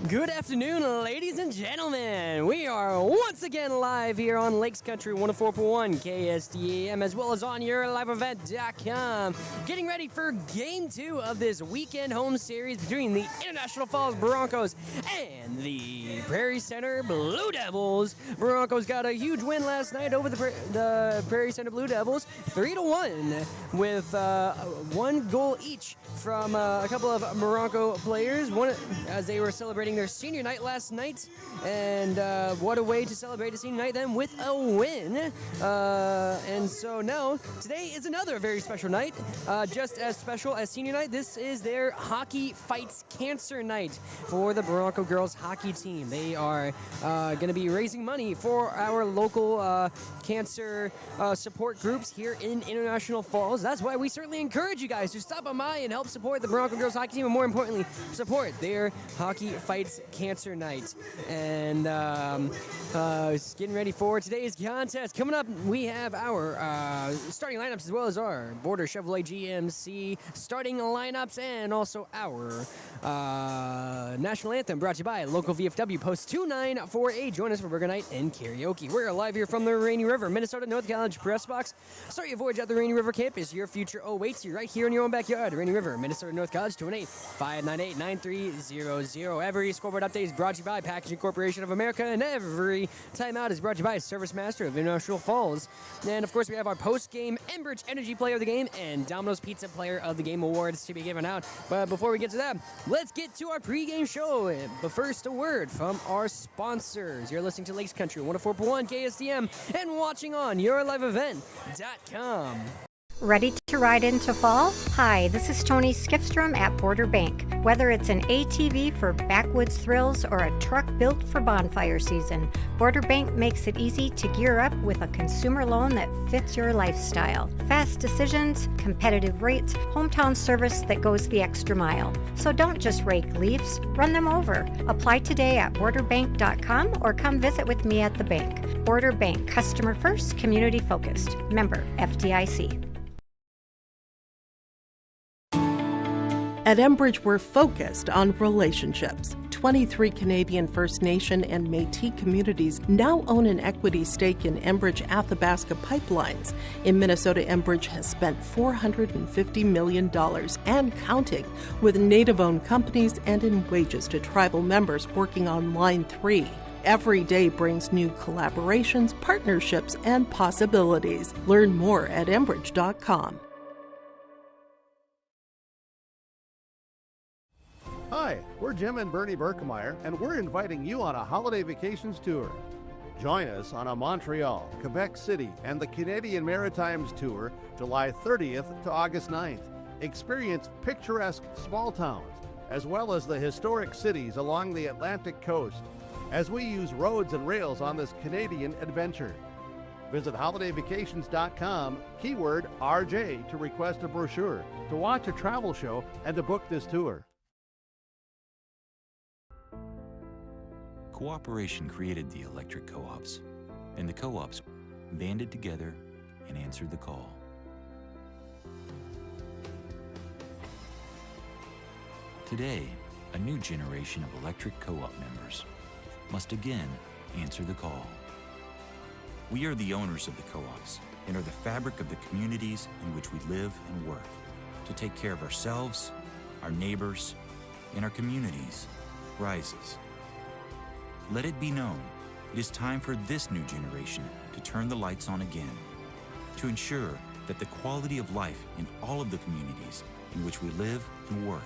Good afternoon, ladies and gentlemen. We are once again live here on Lakes Country 104.1 KSDAM, as well as on YourLiveEvent.com. Getting ready for Game 2 of this weekend home series between the International Falls Broncos and the Prairie Center Blue Devils. Broncos got a huge win last night over the Prairie Center Blue Devils, 3-1, with one goal each from a couple of Bronco players, one as they were celebrating their senior night last night. And what a way to celebrate a senior night then with a win. And so now, today is another very special night. Just as special as senior night, this is their Hockey Fights Cancer Night for the Bronco girls hockey team. They are going to be raising money for our local cancer support groups here in International Falls. That's why we certainly encourage you guys to stop on by and help support the Bronco girls hockey team, and more importantly, support their Hockey Fights Cancer Night. And getting ready for today's contest. Coming up, we have our starting lineups, as well as our Border Chevrolet GMC starting lineups, and also our national anthem brought to you by local VFW Post 2948. Join us for Burger Night and Karaoke. We're live here from the Rainy River, Minnesota North College Press Box. Start your voyage at the Rainy River campus. Your future awaits you right here in your own backyard. Rainy River, Minnesota North College, 218-598-9300. Every scoreboard update is brought to you by Packaging Corporation of America, and every timeout is brought to you by Service Master of International Falls. And of course, we have our post-game Enbridge Energy Player of the Game and Domino's Pizza Player of the Game awards to be given out. But before we get to that, let's get to our pregame show. But first, a word from our sponsors. You're listening to Lakes Country 104.1 KSDM and watching on YourLiveEvent.com. Ready to ride into fall? Hi, this is Tony Skifstrom at Border Bank. Whether it's an ATV for backwoods thrills or a truck built for bonfire season, Border Bank makes it easy to gear up with a consumer loan that fits your lifestyle. Fast decisions, competitive rates, hometown service that goes the extra mile. So don't just rake leaves, run them over. Apply today at borderbank.com or come visit with me at the bank. Border Bank, customer first, community focused. Member FDIC. At Enbridge, we're focused on relationships. 23 Canadian First Nation and Métis communities now own an equity stake in Enbridge Athabasca Pipelines. In Minnesota, Enbridge has spent $450 million and counting with Native-owned companies and in wages to tribal members working on Line 3. Every day brings new collaborations, partnerships, and possibilities. Learn more at Enbridge.com. Hi, we're Jim and Bernie Berkemeyer, and we're inviting you on a holiday vacations tour. Join us on a Montreal, Quebec City, and the Canadian Maritimes tour, July 30th to August 9th. Experience picturesque small towns, as well as the historic cities along the Atlantic coast, as we use roads and rails on this Canadian adventure. Visit holidayvacations.com, keyword RJ, to request a brochure, to watch a travel show, and to book this tour. Cooperation created the electric co-ops, and the co-ops banded together and answered the call. Today, a new generation of electric co-op members must again answer the call. We are the owners of the co-ops and are the fabric of the communities in which we live and work to take care of ourselves, our neighbors, and our communities rises. Let it be known, it is time for this new generation to turn the lights on again, to ensure that the quality of life in all of the communities in which we live and work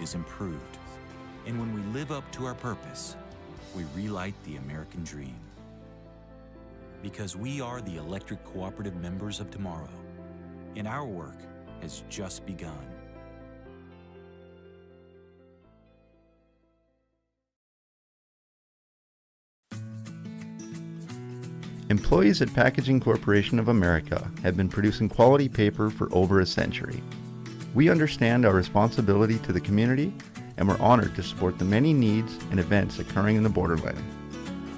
is improved. And when we live up to our purpose, we relight the American dream. Because we are the electric cooperative members of tomorrow, and our work has just begun. Employees at Packaging Corporation of America have been producing quality paper for over a century. We understand our responsibility to the community, and we're honored to support the many needs and events occurring in the borderland.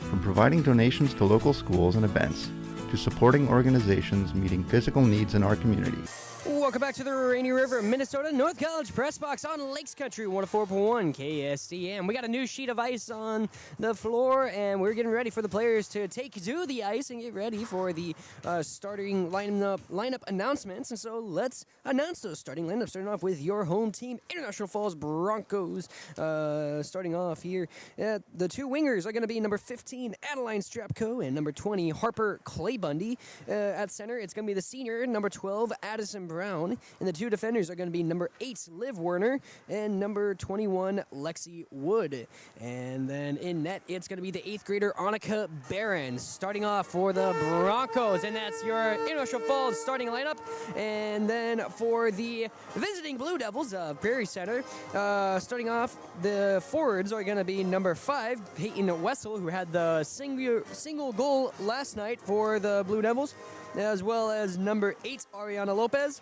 From providing donations to local schools and events, to supporting organizations meeting physical needs in our community, Welcome back to the Rainy River, Minnesota North College Press Box on Lakes Country 104.1 KSDM. We got a new sheet of ice on the floor, and we're getting ready for the players to take to the ice and get ready for the starting lineup announcements. And so let's announce those starting lineups, starting off with your home team, International Falls Broncos. Starting off here, the two wingers are going to be number 15, Adeline Strapko, and number 20, Harper Clay Bundy. At center, it's going to be the senior, number 12, Addison Brown, and the two defenders are going to be number 8, Liv Werner, and number 21, Lexi Wood. And then in net, it's going to be the 8th grader, Annika Barron, starting off for the Broncos, and that's your International Falls starting lineup. And then for the visiting Blue Devils of Prairie Center, starting off, the forwards are going to be number 5, Peyton Wessel, who had the single goal last night for the Blue Devils, as well as number 8, Ariana Lopez.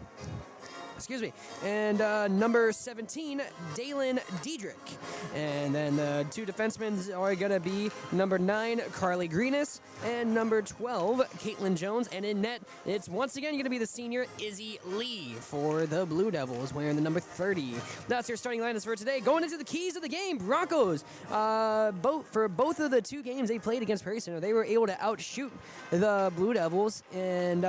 And number 17, Dalen Diedrich. And then the two defensemen are going to be number 9, Carly Greenis, and number 12, Caitlin Jones. And in net, it's once again going to be the senior, Izzy Lee, for the Blue Devils, wearing the number 30. That's your starting lineups for today. Going into the keys of the game, Broncos. For both of the two games they played against Prairie Center, they were able to outshoot the Blue Devils. And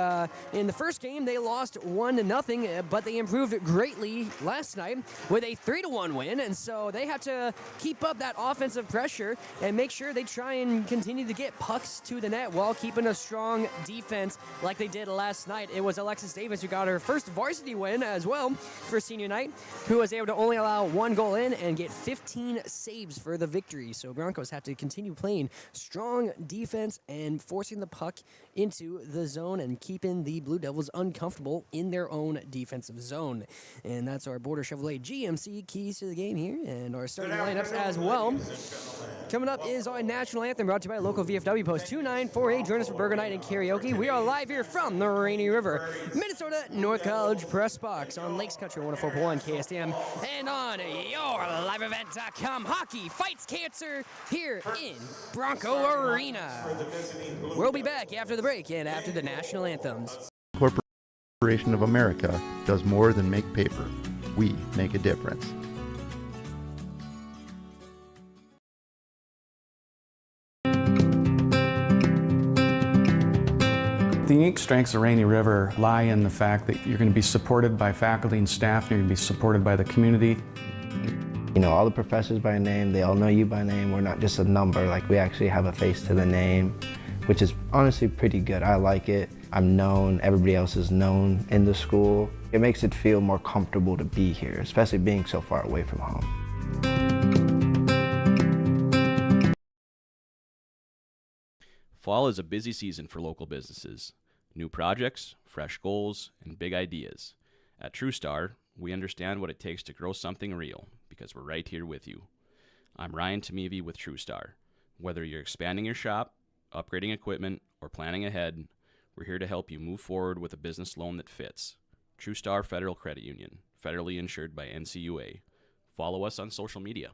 in the first game, they lost 1-0, but they improved greatly last night with a 3-1 win, and so they have to keep up that offensive pressure and make sure they try and continue to get pucks to the net while keeping a strong defense like they did last night. It was Alexis Davis who got her first varsity win as well for senior night, who was able to only allow 1 goal in and get 15 saves for the victory. So Broncos have to continue playing strong defense and forcing the puck into the zone and keeping the Blue Devils uncomfortable in their own defensive zone. And that's our Border Chevrolet GMC keys to the game here, and our starting lineups as well. Coming up is our national anthem, brought to you by local VFW Post 2948. Join us for Burger Night and Karaoke. We are live here from the Rainy River, Minnesota North College Press Box on Lakes Country 104.1 KSDM and on yourliveevent.com. Hockey fights cancer here in Bronco Arena. We'll be back after the break and after the national anthems. Corporation of America does more than make paper. We make a difference. The unique strengths of Rainy River lie in the fact that you're going to be supported by faculty and staff, and you're going to be supported by the community. You know, all the professors by name, they all know you by name. We're not just a number, like we actually have a face to the name, which is honestly pretty good. I like it. I'm known, everybody else is known in the school. It makes it feel more comfortable to be here, especially being so far away from home. Fall is a busy season for local businesses. New projects, fresh goals, and big ideas. At TrueStar, we understand what it takes to grow something real because we're right here with you. I'm Ryan Tamevi with TrueStar. Whether you're expanding your shop, upgrading equipment, or planning ahead, we're here to help you move forward with a business loan that fits. TrueStar Federal Credit Union, federally insured by NCUA. Follow us on social media.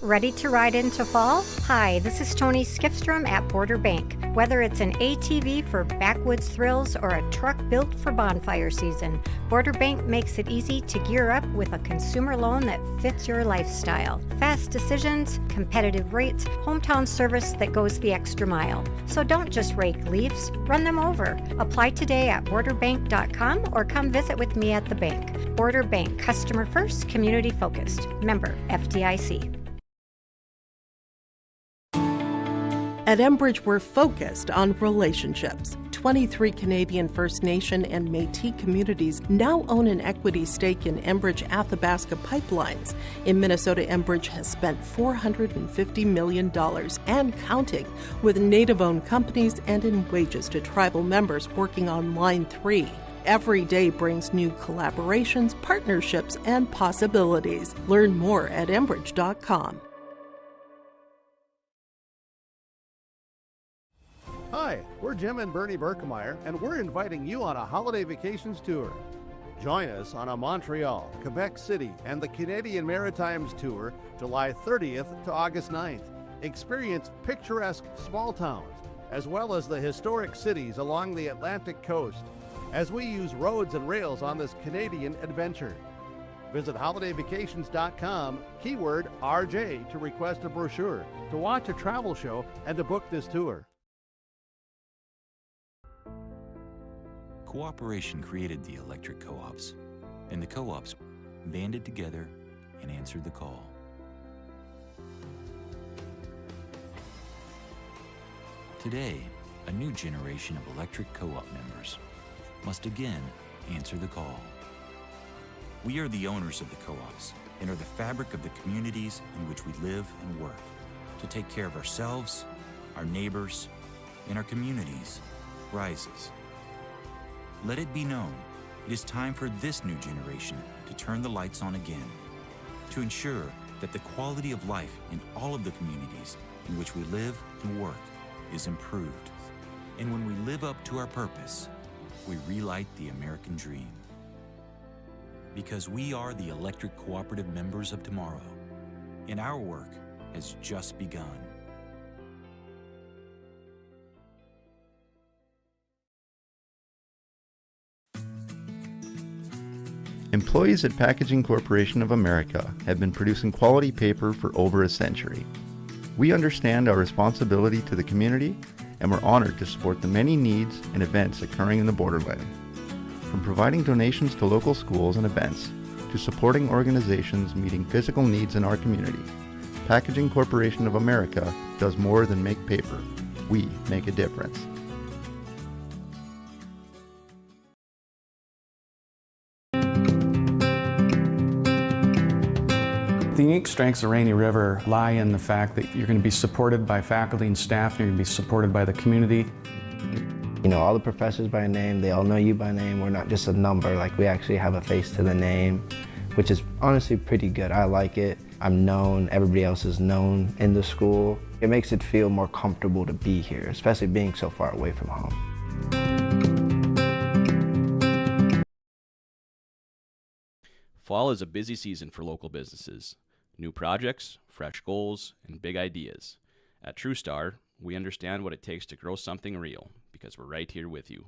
Ready to ride into fall? Hi, this is Tony Skifstrom at Border Bank. Whether it's an ATV for backwoods thrills or a truck built for bonfire season, Border Bank makes it easy to gear up with a consumer loan that fits your lifestyle. Fast decisions, competitive rates, hometown service that goes the extra mile. So don't just rake leaves, run them over. Apply today at borderbank.com or come visit with me at the bank. Border Bank, customer first, community focused. Member FDIC. At Enbridge, we're focused on relationships. 23 Canadian First Nation and Métis communities now own an equity stake in Enbridge Athabasca Pipelines. In Minnesota, Enbridge has spent $450 million and counting with Native-owned companies and in wages to tribal members working on Line 3. Every day brings new collaborations, partnerships, and possibilities. Learn more at Enbridge.com. Hi, we're Jim and Bernie Berkemeyer, and we're inviting you on a holiday vacations tour. Join us on a Montreal, Quebec City, and the Canadian Maritimes tour, July 30th to August 9th. Experience picturesque small towns, as well as the historic cities along the Atlantic coast, as we use roads and rails on this Canadian adventure. Visit holidayvacations.com, keyword RJ, to request a brochure, to watch a travel show, and to book this tour. Cooperation created the electric co-ops, and the co-ops banded together and answered the call. Today, a new generation of electric co-op members must again answer the call. We are the owners of the co-ops and are the fabric of the communities in which we live and work to take care of ourselves, our neighbors, and our communities rises. Let it be known, it is time for this new generation to turn the lights on again, to ensure that the quality of life in all of the communities in which we live and work is improved. And when we live up to our purpose, we relight the American dream. Because we are the electric cooperative members of tomorrow, and our work has just begun. Employees at Packaging Corporation of America have been producing quality paper for over a century. We understand our responsibility to the community, and we're honored to support the many needs and events occurring in the borderland. From providing donations to local schools and events, to supporting organizations meeting physical needs in our community, Packaging Corporation of America does more than make paper. We make a difference. The unique strengths of Rainy River lie in the fact that you're going to be supported by faculty and staff, and you're going to be supported by the community. You know, all the professors by name, they all know you by name. We're not just a number, like we actually have a face to the name, which is honestly pretty good. I like it. I'm known, everybody else is known in the school. It makes it feel more comfortable to be here, especially being so far away from home. Fall is a busy season for local businesses. New projects, fresh goals, and big ideas. At TrueStar, we understand what it takes to grow something real, because we're right here with you.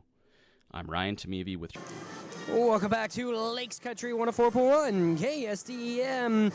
I'm Ryan Tamevi with... Welcome back to Lakes Country 104.1 KSDM.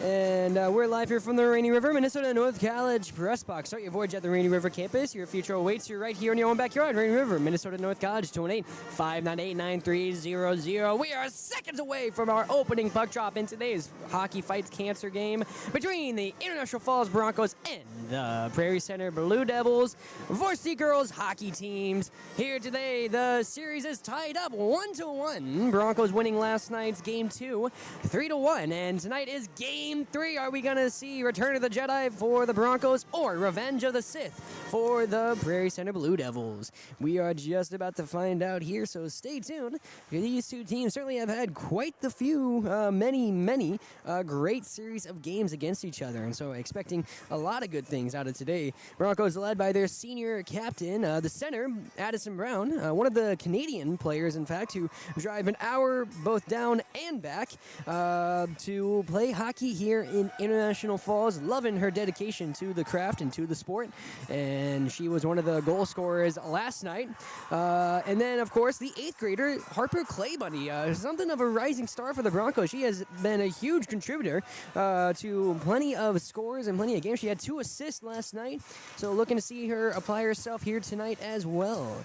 And we're live here from the Rainy River, Minnesota North College Press Box. Start your voyage at the Rainy River campus. Your future awaits you right here in your own backyard. Rainy River, Minnesota North College, 218-598-9300. We are seconds away from our opening puck drop in today's Hockey Fights Cancer game between the International Falls Broncos and the Prairie Center Blue Devils. Varsity girls hockey teams. Here today, the series is tied up 1-1. Broncos winning last night's game 2, 3-1. And tonight is game 3. Are we going to see Return of the Jedi for the Broncos or Revenge of the Sith for the Prairie Center Blue Devils? We are just about to find out here, so stay tuned. These two teams certainly have had quite the few, many great series of games against each other, and so expecting a lot of good things out of today. Broncos led by their senior captain, the center, Addison Brown, one of the Canadian players, in fact, who drive an hour both down and back to play hockey here in International Falls, loving her dedication to the craft and to the sport, and she was one of the goal scorers last night. And then, of course, the 8th grader, Harper Claybunny, something of a rising star for the Broncos. She has been a huge contributor to plenty of scores and plenty of games. She had 2 assists last night, so looking to see her apply herself here tonight as well.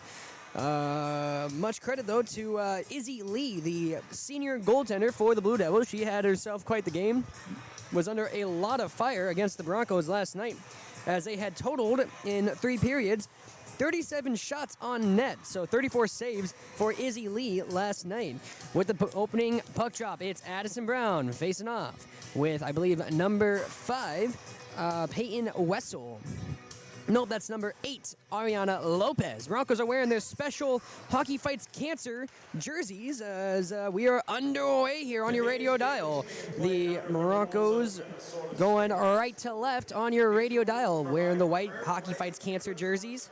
Much credit, though, to Izzy Lee, the senior goaltender for the Blue Devils. She had herself quite the game. Was under a lot of fire against the Broncos last night, as they had totaled in 3 periods 37 shots on net, so 34 saves for Izzy Lee last night. With the opening puck drop, it's Addison Brown facing off with, I believe, number 5, Peyton Wessel. Nope, that's number 8, Ariana Lopez. Broncos are wearing their special Hockey Fights Cancer jerseys as we are underway here on your radio dial. The Broncos going right to left on your radio dial, wearing the white Hockey Fights Cancer jerseys.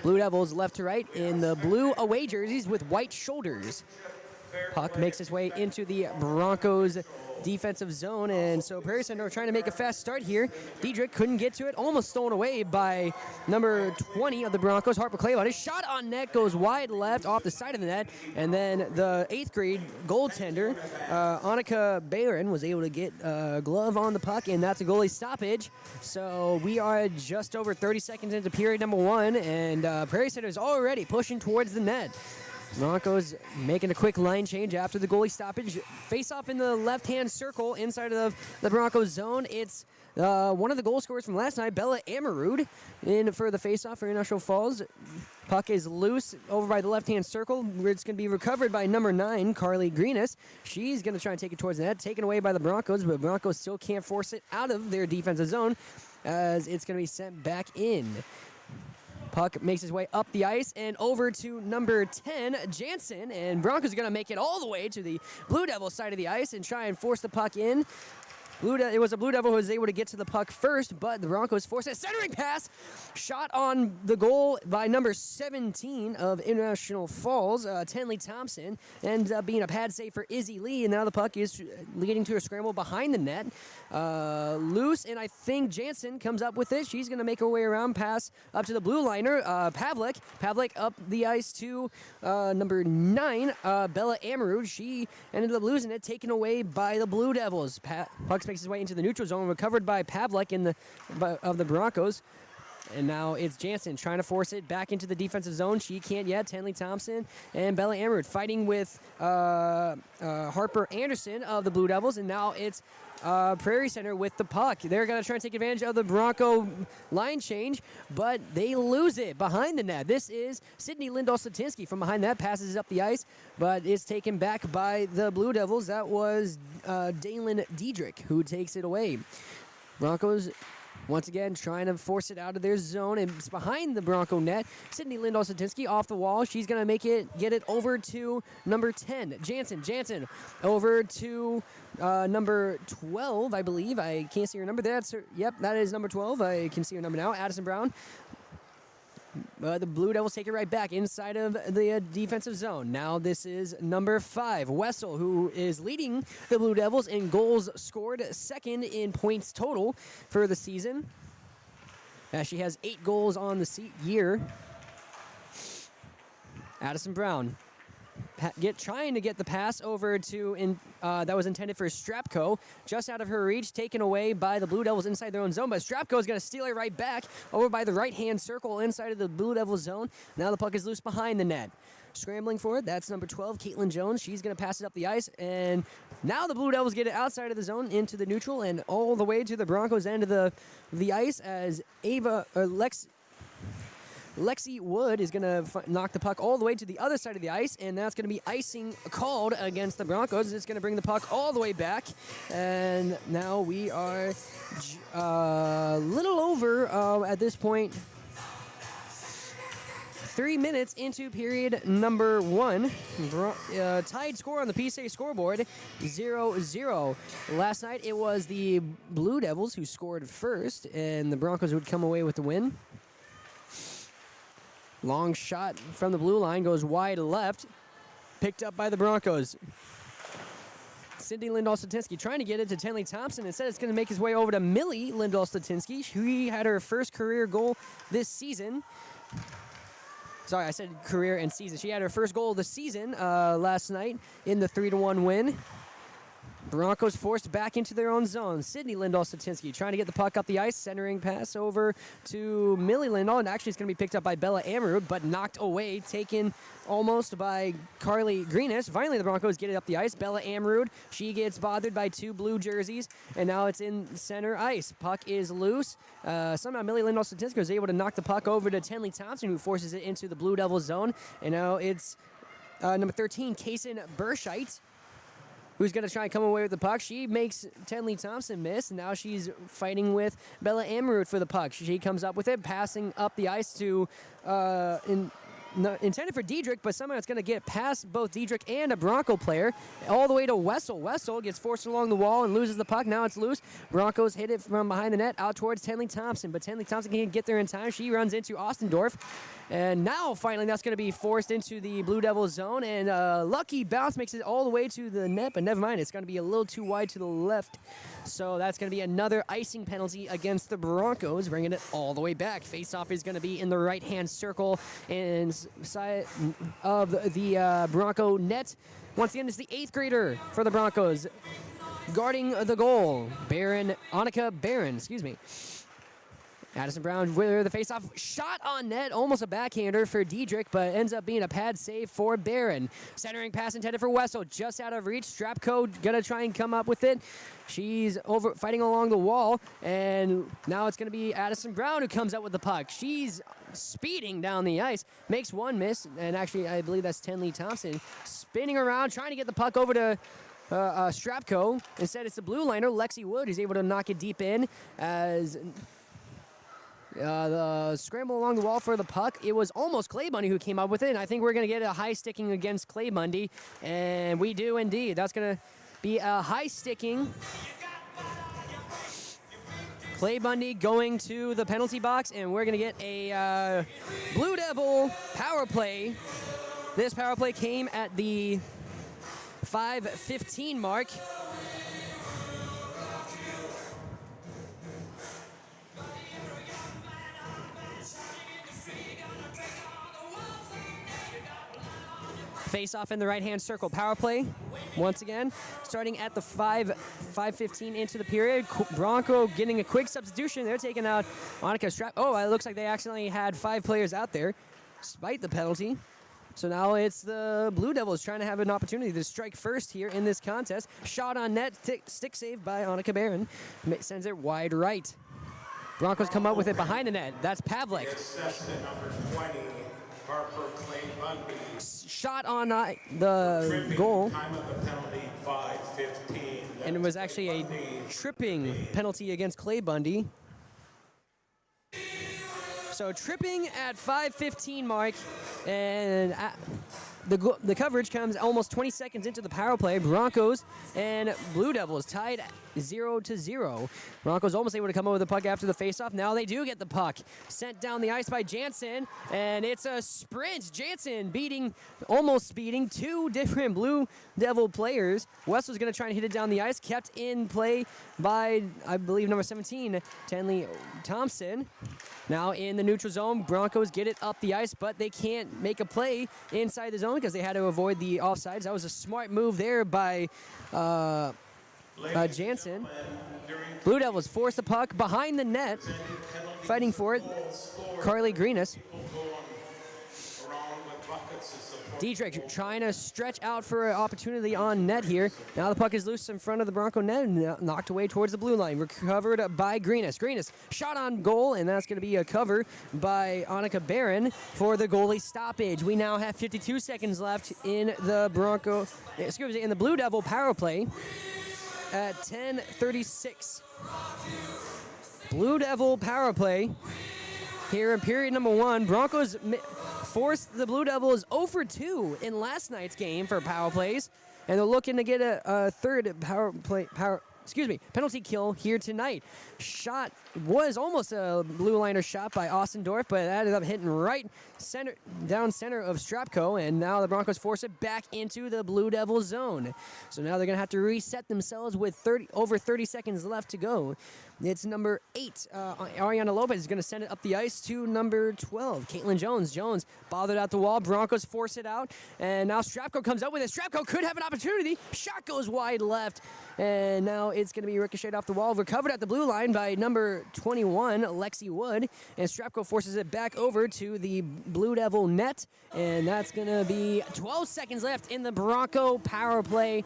Blue Devils left to right in the blue away jerseys with white shoulders. Puck makes its way into the Broncos defensive zone. And so Prairie Center trying to make a fast start here. Diedrich couldn't get to it, almost stolen away by number 20 of the Broncos, Harper Claybon. His shot on net goes wide left off the side of the net, and then the 8th grade goaltender, Annika Bayron, was able to get a glove on the puck, and that's a goalie stoppage. So we are just over 30 seconds into period number 1, and Prairie Center is already pushing towards the net. Broncos making a quick line change after the goalie stoppage. Face off in the left-hand circle inside of the Broncos zone. It's one of the goal scorers from last night, Bella Amarud, in for the face-off for International Falls. Puck is loose over by the left-hand circle, where it's going to be recovered by number 9, Carly Greenis. She's going to try and take it towards the net, taken away by the Broncos, but Broncos still can't force it out of their defensive zone as it's going to be sent back in. Puck makes his way up the ice and over to number 10, Jansen, and Broncos are going to make it all the way to the Blue Devils side of the ice and try and force the puck in. It was a Blue Devil who was able to get to the puck first, but the Broncos forced a centering pass. Shot on the goal by number 17 of International Falls, Tenley Thompson. Ends up being a pad save for Izzy Lee, and now the puck is leading to a scramble behind the net. Loose, and I think Jansen comes up with it. She's going to make her way around, pass up to the blue liner, Pavlik. Pavlik up the ice to number 9, Bella Amarud. She ended up losing it, taken away by the Blue Devils. Puck makes his way into the neutral zone, recovered by Pavlik of the Broncos. And now it's Jansen trying to force it back into the defensive zone. She can't yet. Tenley Thompson and Bella Amarud fighting with Harper Anderson of the Blue Devils. And now it's Prairie Center with the puck. They're going to try and take advantage of the Bronco line change, but they lose it behind the net. This is Sydney Lindahl-Satinsky from behind that, passes up the ice, but is taken back by the Blue Devils. That was Dalen Diedrich who takes it away. Broncos once again trying to force it out of their zone, and it's behind the Bronco net. Sydney Lindahl-Satinsky off the wall. She's going to get it over to number 10, Jansen over to number 12, I believe. I can't see her number. Yep, that is number 12. I can see her number now, Addison Brown. The Blue Devils take it right back inside of the defensive zone. Now this is number 5, Wessel, who is leading the Blue Devils in goals scored, second in points total for the season. She has 8 goals on the year. Addison Brown trying to get the pass over to that was intended for Strapko, just out of her reach, taken away by the Blue Devils inside their own zone, but Strapko is going to steal it right back over by the right-hand circle inside of the Blue Devils zone. Now the puck is loose behind the net. Scrambling for it, that's number 12, Caitlin Jones. She's going to pass it up the ice, and now the Blue Devils get it outside of the zone into the neutral and all the way to the Broncos end of the ice as Lexi Wood is going to knock the puck all the way to the other side of the ice, and that's going to be icing called against the Broncos. It's going to bring the puck all the way back, and now we are a little over at this point. 3 minutes into period number 1. Tied score on the PSA scoreboard, 0-0. Last night it was the Blue Devils who scored first, and the Broncos would come away with the win. Long shot from the blue line goes wide left, picked up by the Broncos. Sydney Lindahl-Satinsky trying to get it to Tenley Thompson. Instead, it's going to make his way over to Millie Lindahl-Satinsky. She had her first career goal this season. Sorry, I said career and season. She had her first goal of the season last night in the 3-1 win. Broncos forced back into their own zone. Sydney Lindahl-Satinsky trying to get the puck up the ice, centering pass over to Millie Lindahl, and actually it's going to be picked up by Bella Amarud, but knocked away, taken almost by Carly Greenis. Finally, the Broncos get it up the ice. Bella Amarud, she gets bothered by 2 blue jerseys, and now it's in center ice. Puck is loose. Somehow Millie Lindahl-Satinsky was able to knock the puck over to Tenley Thompson, who forces it into the Blue Devil zone, and now it's number 13, Kaysen Burscheit, who's going to try and come away with the puck. She makes Tenley Thompson miss, and now she's fighting with Bella Amarud for the puck. She comes up with it, passing up the ice to intended for Diedrich, but somehow it's going to get past both Diedrich and a Bronco player all the way to Wessel. Wessel gets forced along the wall and loses the puck. Now it's loose. Broncos hit it from behind the net out towards Tenley Thompson, but Tenley Thompson can't get there in time. She runs into Ostendorf, and now finally that's going to be forced into the Blue Devils zone, and lucky bounce makes it all the way to the net, but never mind. It's going to be a little too wide to the left, so that's going to be another icing penalty against the Broncos, bringing it all the way back. Face-off is going to be in the right-hand circle inside of the Bronco net. Once again, it's the 8th grader for the Broncos guarding the goal. Annika Barron, excuse me. Addison Brown with the face-off shot on net, almost a backhander for Diedrich, but ends up being a pad save for Barron. Centering pass intended for Wessel, just out of reach. Strapko gonna try and come up with it. She's over fighting along the wall, and now it's gonna be Addison Brown who comes up with the puck. She's speeding down the ice, makes one miss, and actually I believe that's Tenley Thompson spinning around, trying to get the puck over to Strapko. Instead, it's the blue liner, Lexi Wood, who's able to knock it deep in as the scramble along the wall for the puck. It was almost Clay Bundy who came up with it, and I think we're going to get a high sticking against Clay Bundy, and we do indeed. That's going to be a high sticking. Clay Bundy going to the penalty box, and we're going to get a Blue Devil power play. This power play came at the 5:15 mark. Face-off in the right-hand circle. Power play, once again, starting at the 5:15 into the period. Bronco getting a quick substitution. They're taking out Monica Strap. Oh, it looks like they accidentally had 5 players out there, despite the penalty. So now it's the Blue Devils trying to have an opportunity to strike first here in this contest. Shot on net, stick save by Annika Barron. Sends it wide right. Broncos come up with it behind the net. That's Pavlik. It's number 20, Harper Clay Bundy. Shot on the goal. Time of the penalty, 5:15. And it was actually a tripping penalty against Clay Bundy. So tripping at 5:15 mark, and the coverage comes almost 20 seconds into the power play. Broncos and Blue Devils tied 0-0. Broncos almost able to come over the puck after the faceoff. Now they do get the puck. Sent down the ice by Jansen, and it's a sprint. Jansen almost speeding 2 different Blue Devil players. West was going to try and hit it down the ice. Kept in play by, I believe, number 17, Tenley Thompson. Now in the neutral zone, Broncos get it up the ice, but they can't make a play inside the zone because they had to avoid the offsides. That was a smart move there by Jansen. Blue Devils force the puck behind the net, fighting for it. Carly Greenis. Diedrich trying to stretch out for an opportunity on net here. Now the puck is loose in front of the Bronco net and knocked away towards the blue line. Recovered by Greenis. Greenis shot on goal, and that's going to be a cover by Annika Barron for the goalie stoppage. We now have 52 seconds left in the in the Blue Devil power play at 10:36. Blue Devil power play here in period number 1. Broncos forced the Blue Devils 0-2 in last night's game for power plays, and they're looking to get a third penalty kill here tonight. Shot was almost a blue liner shot by Ostendorf, but it ended up hitting right down center of Strapko, and now the Broncos force it back into the Blue Devil zone. So now they're going to have to reset themselves with over 30 seconds left to go. It's number 8, Ariana Lopez is going to send it up the ice to number 12, Caitlin Jones. Jones bothered out the wall. Broncos force it out, and now Strapko comes up with it. Strapko could have an opportunity. Shot goes wide left, and now it's going to be ricocheted off the wall. Recovered at the blue line by number 21, Lexi Wood, and Strapko forces it back over to the Blue Devil net, and that's going to be 12 seconds left in the Bronco power play.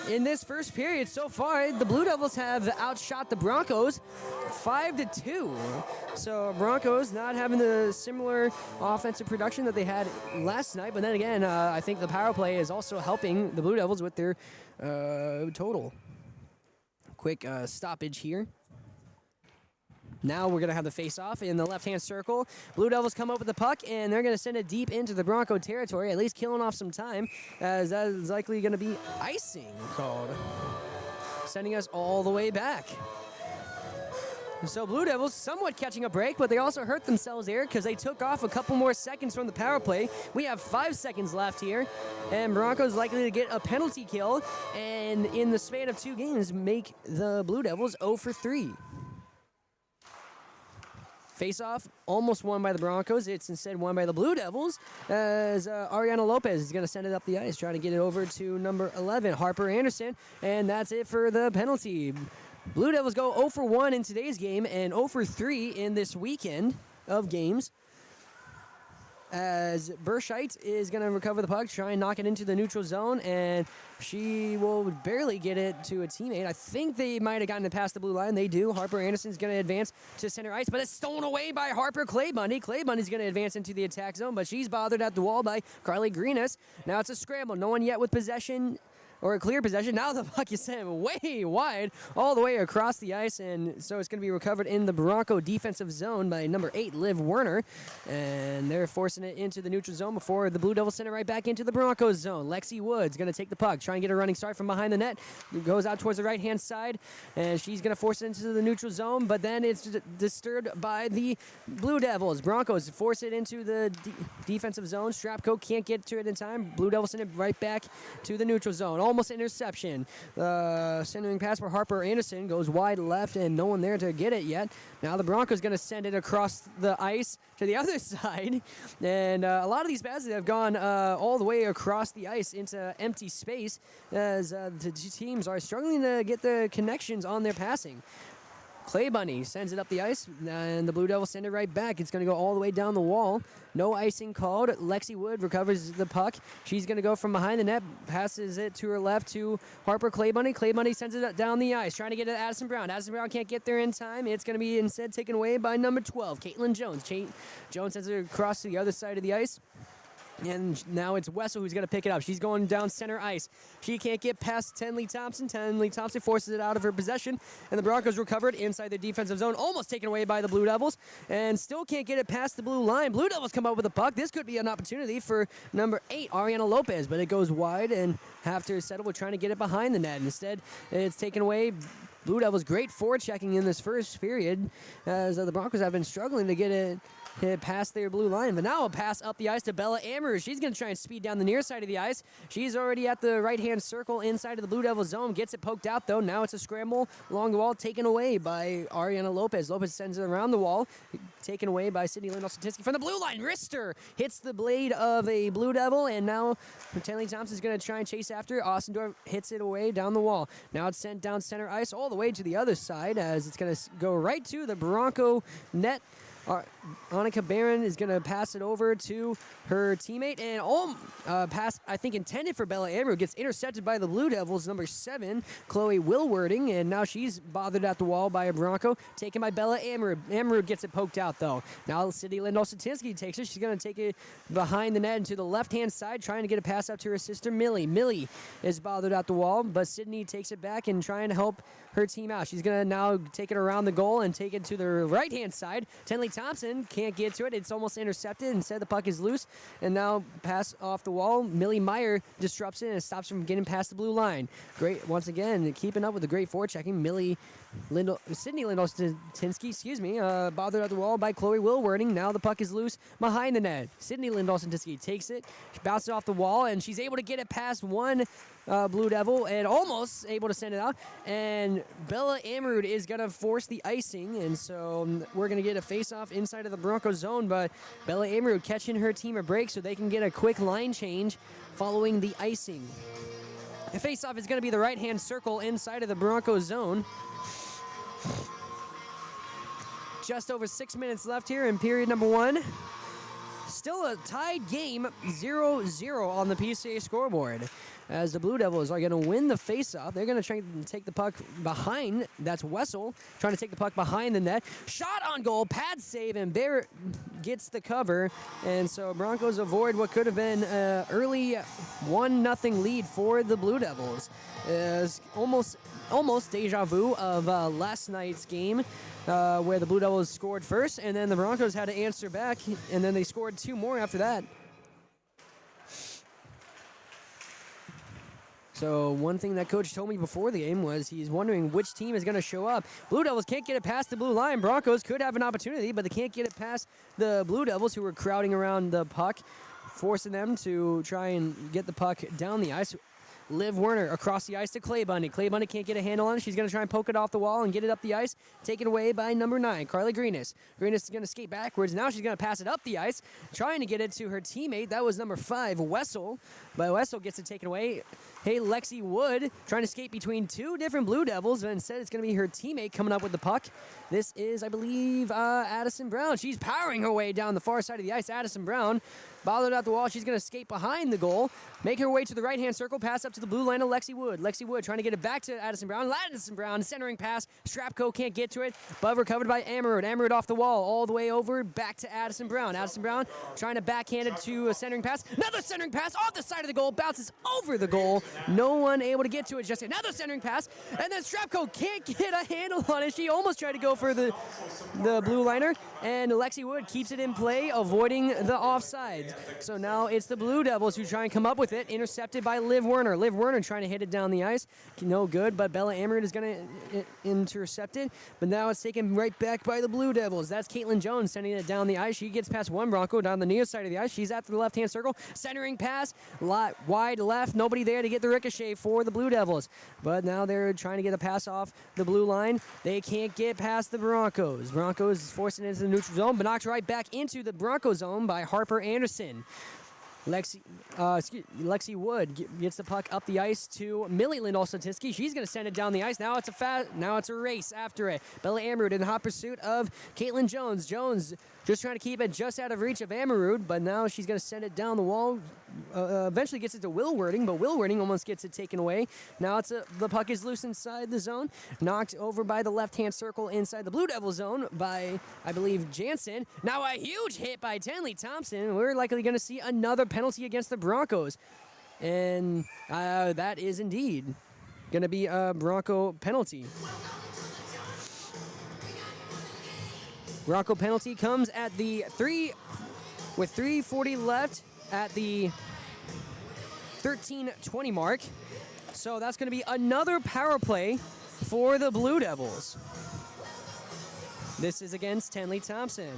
In this first period so far, the Blue Devils have outshot the Broncos 5-2. So Broncos not having the similar offensive production that they had last night. But then again, I think the power play is also helping the Blue Devils with their total. Quick stoppage here. Now we're going to have the face-off in the left-hand circle. Blue Devils come up with the puck, and they're going to send it deep into the Bronco territory, at least killing off some time, as that is likely going to be icing called, sending us all the way back. So Blue Devils somewhat catching a break, but they also hurt themselves here because they took off a couple more seconds from the power play. We have 5 seconds left here, and Broncos likely to get a penalty kill, and in the span of 2 games, make the Blue Devils 0 for 3. Face-off, almost won by the Broncos. It's instead won by the Blue Devils, as Ariana Lopez is going to send it up the ice, trying to get it over to number 11, Harper Anderson, and that's it for the penalty. Blue Devils go 0 for 1 in today's game and 0 for 3 in this weekend of games, as Burscheit is going to recover the puck, try and knock it into the neutral zone, and she will barely get it to a teammate. I think they might have gotten it past the blue line. They do. Harper Anderson's going to advance to center ice, but it's stolen away by Harper Clay Bundy. Clay Bundy's going to advance into the attack zone, but she's bothered at the wall by Carly Greenus. Now it's a scramble. No one yet with possession, or a clear possession. Now the puck is sent way wide, all the way across the ice, and so it's going to be recovered in the Bronco defensive zone by number 8, Liv Werner, and they're forcing it into the neutral zone before the Blue Devils send it right back into the Broncos zone. Lexi Woods going to take the puck, try and get a running start from behind the net. It goes out towards the right-hand side, and she's going to force it into the neutral zone, but then it's disturbed by the Blue Devils. Broncos force it into the defensive zone. Strapco can't get to it in time. Blue Devils send it right back to the neutral zone. Almost interception. Centering pass for Harper Anderson goes wide left, and no one there to get it yet. Now the Broncos going to send it across the ice to the other side, and a lot of these passes have gone all the way across the ice into empty space, as the teams are struggling to get the connections on their passing. Clay Bunny sends it up the ice, and the Blue Devils send it right back. It's going to go all the way down the wall. No icing called. Lexi Wood recovers the puck. She's going to go from behind the net, passes it to her left to Harper Clay Bunny. Clay Bunny sends it down the ice, trying to get it to Addison Brown. Addison Brown can't get there in time. It's going to be instead taken away by number 12, Caitlin Jones. Jones sends it across to the other side of the ice. And now it's Wessel who's going to pick it up. She's going down center ice. She can't get past Tenley Thompson. Tenley Thompson forces it out of her possession. And the Broncos recovered inside the defensive zone, almost taken away by the Blue Devils. And still can't get it past the blue line. Blue Devils come up with a puck. This could be an opportunity for number 8, Ariana Lopez. But it goes wide and have to settle with trying to get it behind the net. Instead, it's taken away. Blue Devils great forechecking in this first period, as the Broncos have been struggling to get it past their blue line. But now a pass up the ice to Bella Amherst. She's going to try and speed down the near side of the ice. She's already at the right-hand circle inside of the Blue Devil zone. Gets it poked out, though. Now it's a scramble along the wall, taken away by Ariana Lopez. Lopez sends it around the wall, taken away by Sydney Lindell-Satinsky from the blue line. Wrister hits the blade of a Blue Devil, and now Tenley Thompson's going to try and chase after it. Ostendorf hits it away down the wall. Now it's sent down center ice all the way to the other side, as it's going to go right to the Bronco net. Annika Barron is going to pass it over to her teammate, and pass, I think, intended for Bella Amru, gets intercepted by the Blue Devils, number 7, Chloe Willwarding, and now she's bothered at the wall by a Bronco, taken by Bella Amru. Amru gets it poked out, though. Now Sydney Lindell-Satinsky takes it. She's going to take it behind the net into the left-hand side, trying to get a pass out to her sister, Millie. Millie is bothered at the wall, but Sydney takes it back and trying to help her team out. She's going to now take it around the goal and take it to the right-hand side. Tenley Thompson can't get to it. It's almost intercepted. Instead, the puck is loose, and now pass off the wall. Millie Meyer disrupts it and stops from getting past the blue line. Great, once again, keeping up with the great forechecking. Sydney Lindell-Satinsky, bothered at the wall by Chloe Willwarding. Now the puck is loose behind the net. Sydney Lindell-Satinsky takes it, she bounces off the wall, and she's able to get it past one Blue Devil and almost able to send it out. And Bella Amrud is going to force the icing, and so we're going to get a face-off inside of the Bronco zone, but Bella Amrud catching her team a break so they can get a quick line change following the icing. The face-off is going to be the right-hand circle inside of the Bronco zone. Just over 6 minutes left here in period number 1. Still a tied game, 0-0 on the PCA scoreboard. as the Blue Devils are going to win the faceoff. They're going to try and take the puck behind. That's Wessel trying to take the puck behind the net. Shot on goal, pad save, and Bear gets the cover. And so Broncos avoid what could have been an early 1-0 lead for the Blue Devils. It's almost deja vu of last night's game where the Blue Devils scored first, and then the Broncos had to answer back, and then they scored 2 more after that. So one thing that Coach told me before the game was he's wondering which team is going to show up. Blue Devils can't get it past the blue line. Broncos could have an opportunity, but they can't get it past the Blue Devils, who were crowding around the puck, forcing them to try and get the puck down the ice. Liv Werner across the ice to Clay Bundy. Clay Bundy can't get a handle on it. She's going to try and poke it off the wall and get it up the ice. Taken away by number 9, Carly Greenis. Greenis is going to skate backwards. Now she's going to pass it up the ice, trying to get it to her teammate. That was number 5, Wessel. But Wessel gets it taken away. Hey, Lexi Wood trying to skate between 2 different Blue Devils, but instead it's going to be her teammate coming up with the puck. This is, I believe, Addison Brown. She's powering her way down the far side of the ice. Addison Brown bothered out the wall. She's going to skate behind the goal, make her way to the right-hand circle, pass up to the blue line of Lexi Wood. Lexi Wood trying to get it back to Addison Brown. Addison Brown, centering pass. Strapko can't get to it, but recovered by Ammerud. Ammerud off the wall, all the way over, back to Addison Brown. Addison Brown trying to backhand it to a centering pass. Another centering pass off the side of the goal, bounces over the goal. No one able to get to it. Just another centering pass, and then Strapko can't get a handle on it. She almost tried to go for the blue liner, and Lexi Wood keeps it in play, avoiding the offside. So now it's the Blue Devils who try and come up with it, intercepted by Liv Werner. Liv Werner trying to hit it down the ice. No good, but Bella Ammerud is going to intercept it. But now it's taken right back by the Blue Devils. That's Caitlin Jones sending it down the ice. She gets past one Bronco down the near side of the ice. She's after the left-hand circle. Centering pass, wide left. Nobody there to get the ricochet for the Blue Devils. But now they're trying to get a pass off the blue line. They can't get past the Broncos. Broncos is forcing it into the neutral zone, but knocked right back into the Bronco zone by Harper Anderson. Lexi Wood gets the puck up the ice to Millie Lindell-Satinsky. She's going to send it down the ice. Now it's a race after it. Bella Ammerud in hot pursuit of Caitlin Jones. Jones just trying to keep it just out of reach of Ammerud, but now she's going to send it down the wall. Eventually gets it to Will Wording, but Will Wording almost gets it taken away. Now the puck is loose inside the zone, knocked over by the left-hand circle inside the Blue Devil zone by, I believe, Jansen. Now a huge hit by Tenley Thompson. We're likely going to see another penalty against the Broncos, and that is indeed going to be a Bronco penalty. Bronco penalty comes at the 3:40 left at the 13:20 mark. So that's going to be another power play for the Blue Devils. This is against Tenley Thompson.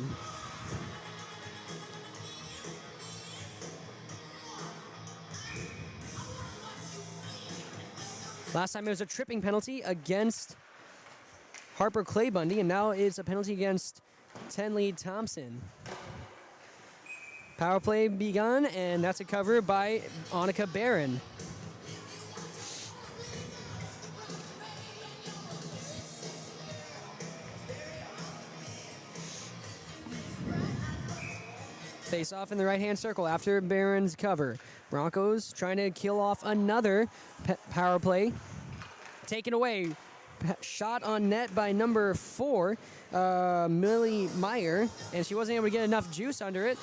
Last time it was a tripping penalty against Harper Clay Bundy, and now it's a penalty against Tenley Thompson. Power play begun, and that's a cover by Annika Barron. Face off in the right-hand circle after Barron's cover. Broncos trying to kill off another power play. Taken away. Shot on net by number 4, Millie Meyer, and she wasn't able to get enough juice under it.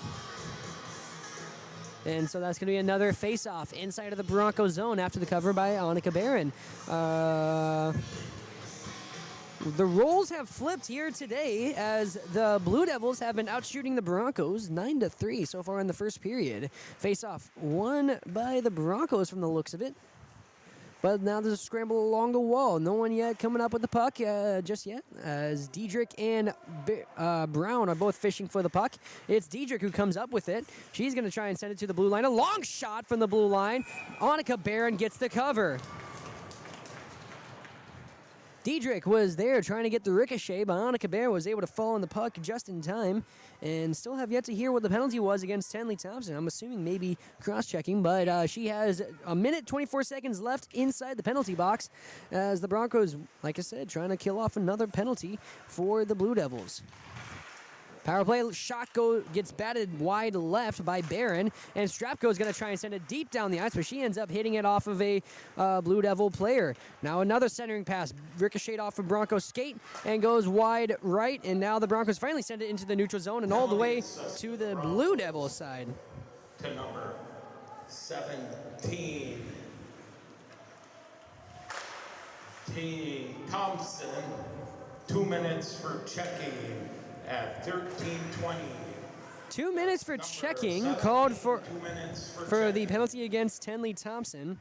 And so that's going to be another face-off inside of the Bronco zone after the cover by Annika Barron. The roles have flipped here today as the Blue Devils have been outshooting the Broncos 9-3 so far in the first period. Face-off won by the Broncos from the looks of it. But now there's a scramble along the wall. No one yet coming up with the puck just yet, as Diedrich and Brown are both fishing for the puck. It's Diedrich who comes up with it. She's going to try and send it to the blue line. A long shot from the blue line. Annika Barron gets the cover. Diedrich was there trying to get the ricochet, but Annika Barron was able to fall on the puck just in time, and still have yet to hear what the penalty was against Tenley Thompson. I'm assuming maybe cross-checking, but she has a minute, 24 seconds left inside the penalty box as the Broncos, like I said, trying to kill off another penalty for the Blue Devils. Power play shot gets batted wide left by Barron, and Strapko is going to try and send it deep down the ice, but she ends up hitting it off of a Blue Devil player. Now another centering pass, ricocheted off of Broncos skate and goes wide right, and now the Broncos finally send it into the neutral zone and all the way to the Blue Devil side. To number 17, T. Thompson. 2 minutes for checking at 13:20. 2 minutes for checking called for the penalty against Tenley Thompson.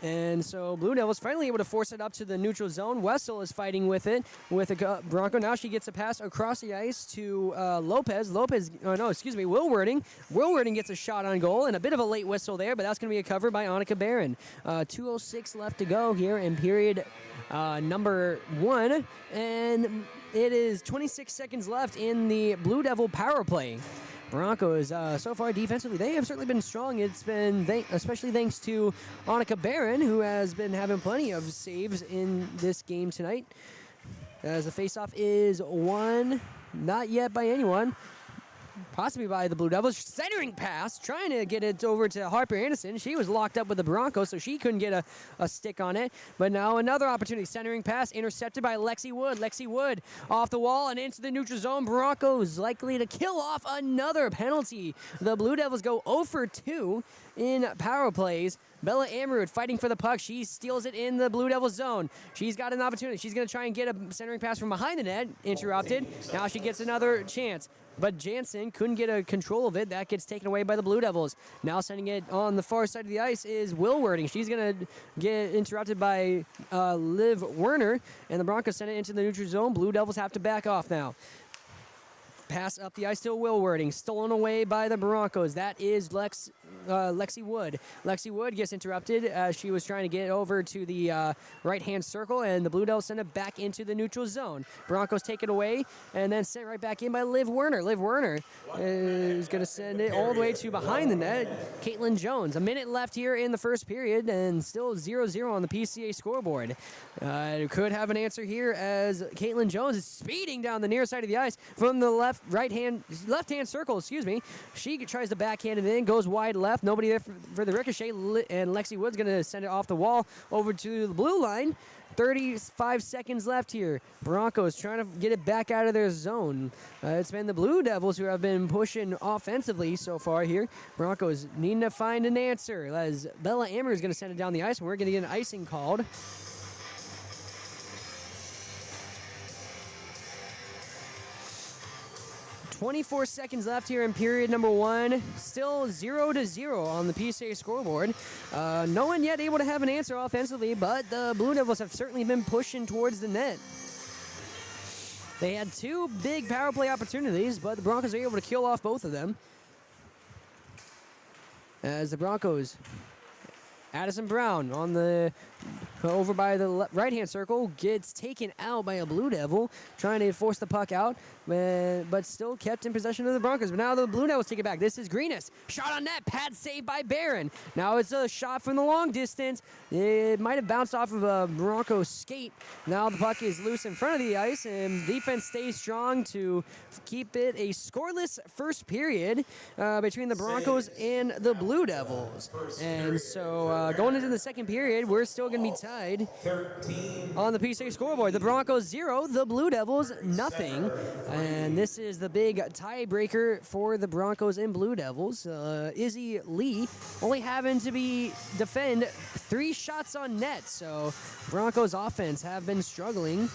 And so Blue Devils finally able to force it up to the neutral zone. Wessel is fighting with it with a Bronco. Now she gets a pass across the ice to Lopez. Will Wording. Will Wording gets a shot on goal and a bit of a late whistle there, but that's going to be a cover by Annika Barron. 2:06 left to go here in period number 1, and it is 26 seconds left in the Blue Devil power play. Broncos, so far defensively, they have certainly been strong. It's been especially thanks to Annika Barron, who has been having plenty of saves in this game tonight. As the faceoff is won, not yet by anyone, possibly by the Blue Devils. Centering pass, trying to get it over to Harper Anderson. She was locked up with the Broncos, so she couldn't get a stick on it. But now another opportunity. Centering pass intercepted by Lexi Wood. Lexi Wood off the wall and into the neutral zone. Broncos likely to kill off another penalty. The Blue Devils go 0 for 2 in power plays. Bella Amrud fighting for the puck. She steals it in the Blue Devils zone. She's got an opportunity. She's going to try and get a centering pass from behind the net. Interrupted. Now she gets another chance. But Jansen couldn't get a control of it. That gets taken away by the Blue Devils. Now sending it on the far side of the ice is Will Wording. She's going to get interrupted by Liv Werner. And the Broncos send it into the neutral zone. Blue Devils have to back off now. Pass up the ice to Will Wording. Stolen away by the Broncos. That is Lexi Wood. Lexi Wood gets interrupted as she was trying to get over to the right-hand circle, and the Blue Devils send it back into the neutral zone. Broncos take it away and then sent right back in by Liv Werner. Liv Werner is going to send it all the way to behind the net. Caitlin Jones. A minute left here in the first period, and still 0-0 on the PCA scoreboard. Could have an answer here as Caitlin Jones is speeding down the near side of the ice from the left-hand circle, She tries to backhand it in, goes wide left. Nobody there for the ricochet, and Lexi Wood's going to send it off the wall over to the blue line. 35 seconds left here. Broncos trying to get it back out of their zone. It's been the Blue Devils who have been pushing offensively so far here. Broncos needing to find an answer as Bella Amber is going to send it down the ice, and we're going to get an icing called. 24 seconds left here in period number 1. Still 0-0 on the PCA scoreboard. No one yet able to have an answer offensively, but the Blue Devils have certainly been pushing towards the net. They had 2 big power play opportunities, but the Broncos are able to kill off both of them. As the Broncos, Addison Brown on the over by the right-hand circle gets taken out by a Blue Devil, trying to force the puck out, but still kept in possession of the Broncos. But now the Blue Devils take it back. This is Greenis. Shot on net. Pad saved by Barron. Now it's a shot from the long distance. It might have bounced off of a Bronco skate. Now the puck is loose in front of the ice, and defense stays strong to keep it a scoreless first period between the Broncos and the Blue Devils. And so going into the second period, we're still going to be tied on the PCA scoreboard. The Broncos 0, the Blue Devils nothing. And this is the big tiebreaker for the Broncos and Blue Devils. Izzy Lee only having to defend 3 shots on net. So Broncos offense have been struggling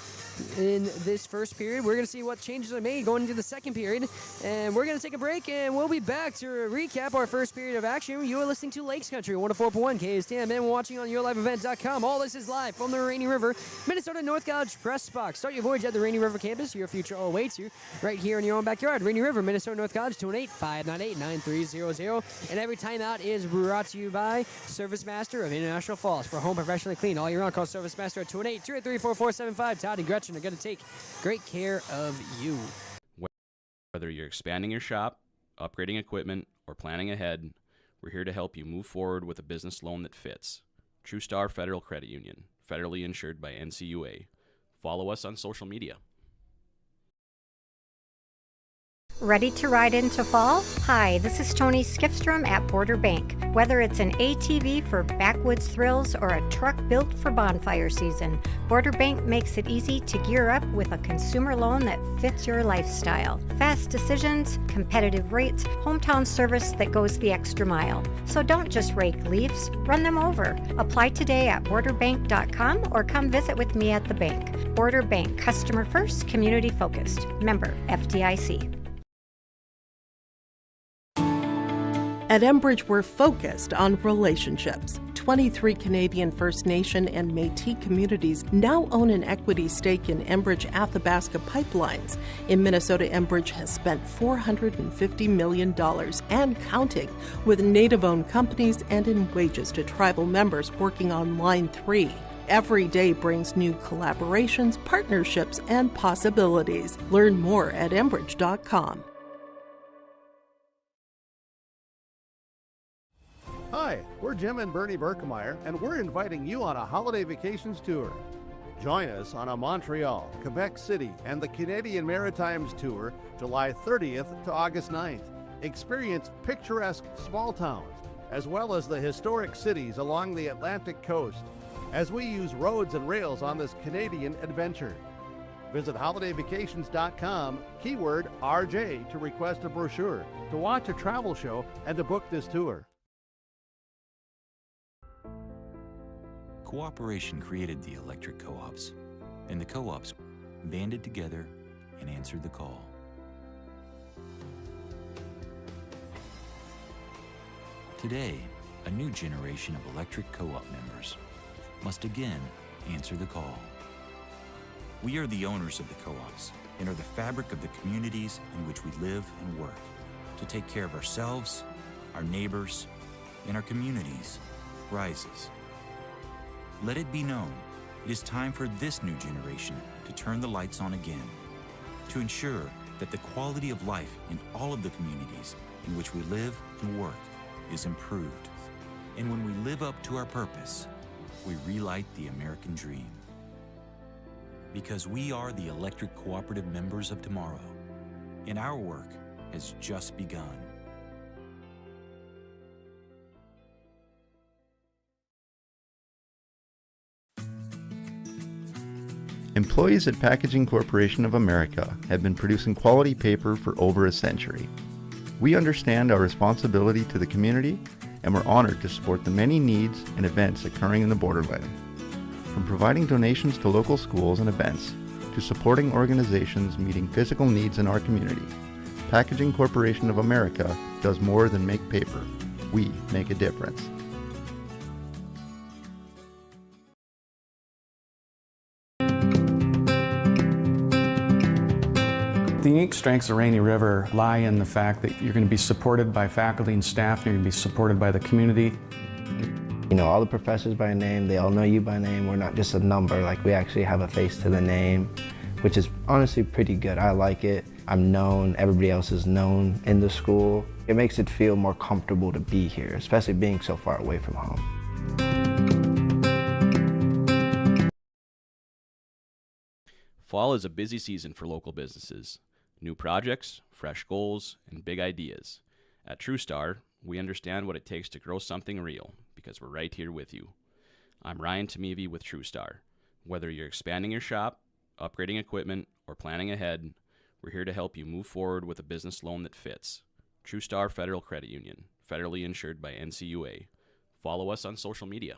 in this first period. We're going to see what changes are made going into the second period. And we're going to take a break, and we'll be back to recap our first period of action. You are listening to Lakes Country 104.1 KSTM and watching on YourLiveEvent.com. All this is live from the Rainy River, Minnesota North College Press Box. Start your voyage at the Rainy River campus. Your future awaits you right here in your own backyard. Rainy River, Minnesota North College, 218-598-9300. And every timeout is brought to you by Service Master of International Falls. For home professionally clean all year round, call Service Master at 218-283-4475. Todd and Gretchen are going to take great care of you. Whether you're expanding your shop, upgrading equipment, or planning ahead, we're here to help you move forward with a business loan that fits. True Star Federal Credit Union, federally insured by NCUA. Follow us on social media. Ready to ride into fall? Hi, this is Tony Skifstrom at Border Bank. Whether it's an ATV for backwoods thrills or a truck built for bonfire season, Border Bank makes it easy to gear up with a consumer loan that fits your lifestyle. Fast decisions, competitive rates, hometown service that goes the extra mile. So don't just rake leaves, run them over. Apply today at borderbank.com or come visit with me at the bank. Border Bank, customer first, community focused. Member FDIC. At Enbridge, we're focused on relationships. 23 Canadian First Nation and Métis communities now own an equity stake in Enbridge Athabasca Pipelines. In Minnesota, Enbridge has spent $450 million and counting, with Native-owned companies and in wages to tribal members working on Line 3. Every day brings new collaborations, partnerships, and possibilities. Learn more at Enbridge.com. Hi, we're Jim and Bernie Berkemeyer, and we're inviting you on a holiday vacations tour. Join us on a Montreal, Quebec City, and the Canadian Maritimes tour, July 30th to August 9th. Experience picturesque small towns, as well as the historic cities along the Atlantic coast, as we use roads and rails on this Canadian adventure. Visit holidayvacations.com, keyword RJ, to request a brochure, to watch a travel show, and to book this tour. Cooperation created the electric co-ops, and the co-ops banded together and answered the call. Today, a new generation of electric co-op members must again answer the call. We are the owners of the co-ops and are the fabric of the communities in which we live and work to take care of ourselves, our neighbors, and our communities' rises. Let it be known, it is time for this new generation to turn the lights on again, to ensure that the quality of life in all of the communities in which we live and work is improved. And when we live up to our purpose, we relight the American dream. Because we are the electric cooperative members of tomorrow, and our work has just begun. Employees at Packaging Corporation of America have been producing quality paper for over a century. We understand our responsibility to the community, and we're honored to support the many needs and events occurring in the borderland. From providing donations to local schools and events, to supporting organizations meeting physical needs in our community, Packaging Corporation of America does more than make paper. We make a difference. The unique strengths of Rainy River lie in the fact that you're going to be supported by faculty and staff, and you're going to be supported by the community. You know all the professors by name, they all know you by name. We're not just a number, like we actually have a face to the name, which is honestly pretty good. I like it. I'm known, everybody else is known in the school. It makes it feel more comfortable to be here, especially being so far away from home. Fall is a busy season for local businesses. New projects, fresh goals, and big ideas. At TrueStar, we understand what it takes to grow something real because we're right here with you. I'm Ryan Tamevi with TrueStar. Whether you're expanding your shop, upgrading equipment, or planning ahead, we're here to help you move forward with a business loan that fits. TrueStar Federal Credit Union, federally insured by NCUA. Follow us on social media.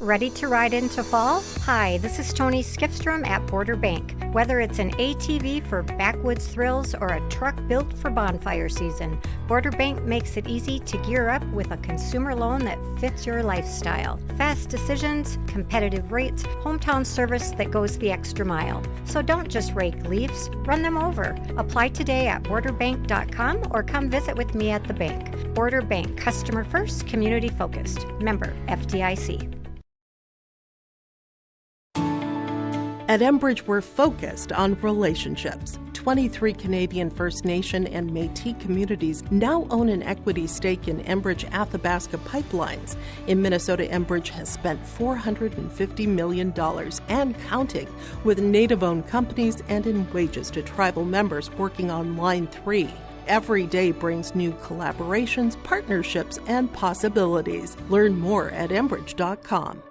Ready to ride into fall? Hi, this is Tony Skifstrom at Border Bank. Whether it's an ATV for backwoods thrills or a truck built for bonfire season, Border Bank makes it easy to gear up with a consumer loan that fits your lifestyle. Fast decisions, competitive rates, hometown service that goes the extra mile. So don't just rake leaves, run them over. Apply today at borderbank.com or come visit with me at the bank. Border Bank, customer first, community focused. Member FDIC. At Enbridge, we're focused on relationships. 23 Canadian First Nation and Métis communities now own an equity stake in Enbridge Athabasca Pipelines. In Minnesota, Enbridge has spent $450 million and counting with Native-owned companies and in wages to tribal members working on Line 3. Every day brings new collaborations, partnerships, and possibilities. Learn more at Enbridge.com.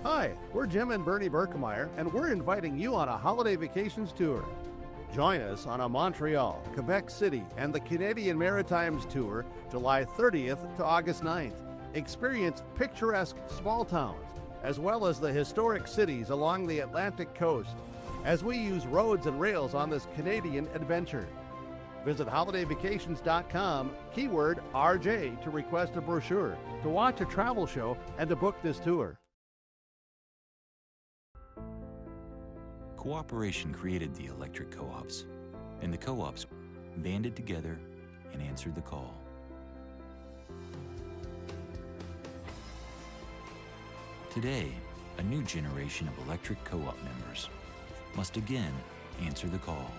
Hi, we're Jim and Bernie Berkemeyer, and we're inviting you on a holiday vacations tour. Join us on a Montreal, Quebec City, and the Canadian Maritimes tour July 30th to August 9th. Experience picturesque small towns, as well as the historic cities along the Atlantic coast, as we use roads and rails on this Canadian adventure. Visit holidayvacations.com, keyword RJ, to request a brochure, to watch a travel show, and to book this tour. Cooperation created the electric co-ops, and the co-ops banded together and answered the call. Today, a new generation of electric co-op members must again answer the call.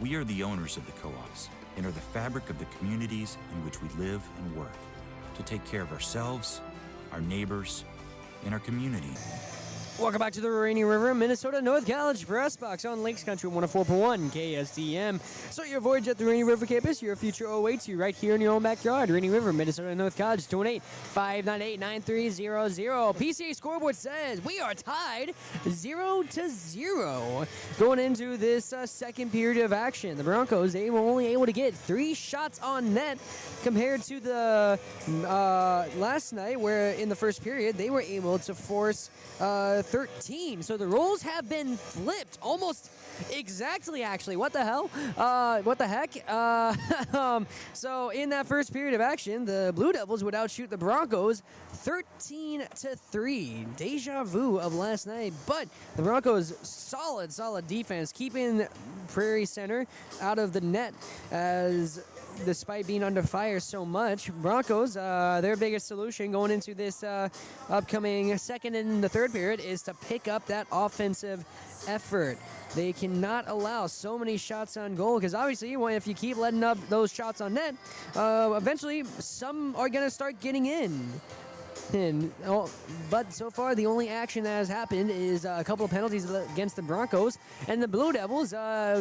We are the owners of the co-ops and are the fabric of the communities in which we live and work to take care of ourselves, our neighbors, and our community. Welcome back to the Rainy River, Minnesota North College Press Box on Lakes Country 104.1 KSDM. So your voyage at the Rainy River campus, your future awaits you right here in your own backyard. Rainy River, Minnesota North College, 218-598-9300. PCA scoreboard says we are tied 0-0 going into this second period of action. The Broncos, they were only able to get 3 shots on net compared to the last night, where in the first period they were able to force 13. So the roles have been flipped almost exactly, actually. What the hell? What the heck? So in that first period of action, the Blue Devils would outshoot the Broncos 13-3. Deja vu of last night. But the Broncos, solid defense, keeping Prairie Center out of the net, as despite being under fire so much. Broncos, their biggest solution going into this upcoming second and the third period is to pick up that offensive effort. They cannot allow so many shots on goal, because obviously if you keep letting up those shots on net, eventually some are going to start getting in. But so far, the only action that has happened is a couple of penalties against the Broncos, and the Blue Devils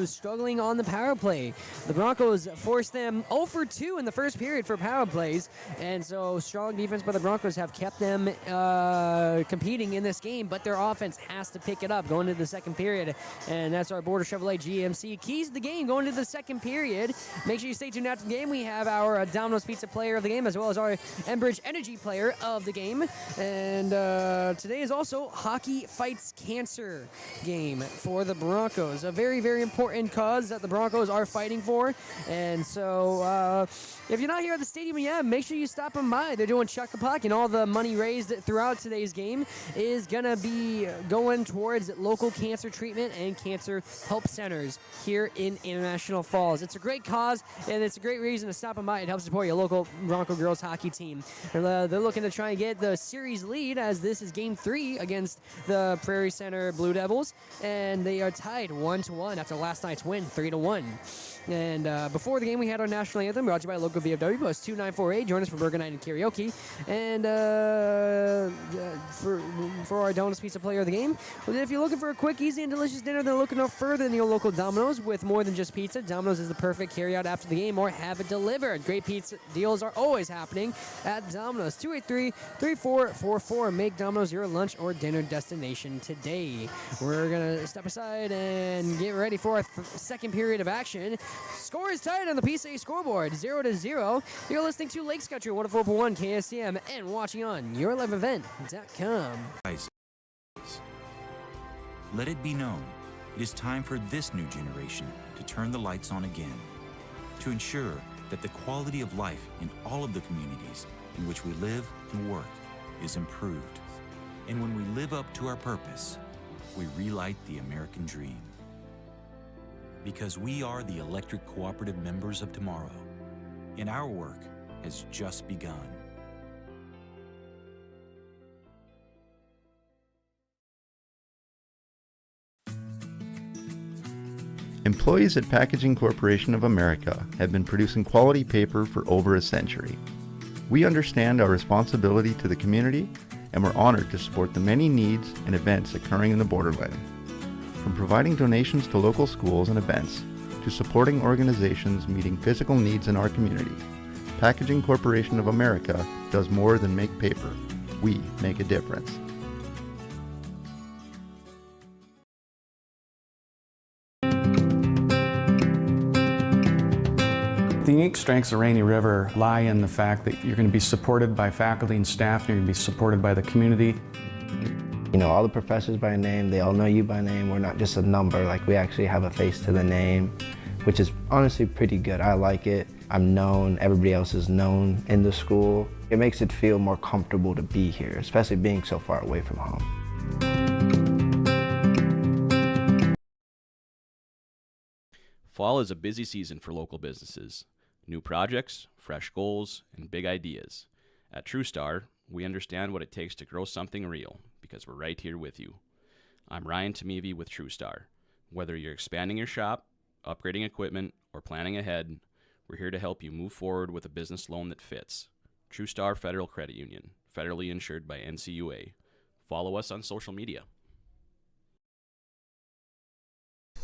struggling on the power play. The Broncos forced them 0 for 2 in the first period for power plays, and so strong defense by the Broncos have kept them competing in this game, but their offense has to pick it up going into the second period, and that's our Border Chevrolet GMC keys to the game going into the second period. Make sure you stay tuned after the game. We have our Domino's Pizza player of the game, as well as our Enbridge Energy player of the game. And today is also Hockey Fights Cancer game for the Broncos, a very, very important cause that the Broncos are fighting for. And so if you're not here at the stadium yet, make sure you stop them by. They're doing Chuck a Puck, and all the money raised throughout today's game is gonna be going towards local cancer treatment and cancer help centers here in International Falls. It's a great cause, and it's a great reason to stop them by. It helps support your local Bronco girls hockey team. They're looking to try and get the series lead, as this is game 3 against the Prairie Center Blue Devils, and they are tied 1-1 after last night's win 3-1. And before the game, we had our national anthem brought to you by local VFW Post 2948. Join us for Burger Night and Karaoke. And for our Domino's Pizza player of the game, if you're looking for a quick, easy, and delicious dinner, then look no further than your local Domino's. With more than just pizza, Domino's is the perfect carry-out after the game or have it delivered. Great pizza deals are always happening at Domino's. 283-3444. Make Domino's your lunch or dinner destination today. We're going to step aside and get ready for our second period of action. Score is tied on the PCA scoreboard, 0-0. You're listening to Lakes Country 104.1 KSDM and watching on yourliveevent.com. Let it be known, it is time for this new generation to turn the lights on again, to ensure that the quality of life in all of the communities in which we live and work is improved. And when we live up to our purpose, we relight the American dream. Because we are the electric cooperative members of tomorrow, and our work has just begun. Employees at Packaging Corporation of America have been producing quality paper for over a century. We understand our responsibility to the community, and we're honored to support the many needs and events occurring in the borderland. From providing donations to local schools and events, to supporting organizations meeting physical needs in our community, Packaging Corporation of America does more than make paper. We make a difference. The unique strengths of Rainy River lie in the fact that you're going to be supported by faculty and staff, and you're going to be supported by the community. You know, all the professors by name, they all know you by name. We're not just a number, like we actually have a face to the name, which is honestly pretty good. I like it. I'm known, everybody else is known in the school. It makes it feel more comfortable to be here, especially being so far away from home. Fall is a busy season for local businesses. New projects, fresh goals, and big ideas. At TrueStar, we understand what it takes to grow something real because we're right here with you. I'm Ryan Tamevi with TrueStar. Whether you're expanding your shop, upgrading equipment, or planning ahead, we're here to help you move forward with a business loan that fits. TrueStar Federal Credit Union, federally insured by NCUA. Follow us on social media.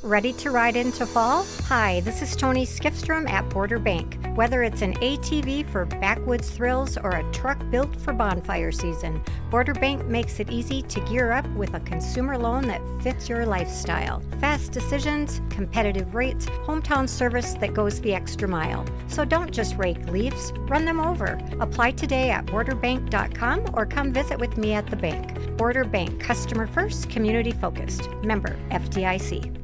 Ready to ride into fall? Hi, this is Tony Skifstrom at Border Bank. Whether it's an ATV for backwoods thrills or a truck built for bonfire season, Border Bank makes it easy to gear up with a consumer loan that fits your lifestyle. Fast decisions, competitive rates, hometown service that goes the extra mile. So don't just rake leaves, run them over. Apply today at borderbank.com or come visit with me at the bank. Border Bank, customer first, community focused. Member FDIC.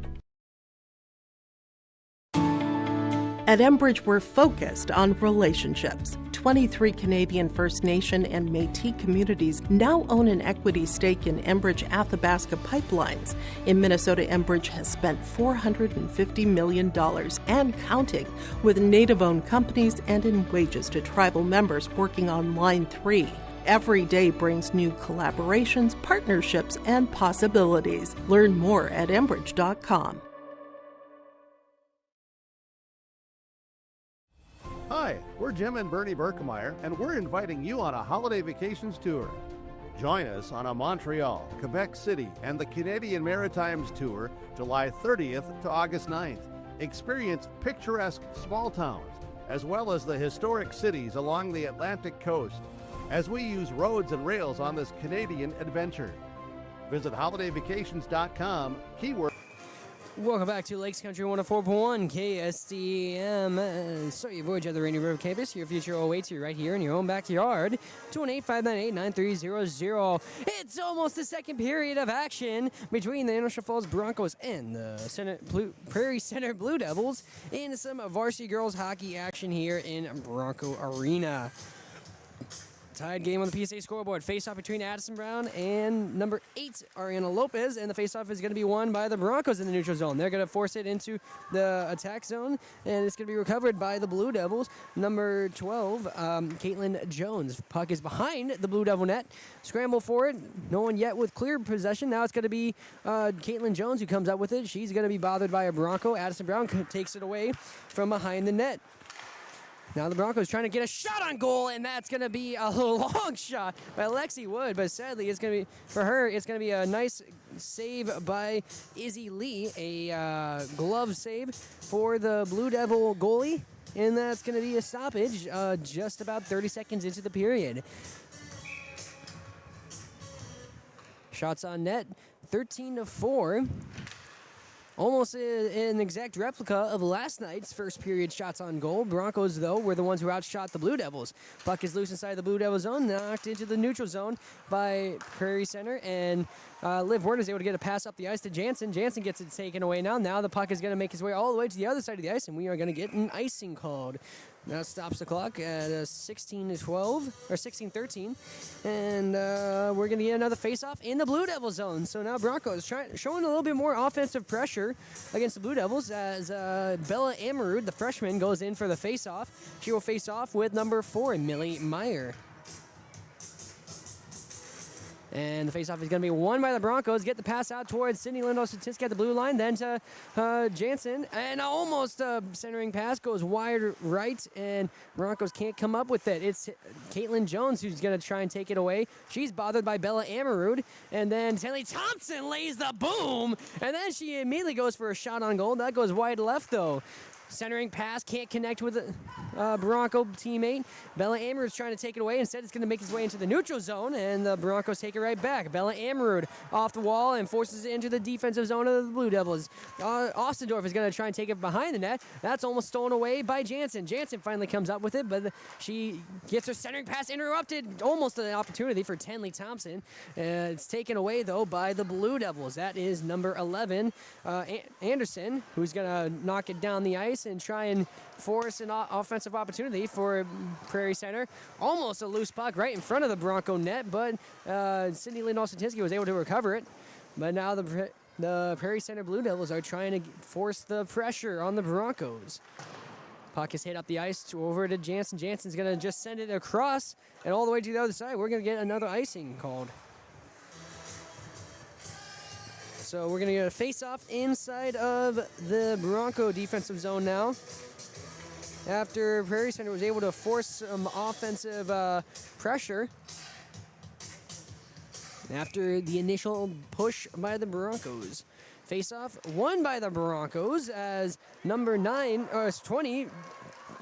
At Enbridge, we're focused on relationships. 23 Canadian First Nation and Métis communities now own an equity stake in Enbridge Athabasca Pipelines. In Minnesota, Enbridge has spent $450 million and counting with Native-owned companies and in wages to tribal members working on Line 3. Every day brings new collaborations, partnerships, and possibilities. Learn more at Enbridge.com. Hi, we're Jim and Bernie Berkemeyer, and we're inviting you on a holiday vacations tour. Join us on a Montreal, Quebec City, and the Canadian Maritimes tour July 30th to August 9th. Experience picturesque small towns, as well as the historic cities along the Atlantic coast, as we use roads and rails on this Canadian adventure. Visit holidayvacations.com, keyword. Welcome back to Lakes Country 104.1 KSDM. Start your voyage at the Rainy River campus. Your future awaits you right here in your own backyard. 218-598-9300. It's almost the second period of action between the Innisfil Falls Broncos and the Prairie Center Blue Devils in some varsity girls hockey action here in Bronco Arena. Tied game on the PSA scoreboard. Face-off between Addison Brown and number 8, Ariana Lopez, and the face-off is going to be won by the Broncos in the neutral zone. They're going to force it into the attack zone, and it's going to be recovered by the Blue Devils. Number 12, Caitlin Jones. Puck is behind the Blue Devil net. Scramble for it. No one yet with clear possession. Now it's going to be Caitlin Jones who comes up with it. She's going to be bothered by a Bronco. Addison Brown takes it away from behind the net. Now the Broncos trying to get a shot on goal, and that's going to be a long shot by Lexi Wood. But sadly, it's going to be, for her, it's going to be a nice save by Izzy Lee, a glove save for the Blue Devil goalie. And that's going to be a stoppage just about 30 seconds into the period. Shots on net, 13-4. Almost an exact replica of last night's first period shots on goal. Broncos, though, were the ones who outshot the Blue Devils. Puck is loose inside the Blue Devil zone, knocked into the neutral zone by Prairie Center, and Liv Werner is able to get a pass up the ice to Jansen. Jansen gets it taken away now. Now the puck is going to make its way all the way to the other side of the ice, and we are going to get an icing called. Now stops the clock at 16-12, or 16-13, and we're going to get another face-off in the Blue Devil zone. So now Broncos showing a little bit more offensive pressure against the Blue Devils as Bella Amarud, the freshman, goes in for the face-off. She will face off with number 4, Millie Meyer. And the faceoff is going to be won by the Broncos. Get the pass out towards Sydney Lindell-Statisky at the blue line. Then to Jansen. And almost a centering pass goes wide right. And Broncos can't come up with it. It's Caitlin Jones who's going to try and take it away. She's bothered by Bella Amarud. And then Tenley Thompson lays the boom. And then she immediately goes for a shot on goal. That goes wide left, though. Centering pass, can't connect with a Bronco teammate. Bella Amarud's trying to take it away. Instead, it's going to make its way into the neutral zone, and the Broncos take it right back. Bella Amarud off the wall and forces it into the defensive zone of the Blue Devils. Ostendorf is going to try and take it behind the net. That's almost stolen away by Jansen. Jansen finally comes up with it, but she gets her centering pass interrupted. Almost an opportunity for Tenley Thompson. It's taken away, though, by the Blue Devils. That is number 11, Anderson, who's going to knock it down the ice and try and force an offensive opportunity for Prairie Center. Almost a loose puck right in front of the Bronco net, but Sydney Lindell-Statisky was able to recover it. But now the Prairie Center Blue Devils are trying to force the pressure on the Broncos. Puck is hit up the ice over to Jansen. Jansen's going to just send it across and all the way to the other side. We're going to get another icing called. So we're going to get a face-off inside of the Bronco defensive zone now. After Prairie Center was able to force some offensive pressure. After the initial push by the Broncos. Face-off won by the Broncos as number 20,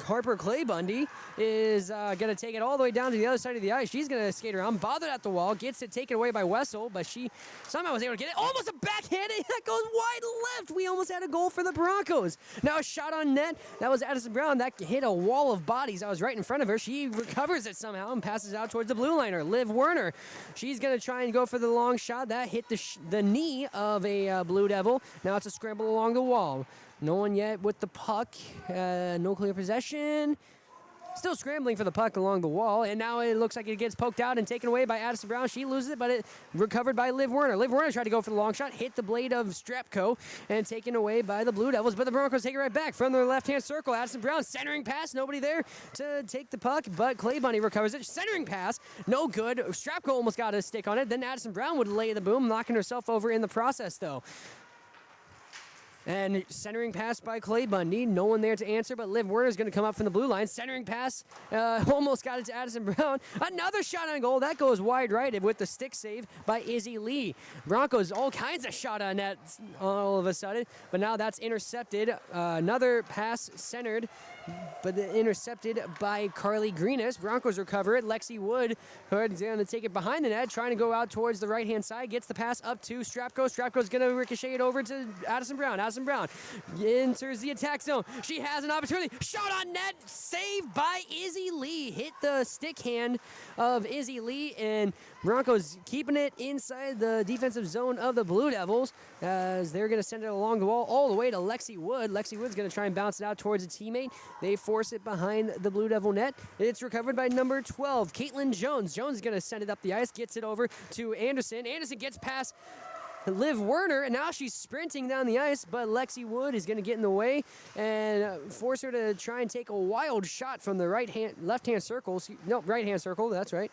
Harper Clay Bundy is going to take it all the way down to the other side of the ice. She's going to skate around, bothered at the wall, gets it taken away by Wessel, but she somehow was able to get it. Almost a backhand, and that goes wide left. We almost had a goal for the Broncos. Now a shot on net. That was Addison Brown. That hit a wall of bodies that was right in front of her. She recovers it somehow and passes out towards the blue liner. Liv Werner. She's going to try and go for the long shot. That hit the knee of a Blue Devil. Now it's a scramble along the wall. No one yet with the puck. No clear possession. Still scrambling for the puck along the wall, and now it looks like it gets poked out and taken away by Addison Brown. She loses it, but it recovered by Liv Werner. Liv Werner tried to go for the long shot, hit the blade of Strepko, and taken away by the Blue Devils, but the Broncos take it right back from their left-hand circle. Addison Brown centering pass, nobody there to take the puck, but Clay Bunny recovers it. Centering pass, no good. Strepko almost got a stick on it. Then Addison Brown would lay the boom, knocking herself over in the process, though. And centering pass by Clay Bundy. No one there to answer, but Liv Werner is going to come up from the blue line. Centering pass almost got it to Addison Brown. Another shot on goal. That goes wide right with the stick save by Izzy Lee. Broncos all kinds of shot on net all of a sudden, but now that's intercepted. Another pass centered, but intercepted by Carly Greenis. Broncos recover it. Lexi Wood is going to take it behind the net, trying to go out towards the right-hand side. Gets the pass up to Strapko. Strapko's going to ricochet it over to Addison Brown. Addison Brown enters the attack zone. She has an opportunity. Shot on net. Saved by Izzy Lee. Hit the stick hand of Izzy Lee, and Broncos keeping it inside the defensive zone of the Blue Devils as they're going to send it along the wall all the way to Lexi Wood. Lexi Wood's going to try and bounce it out towards a teammate. They force it behind the Blue Devil net. It's recovered by number 12, Caitlin Jones. Jones is going to send it up the ice, gets it over to Anderson. Anderson gets past Liv Werner, and now she's sprinting down the ice, but Lexi Wood is going to get in the way and force her to try and take a wild shot from the left-hand circle. No, right-hand circle, that's right.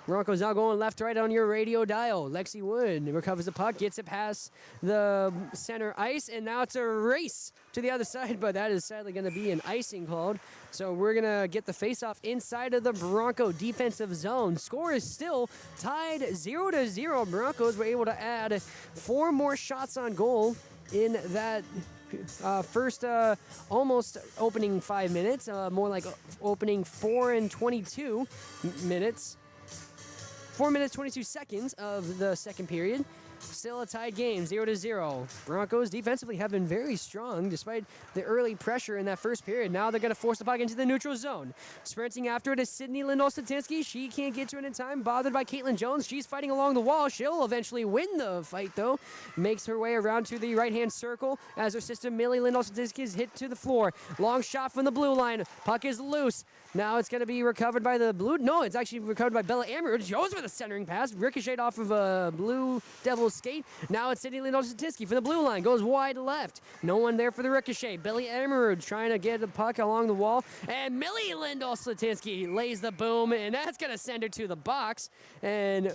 Broncos now going left to right on your radio dial. Lexi Wood recovers the puck, gets it past the center ice, and now it's a race to the other side, but that is sadly going to be an icing called. So we're going to get the faceoff inside of the Bronco defensive zone. Score is still tied 0-0. Broncos were able to add 4 more shots on goal in that first almost opening 5 minutes, more like opening 4 and 22 minutes. 4 minutes, 22 seconds of the second period. Still a tied game, 0-0. Broncos defensively have been very strong despite the early pressure in that first period. Now they're going to force the puck into the neutral zone. Sprinting after it is Sydney Lindell-Statisky. She can't get to it in time, bothered by Caitlin Jones. She's fighting along the wall. She'll eventually win the fight, though. Makes her way around to the right-hand circle as her sister Millie Lindell-Statisky is hit to the floor. Long shot from the blue line. Puck is loose. Now it's going to be recovered by the Blue... No, it's actually recovered by Bella Amarud. Goes with a centering pass. Ricocheted off of a Blue Devils skate. Now it's Sydney Lindell-Statisky from the blue line. Goes wide left. No one there for the ricochet. Billy Amarud trying to get the puck along the wall. And Millie Lindell-Statisky lays the boom, and that's going to send her to the box. And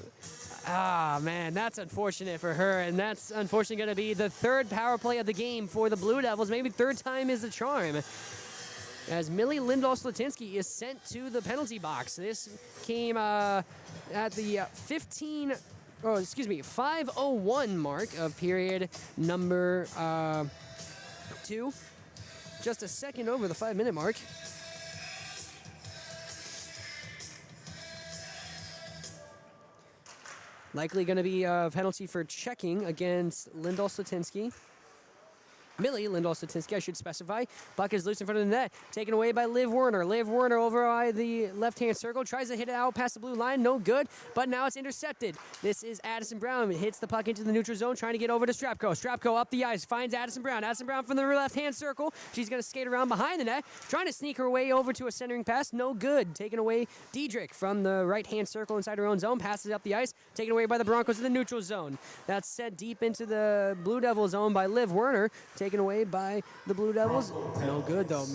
Ah, man, that's unfortunate for her, and that's unfortunately going to be the third power play of the game for the Blue Devils. Maybe third time is the charm, as Millie Lindahl-Slatinsky is sent to the penalty box. This came at the 5:01 mark of period number 2. Just a second over the 5-minute mark. Likely going to be a penalty for checking against Lindahl-Slatinsky. Millie Lindahl-Slatinsky, I should specify. Puck is loose in front of the net. Taken away by Liv Werner. Liv Werner over by the left-hand circle. Tries to hit it out past the blue line. No good. But now it's intercepted. This is Addison Brown. It hits the puck into the neutral zone. Trying to get over to Strapko. Strapko up the ice. Finds Addison Brown. Addison Brown from the left-hand circle. She's going to skate around behind the net. Trying to sneak her way over to a centering pass. No good. Taken away Diedrich from the right-hand circle inside her own zone. Passes up the ice. Taken away by the Broncos in the neutral zone. That's set deep into the Blue Devil zone by Liv Werner. Taken away by the Blue Devils. No good, though.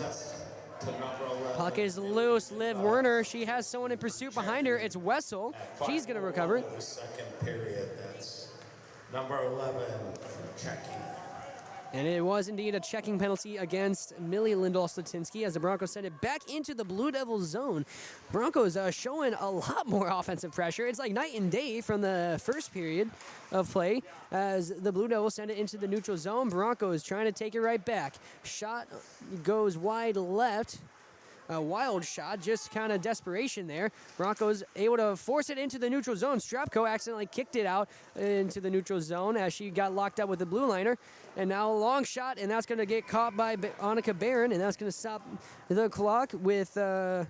Puck is loose. Liv Werner, she has someone in pursuit behind her. It's Wessel. She's going to recover. The second period, that's number 11 for checking. And it was indeed a checking penalty against Millie Lindahl-Slatinsky as the Broncos send it back into the Blue Devils zone. Broncos showing a lot more offensive pressure. It's like night and day from the first period of play as the Blue Devils send it into the neutral zone. Broncos trying to take it right back. Shot goes wide left. A wild shot, just kind of desperation there. Broncos able to force it into the neutral zone. Strapko accidentally kicked it out into the neutral zone as she got locked up with the blue liner. And now a long shot, and that's going to get caught by Annika Barron, and that's going to stop the clock with, whereas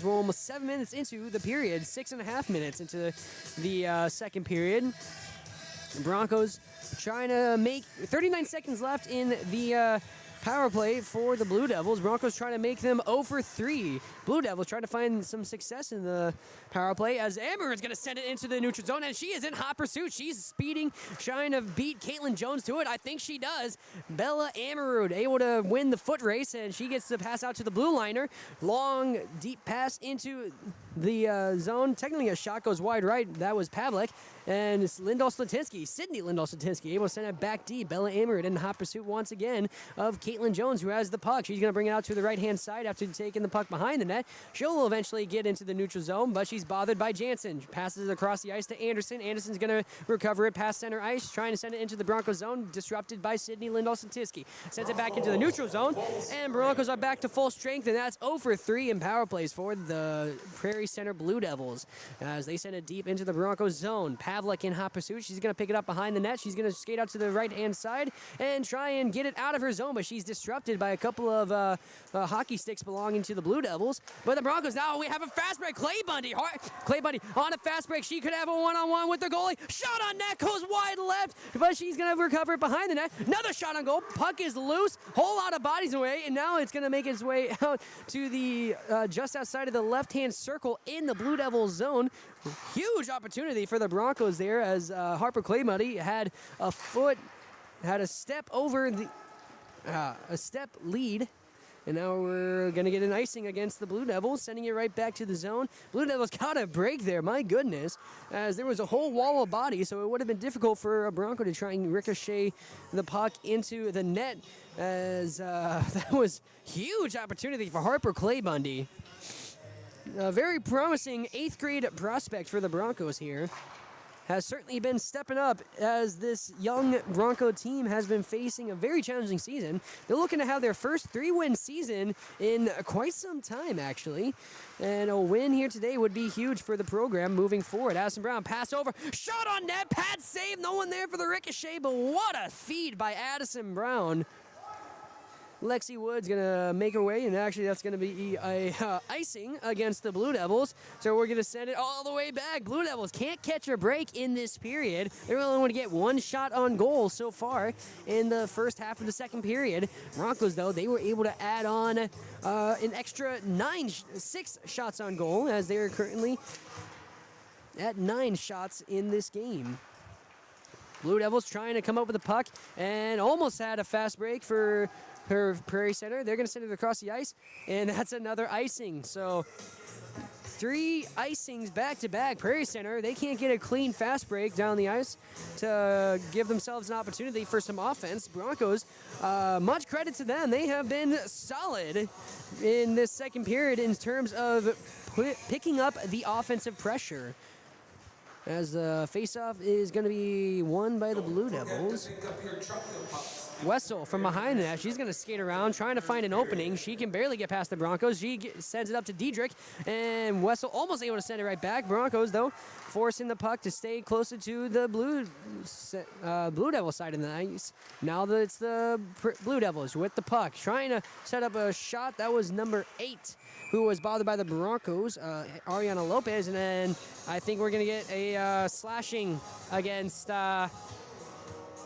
we're almost 7 minutes into the period, 6.5 minutes into the second period. The Broncos trying to make 39 seconds left in the power play for the Blue Devils. Broncos trying to make them 0 for 3. Blue Devils trying to find some success in the power play as Amber is going to send it into the neutral zone, and she is in hot pursuit. She's speeding, trying to beat Caitlin Jones to it. I think she does. Bella Amerud able to win the foot race, and she gets the pass out to the blue liner. Long, deep pass into the zone. Technically, a shot goes wide right. That was Pavlik. And it's Lindahl-Slatinsky, Sydney Lindahl-Slatinsky, able to send it back deep. Bella Amerud in hot pursuit once again of Caitlin Jones, who has the puck. She's going to bring it out to the right-hand side after taking the puck behind the net. She'll eventually get into the neutral zone, but she's bothered by Jansen. Passes it across the ice to Anderson. Anderson's going to recover it past center ice, trying to send it into the Broncos zone, disrupted by Sydney Lindahl-Slatinsky. Sends it back into the neutral zone, and Broncos are back to full strength, and that's 0 for 3 in power plays for the Prairie Center Blue Devils as they send it deep into the Broncos zone. Pavlik in hot pursuit. She's going to pick it up behind the net. She's going to skate out to the right-hand side and try and get it out of her zone, but she's disrupted by a couple of hockey sticks belonging to the Blue Devils. But the Broncos, now we have a fast break. Clay Bundy on a fast break. She could have a one-on-one with the goalie. Shot on net, goes wide left, but she's going to recover it behind the net. Another shot on goal. Puck is loose. Whole lot of bodies away, and now it's going to make its way out to the just outside of the left-hand circle in the Blue Devils zone. Huge opportunity for the Broncos there as Harper Clay Bundy had a step over the a step lead. And now we're going to get an icing against the Blue Devils, sending it right back to the zone. Blue Devils got a break there, my goodness, as there was a whole wall of bodies, so it would have been difficult for a Bronco to try and ricochet the puck into the net, as that was huge opportunity for Harper Clay Bundy. A very promising 8th grade prospect for the Broncos here. Has certainly been stepping up as this young Bronco team has been facing a very challenging season. They're looking to have their first 3-win season in quite some time, actually. And a win here today would be huge for the program moving forward. Addison Brown, pass over, shot on net, pad save, no one there for the ricochet, but what a feed by Addison Brown. Lexi Wood's going to make her way, and actually that's going to be a icing against the Blue Devils. So we're going to send it all the way back. Blue Devils can't catch a break in this period. They're only going to get one shot on goal so far in the first half of the second period. Broncos, though, they were able to add on an extra 6 shots on goal, as they are currently at 9 shots in this game. Blue Devils trying to come up with the puck and almost had a fast break for her Prairie Center. They're going to send it across the ice, and that's another icing. So 3 icings back-to-back. Prairie Center, they can't get a clean fast break down the ice to give themselves an opportunity for some offense. Broncos, much credit to them. They have been solid in this second period in terms of picking up the offensive pressure. As the faceoff is going to be won by the Blue Devils. Wessel from behind that. She's going to skate around, trying to find an opening. She can barely get past the Broncos. She sends it up to Diedrich, and Wessel almost able to send it right back. Broncos, though, forcing the puck to stay closer to the Blue Devil side of the ice. Now that it's the Blue Devils with the puck, trying to set up a shot. That was number 8, who was bothered by the Broncos, Ariana Lopez, and then I think we're going to get a slashing against,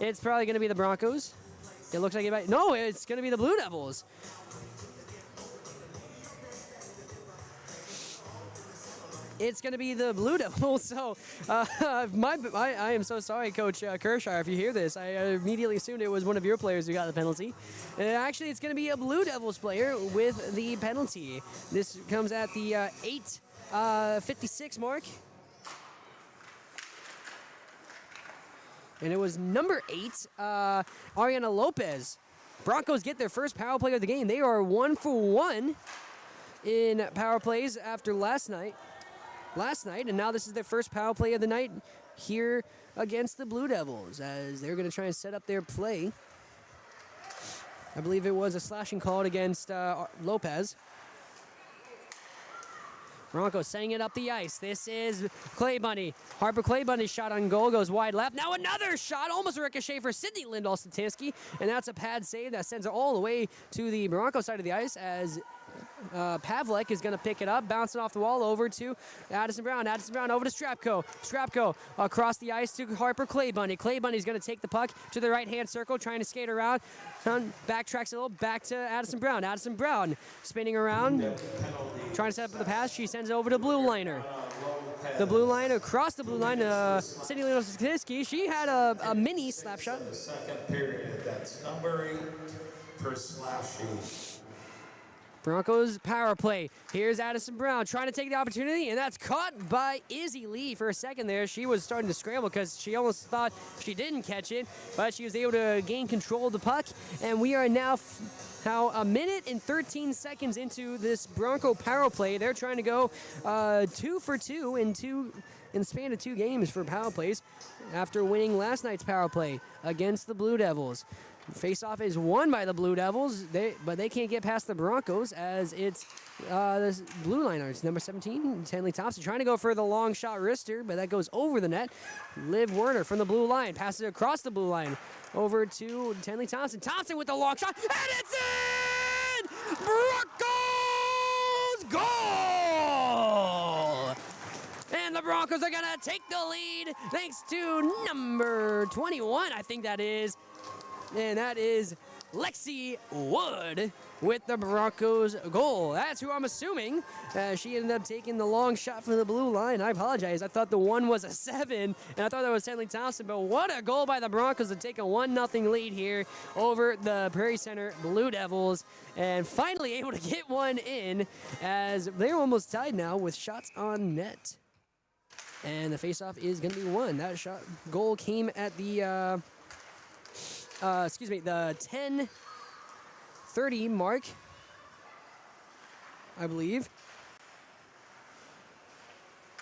it's probably going to be the Broncos. It looks like it might, no, it's going to be the Blue Devils. It's going to be the Blue Devils. So, I am so sorry, Coach Kershaw, if you hear this. I immediately assumed it was one of your players who got the penalty. Actually, it's going to be a Blue Devils player with the penalty. This comes at the 8:56 mark. And it was number 8, Ariana Lopez. Broncos get their first power play of the game. They are 1 for 1 in power plays after last night, and now this is their first power play of the night here against the Blue Devils, as they're going to try and set up their play. I believe it was a slashing called against Lopez. Broncos setting it up the ice. This is Clay Bunny. Harper Clay Bunny's shot on goal goes wide left. Now another shot, almost a ricochet for Sydney Lindahl-Statinsky, and that's a pad save that sends it all the way to the Broncos side of the ice as Pavlik is going to pick it up, bouncing off the wall over to Addison Brown. Addison Brown over to Strapko. Strapko across the ice to Harper Clay Bunny. Clay Bunny's going to take the puck to the right-hand circle, trying to skate around. Backtracks a little, back to Addison Brown. Addison Brown spinning around, trying to set up the pass. She sends it over to blue liner. The blue line, across the blue line, Sydney Lindahl-Statinsky. She had a mini slap shot. The second period, that's number 8 for slashing. Broncos power play. Here's Addison Brown trying to take the opportunity, and that's caught by Izzy Lee for a second there. She was starting to scramble because she almost thought she didn't catch it, but she was able to gain control of the puck, and we are now a minute and 13 seconds into this Bronco power play. They're trying to go 2 for 2 in the span of 2 games for power plays after winning last night's power play against the Blue Devils. Face-off is won by the Blue Devils, but they can't get past the Broncos as it's the blue liners. Number 17, Tenley Thompson, trying to go for the long shot wrister, but that goes over the net. Liv Werner from the blue line passes it across the blue line over to Tenley Thompson. Thompson with the long shot, and it's in! Broncos goal! And the Broncos are going to take the lead thanks to number 21, I think that is. And that is Lexi Wood with the Broncos goal. That's who I'm assuming. She ended up taking the long shot from the blue line. I apologize. I thought the 1 was a 7, and I thought that was Tenley Thompson. But what a goal by the Broncos to take a 1-0 lead here over the Prairie Center Blue Devils. And finally able to get one in as they're almost tied now with shots on net. And the faceoff is going to be won. That shot goal came at the... the 10:30 mark, I believe.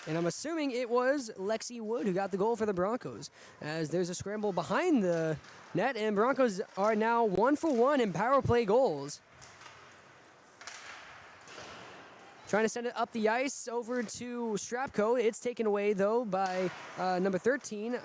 And I'm assuming it was Lexi Wood who got the goal for the Broncos, as there's a scramble behind the net, and Broncos are now 1 for 1 in power play goals. Trying to send it up the ice over to Strapko. It's taken away, though, by number 13,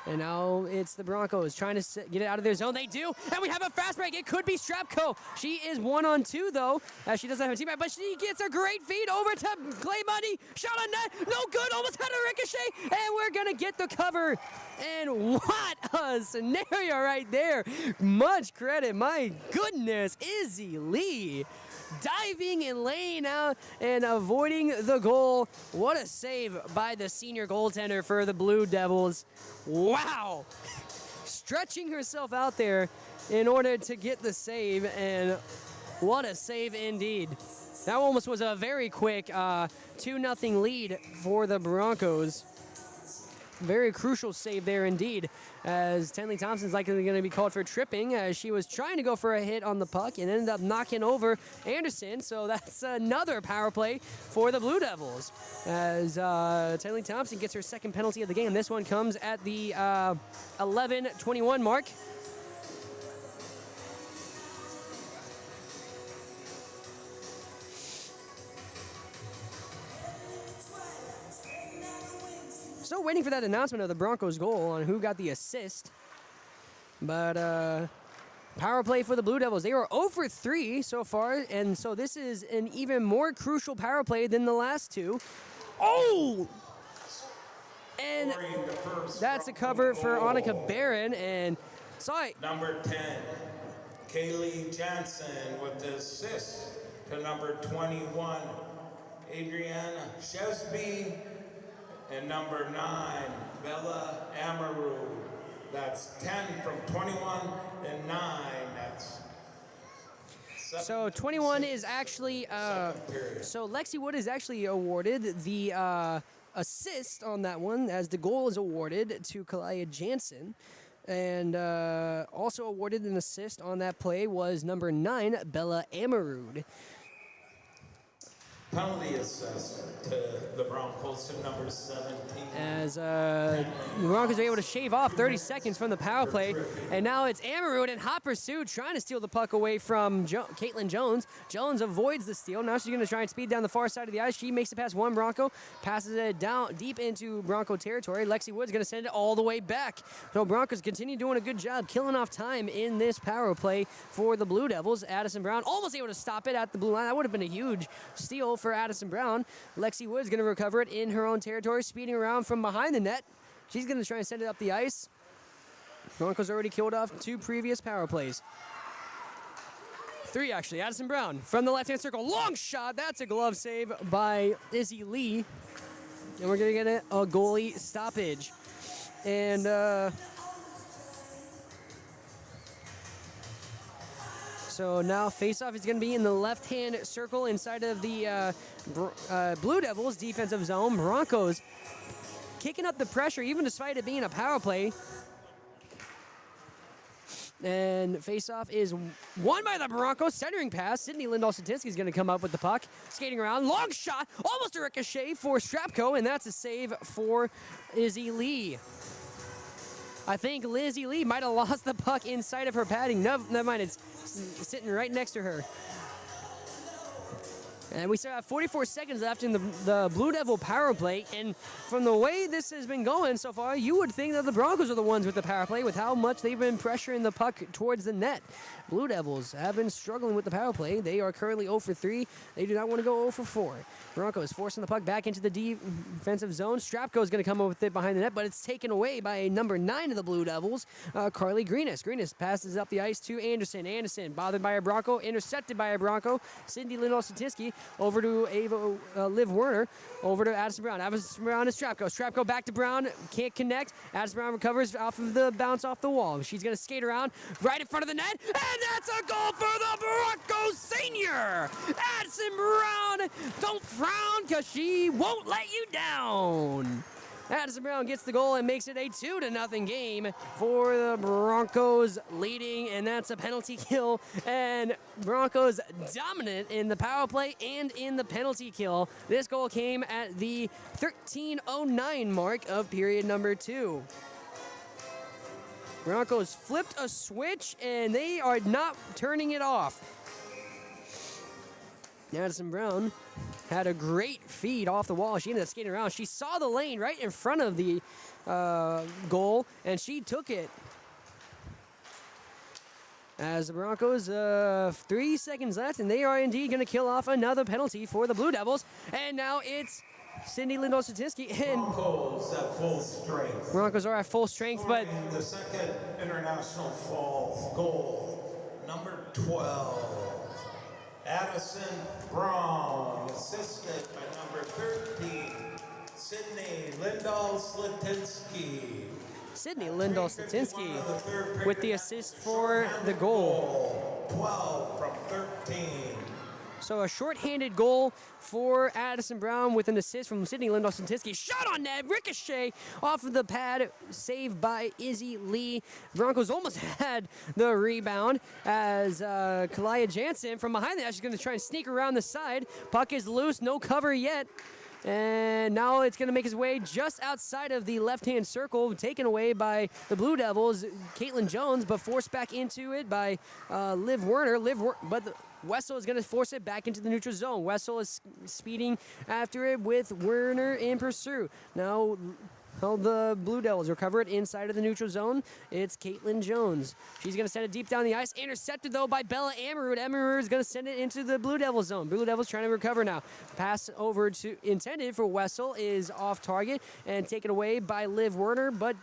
and now it's the Broncos trying to get it out of their zone. They do, and we have a fast break. It could be Strapko. She is 1-on-2, though, as she doesn't have a teammate, but she gets a great feed over to Clay Bunny. Shot on net, no good, almost had a ricochet, and we're going to get the cover. And what a scenario right there. Much credit, my goodness, Izzy Lee. Diving and laying out and avoiding the goal. What a save by the senior goaltender for the Blue Devils. Wow. Stretching herself out there in order to get the save, and What a save indeed. That almost was a very quick 2-0 lead for the Broncos. Very crucial save there indeed, as Tenley Thompson's likely going to be called for tripping as she was trying to go for a hit on the puck and ended up knocking over Anderson. So that's another power play for the Blue Devils as Tenley Thompson gets her second penalty of the game. This one comes at the 11:21 mark. Still waiting for that announcement of the Broncos goal on who got the assist. But power play for the Blue Devils. They are 0 for 3 so far, and so this is an even more crucial power play than the last two. Oh! And that's a cover for Annika Barron, and sorry. Number 10, Kaylee Johnson with the assist to number 21, Adriana Shesby. And number 9, Bella Amaru. That's 10 from 21 and 9. That's so 21 is actually so Lexi Wood is actually awarded the assist on that one, as the goal is awarded to Kalia Jansen. And also awarded an assist on that play was number 9, Bella Amarud. Penalty assessment to the Broncos to number 17. As the Broncos are able to shave off 30 seconds from the power play. And now it's Amarud in hot pursuit trying to steal the puck away from Caitlin Jones. Jones avoids the steal. Now she's going to try and speed down the far side of the ice. She makes it past one Bronco, passes it down deep into Bronco territory. Lexi Wood's going to send it all the way back. So Broncos continue doing a good job killing off time in this power play for the Blue Devils. Addison Brown almost able to stop it at the blue line. That would have been a huge steal for Addison Brown. Lexi Wood's going to recover it in her own territory, speeding around from behind the net. She's going to try and send it up the ice. Broncos already killed off 2 previous power plays. 3, actually. Addison Brown from the left-hand circle. Long shot. That's a glove save by Izzy Lee. And we're going to get a goalie stoppage. And so now faceoff is going to be in the left-hand circle inside of the Blue Devils defensive zone. Broncos kicking up the pressure even despite it being a power play. And faceoff is won by the Broncos. Centering pass. Sydney Lindahl-Satinsky is going to come up with the puck. Skating around. Long shot. Almost a ricochet for Strapko, and that's a save for Izzy Lee. I think Lizzie Lee might have lost the puck inside of her padding. No, never mind, it's sitting right next to her. And we still have 44 seconds left in the Blue Devil power play. And from the way this has been going so far, you would think that the Broncos are the ones with the power play with how much they've been pressuring the puck towards the net. Blue Devils have been struggling with the power play. They are currently 0 for 3. They do not want to go 0 for 4. Broncos forcing the puck back into the defensive zone. Strapko is going to come up with it behind the net, but it's taken away by number 9 of the Blue Devils, Carly Greenis. Greenis passes up the ice to Anderson. Anderson bothered by a Bronco, intercepted by a Bronco. Cindy Lindahl-Satinsky over to Liv Werner, over to Addison Brown. Addison Brown to Strapko. Strapko back to Brown, can't connect. Addison Brown recovers off of the bounce off the wall. She's going to skate around right in front of the net, and that's a goal for the Broncos senior. Addison Brown, don't frown because she won't let you down. Addison Brown gets the goal and makes it a 2-0 game for the Broncos leading, and that's a penalty kill. And Broncos dominant in the power play and in the penalty kill. This goal came at the 13:09 mark of period number 2. Broncos flipped a switch, and they are not turning it off. Addison Brown had a great feed off the wall. She ended up skating around. She saw the lane right in front of the goal, and she took it. As the Broncos, 3 seconds left, and they are indeed going to kill off another penalty for the Blue Devils. And now it's Cindy Lindahl-Satinsky. And Broncos at full strength. Broncos are at full strength, but the second international fall goal, number 12. Addison Brown, assisted by number 13, Sydney Lindahl-Satinsky. Sydney Lindahl-Satinsky with the assist for the goal. 12 from 13. So a shorthanded goal for Addison Brown with an assist from Sydney Lindahl-Santinsky. Shot on net, ricochet off of the pad, saved by Izzy Lee. Broncos almost had the rebound as Kalia Jansen from behind the net is going to try and sneak around the side. Puck is loose, no cover yet. And now it's going to make its way just outside of the left-hand circle, taken away by the Blue Devils, Caitlin Jones, but forced back into it by Liv Werner. Wessel is going to force it back into the neutral zone. Wessel is speeding after it with Werner in pursuit. Now the Blue Devils recover it inside of the neutral zone. It's Caitlin Jones. She's going to send it deep down the ice. Intercepted, though, by Bella Ammerud. Ammerud is going to send it into the Blue Devils zone. Blue Devils trying to recover now. Pass over to intended for Wessel is off target and taken away by Liv Werner, but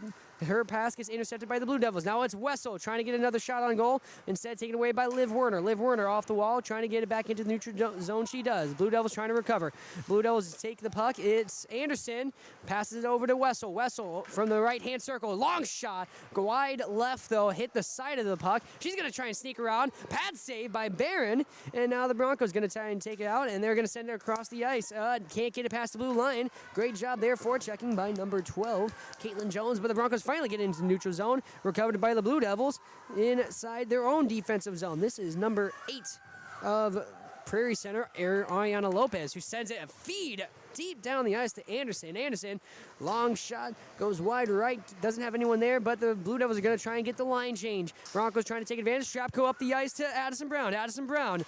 her pass gets intercepted by the Blue Devils. Now it's Wessel trying to get another shot on goal. Instead, taken away by Liv Werner. Liv Werner off the wall, trying to get it back into the neutral zone. She does. Blue Devils trying to recover. Blue Devils take the puck. It's Anderson. Passes it over to Wessel. Wessel from the right-hand circle. Long shot. Wide left, though. Hit the side of the puck. She's going to try and sneak around. Pad save by Barron. And now the Broncos going to try and take it out, and they're going to send it across the ice. Can't get it past the blue line. Great job there for checking by number 12, Caitlin Jones. But the Broncos finally get into the neutral zone, recovered by the Blue Devils inside their own defensive zone. This is number 8 of Prairie Center, Ariana Lopez, who sends it a feed deep down the ice to Anderson. Anderson, long shot, goes wide right, doesn't have anyone there, but the Blue Devils are going to try and get the line change. Broncos trying to take advantage. Strapko up the ice to Addison Brown. Addison Brown,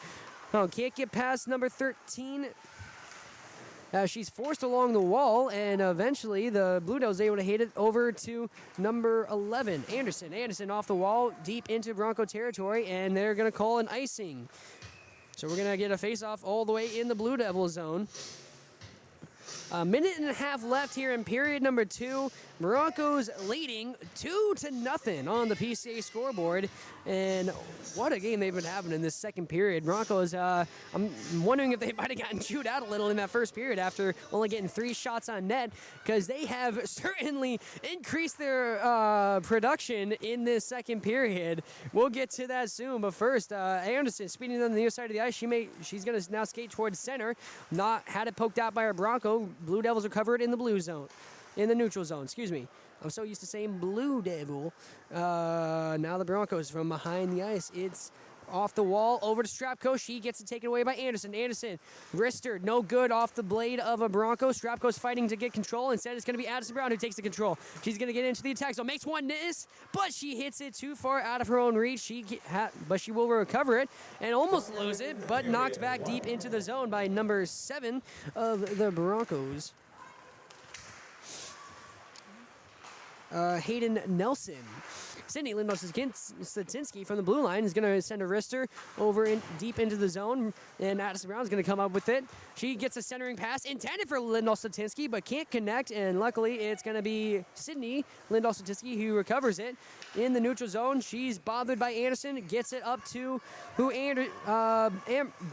can't get past number 13. She's forced along the wall, and eventually the Blue Devils able to hit it over to number 11, Anderson. Anderson off the wall, deep into Bronco territory, and they're going to call an icing. So we're going to get a face-off all the way in the Blue Devil zone. A minute and a half left here in period number 2. Broncos leading 2-0 on the PCA scoreboard. And what a game they've been having in this second period. Broncos, I'm wondering if they might have gotten chewed out a little in that first period after only getting 3 shots on net, because they have certainly increased their production in this second period. We'll get to that soon, but first, Anderson speeding on the near side of the ice. She's going to now skate towards center. Not had it poked out by our Bronco. Blue Devils are covered in the blue zone. In the neutral zone, excuse me. I'm so used to saying Blue Devil. Now the Broncos from behind the ice. It's off the wall, over to Strapko. She gets it taken away by Anderson. Anderson, wrister, no good off the blade of a Bronco. Strapko's fighting to get control. Instead, it's going to be Addison Brown who takes the control. She's going to get into the attack zone. Makes one miss, but she hits it too far out of her own reach. But she will recover it and almost lose it, but knocked back deep into the zone by number 7 of the Broncos. Hayden Nelson. Sydney Lindahl-Santinsky from the blue line is going to send a wrister over deep into the zone, and Addison Brown is going to come up with it. She gets a centering pass intended for Lindahl-Santinsky, but can't connect, and luckily it's going to be Sydney Lindahl-Santinsky who recovers it in the neutral zone. She's bothered by Anderson, gets it up to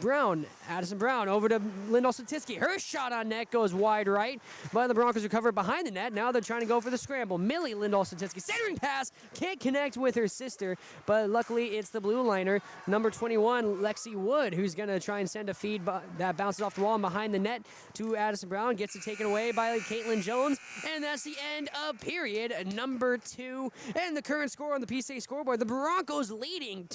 Brown. Addison Brown over to Lindahl-Santinsky. Her shot on net goes wide right, but the Broncos recover behind the net. Now they're trying to go for the scramble. Millie Lindahl-Santinsky, centering pass, can't connect with her sister, but luckily it's the blue liner, number 21, Lexi Wood, who's going to try and send a feed that bounces off the wall and behind the net to Addison Brown. Gets it taken away by Caitlin Jones, and that's the end of period number 2. And the current score on the PCA scoreboard, the Broncos leading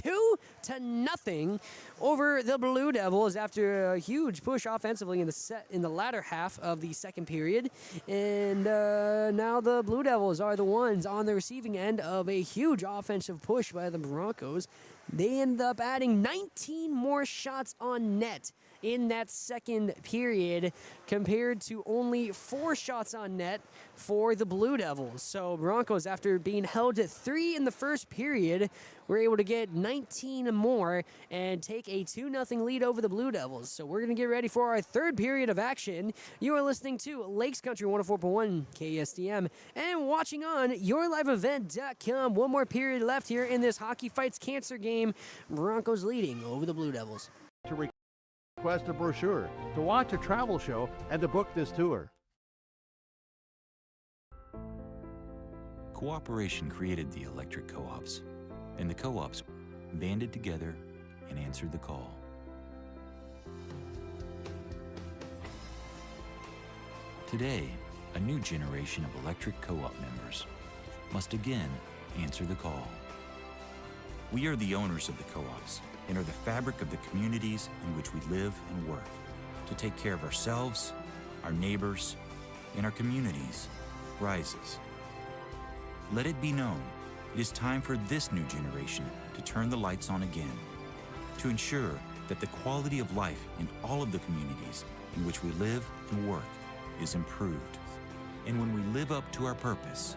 2-0 over the Blue Devils after a huge push offensively in the latter half of the second period. And now the Blue Devils are the ones on the receiving end of a huge offensive push by the Broncos. They end up adding 19 more shots on net in that second period compared to only 4 shots on net for the Blue Devils. So Broncos, after being held at 3 in the first period, were able to get 19 more and take a 2-0 lead over the Blue Devils. So we're going to get ready for our third period of action. You are listening to Lakes Country 104.1 KSDM and watching on YourLiveEvent.com. One more period left here in this Hockey Fights Cancer game. Broncos leading over the Blue Devils. To request a brochure, to watch a travel show, and to book this tour. Cooperation created the electric co-ops, and the co-ops banded together and answered the call. Today, a new generation of electric co-op members must again answer the call. We are the owners of the co-ops and are the fabric of the communities in which we live and work to take care of ourselves, our neighbors, and our communities rises. Let it be known, it is time for this new generation to turn the lights on again, to ensure that the quality of life in all of the communities in which we live and work is improved. And when we live up to our purpose,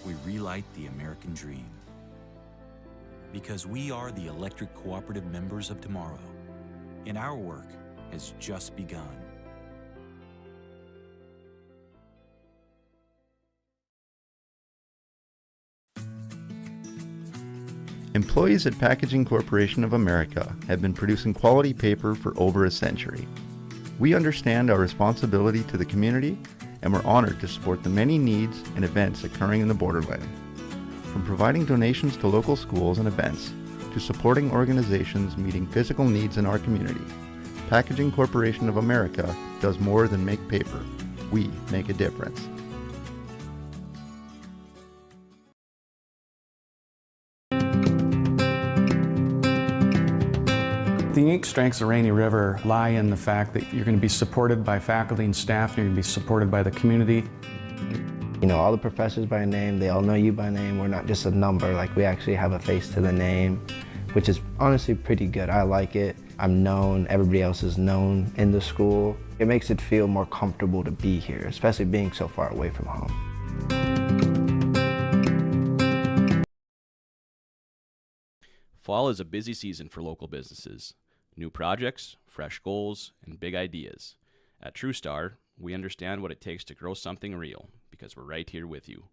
we relight the American dream. Because we are the electric cooperative members of tomorrow, and our work has just begun. Employees at Packaging Corporation of America have been producing quality paper for over a century. We understand our responsibility to the community, and we're honored to support the many needs and events occurring in the borderland. From providing donations to local schools and events, to supporting organizations meeting physical needs in our community, Packaging Corporation of America does more than make paper. We make a difference. The unique strengths of Rainy River lie in the fact that you're going to be supported by faculty and staff, and you're going to be supported by the community. You know, all the professors by name, they all know you by name. We're not just a number, like we actually have a face to the name, which is honestly pretty good. I like it. I'm known, everybody else is known in the school. It makes it feel more comfortable to be here, especially being so far away from home. Fall is a busy season for local businesses. New projects, fresh goals, and big ideas. At TrueStar, we understand what it takes to grow something real because we're right here with you.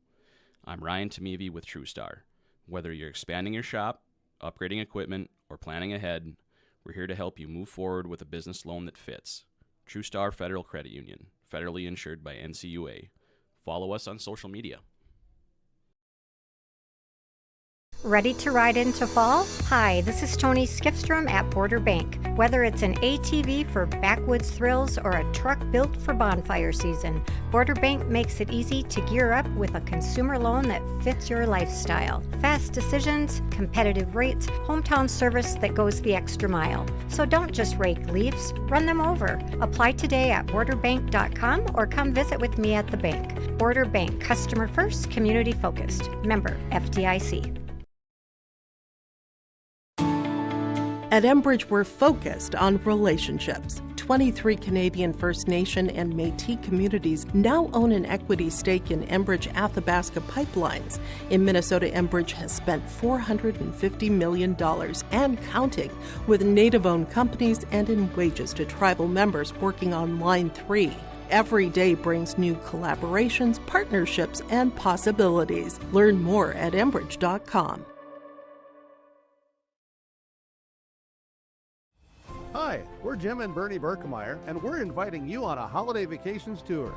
I'm Ryan Tamevi with TrueStar. Whether you're expanding your shop, upgrading equipment, or planning ahead, we're here to help you move forward with a business loan that fits. TrueStar Federal Credit Union, federally insured by NCUA. Follow us on social media. Ready to ride into fall? Hi, this is Tony Skifstrom at Border Bank. Whether it's an ATV for backwoods thrills or a truck built for bonfire season, Border Bank makes it easy to gear up with a consumer loan that fits your lifestyle. Fast decisions, competitive rates, hometown service that goes the extra mile. So don't just rake leaves, run them over. Apply today at borderbank.com or come visit with me at the bank. Border Bank, customer first, community focused. Member FDIC. At Enbridge, we're focused on relationships. 23 Canadian First Nation and Métis communities now own an equity stake in Enbridge Athabasca Pipelines. In Minnesota, Enbridge has spent $450 million and counting with Native-owned companies and in wages to tribal members working on Line 3. Every day brings new collaborations, partnerships, and possibilities. Learn more at Enbridge.com. Hi, we're Jim and Bernie Berkemeyer, and we're inviting you on a holiday vacations tour.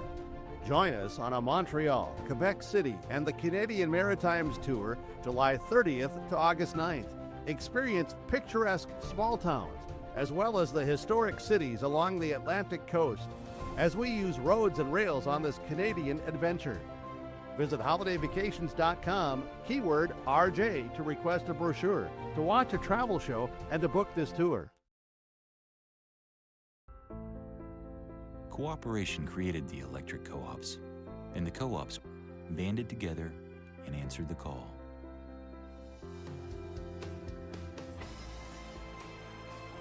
Join us on a Montreal, Quebec City, and the Canadian Maritimes tour, July 30th to August 9th. Experience picturesque small towns, as well as the historic cities along the Atlantic coast, as we use roads and rails on this Canadian adventure. Visit holidayvacations.com, keyword RJ, to request a brochure, to watch a travel show, and to book this tour. Cooperation created the electric co-ops, and the co-ops banded together and answered the call.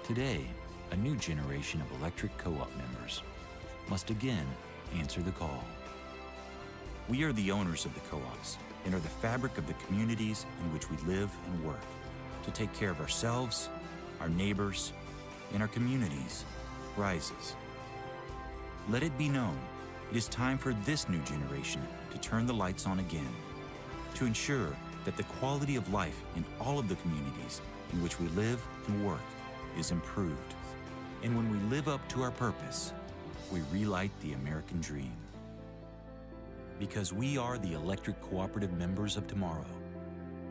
Today, a new generation of electric co-op members must again answer the call. We are the owners of the co-ops and are the fabric of the communities in which we live and work to take care of ourselves, our neighbors, and our communities rises. Let it be known, it is time for this new generation to turn the lights on again, to ensure that the quality of life in all of the communities in which we live and work is improved. And when we live up to our purpose, we relight the American dream. Because we are the electric cooperative members of tomorrow,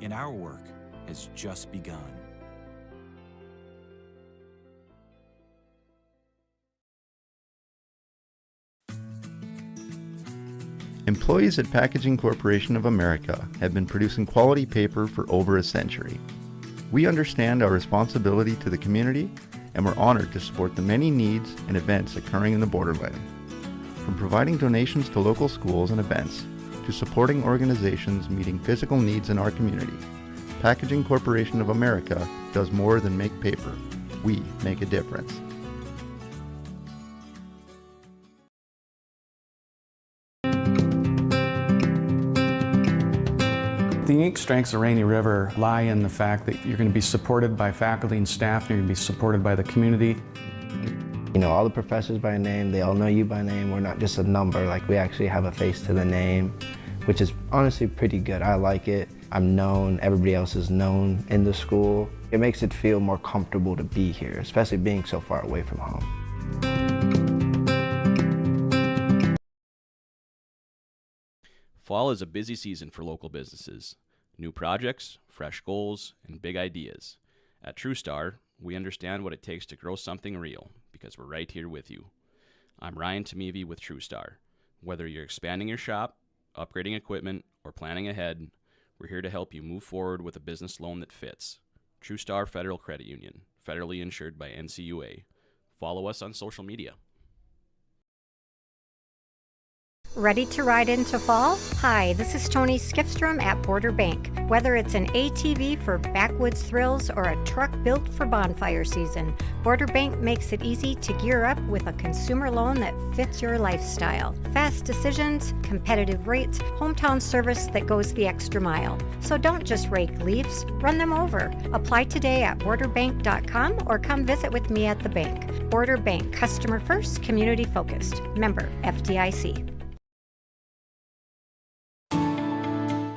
and our work has just begun. Employees at Packaging Corporation of America have been producing quality paper for over a century. We understand our responsibility to the community, and we're honored to support the many needs and events occurring in the borderland. From providing donations to local schools and events, to supporting organizations meeting physical needs in our community, Packaging Corporation of America does more than make paper. We make a difference. The unique strengths of Rainy River lie in the fact that you're going to be supported by faculty and staff, and you're going to be supported by the community. You know, all the professors by name, they all know you by name. We're not just a number, like we actually have a face to the name, which is honestly pretty good. I like it. I'm known, everybody else is known in the school. It makes it feel more comfortable to be here, especially being so far away from home. Fall is a busy season for local businesses. New projects, fresh goals, and big ideas. At TrueStar, we understand what it takes to grow something real because we're right here with you. I'm Ryan Tamevi with TrueStar. Whether you're expanding your shop, upgrading equipment, or planning ahead, we're here to help you move forward with a business loan that fits. TrueStar Federal Credit Union, federally insured by NCUA. Follow us on social media. Ready to ride into fall? Hi, this is Tony Skifstrom at Border Bank. Whether it's an ATV for backwoods thrills or a truck built for bonfire season, Border Bank makes it easy to gear up with a consumer loan that fits your lifestyle. Fast decisions, competitive rates, hometown service that goes the extra mile. So don't just rake leaves, run them over. Apply today at borderbank.com or come visit with me at the bank. Border Bank, customer first, community focused. Member FDIC.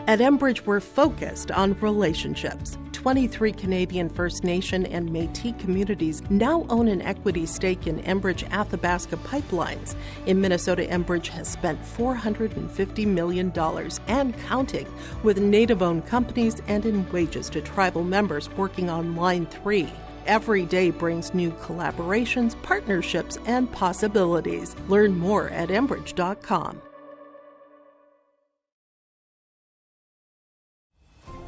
At Enbridge, we're focused on relationships. 23 Canadian First Nation and Métis communities now own an equity stake in Enbridge Athabasca Pipelines. In Minnesota, Enbridge has spent $450 million and counting, with Native-owned companies and in wages to tribal members working on Line 3. Every day brings new collaborations, partnerships, and possibilities. Learn more at Enbridge.com.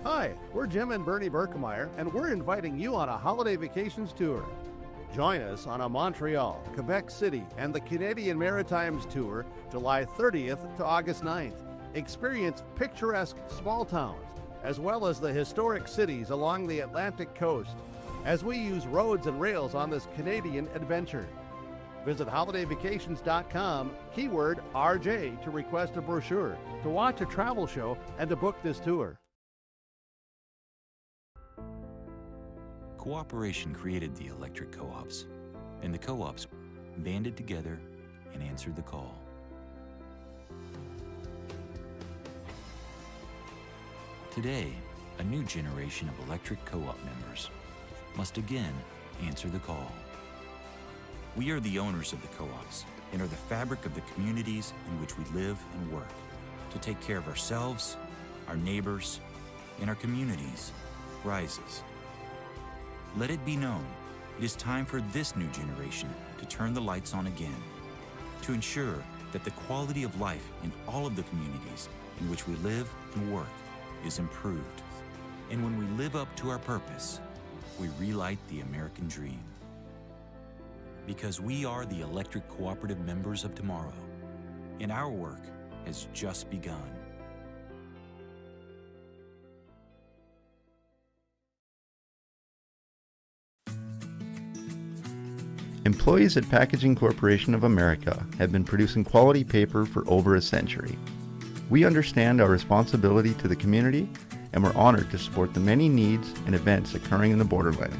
Hi, we're Jim and Bernie Berkemeyer, and we're inviting you on a holiday vacations tour. Join us on a Montreal, Quebec City, and the Canadian Maritimes tour, July 30th to August 9th. Experience picturesque small towns, as well as the historic cities along the Atlantic coast, as we use roads and rails on this Canadian adventure. Visit holidayvacations.com, keyword RJ, to request a brochure, to watch a travel show, and to book this tour. Cooperation created the electric co-ops, and the co-ops banded together and answered the call. Today, a new generation of electric co-op members must again answer the call. We are the owners of the co-ops and are the fabric of the communities in which we live and work to take care of ourselves, our neighbors, and our communities' rises. Let it be known, it is time for this new generation to turn the lights on again, to ensure that the quality of life in all of the communities in which we live and work is improved. And when we live up to our purpose, we relight the American dream. Because we are the electric cooperative members of tomorrow, and our work has just begun. Employees at Packaging Corporation of America have been producing quality paper for over a century. We understand our responsibility to the community, and we're honored to support the many needs and events occurring in the borderland.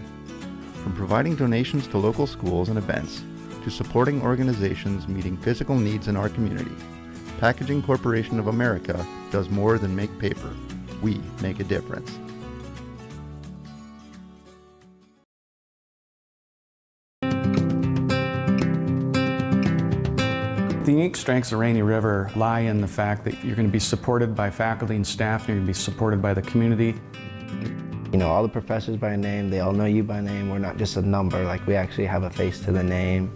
From providing donations to local schools and events, to supporting organizations meeting physical needs in our community, Packaging Corporation of America does more than make paper. We make a difference. The unique strengths of Rainy River lie in the fact that you're going to be supported by faculty and staff, and you're going to be supported by the community. You know, all the professors by name, they all know you by name. We're not just a number, like we actually have a face to the name,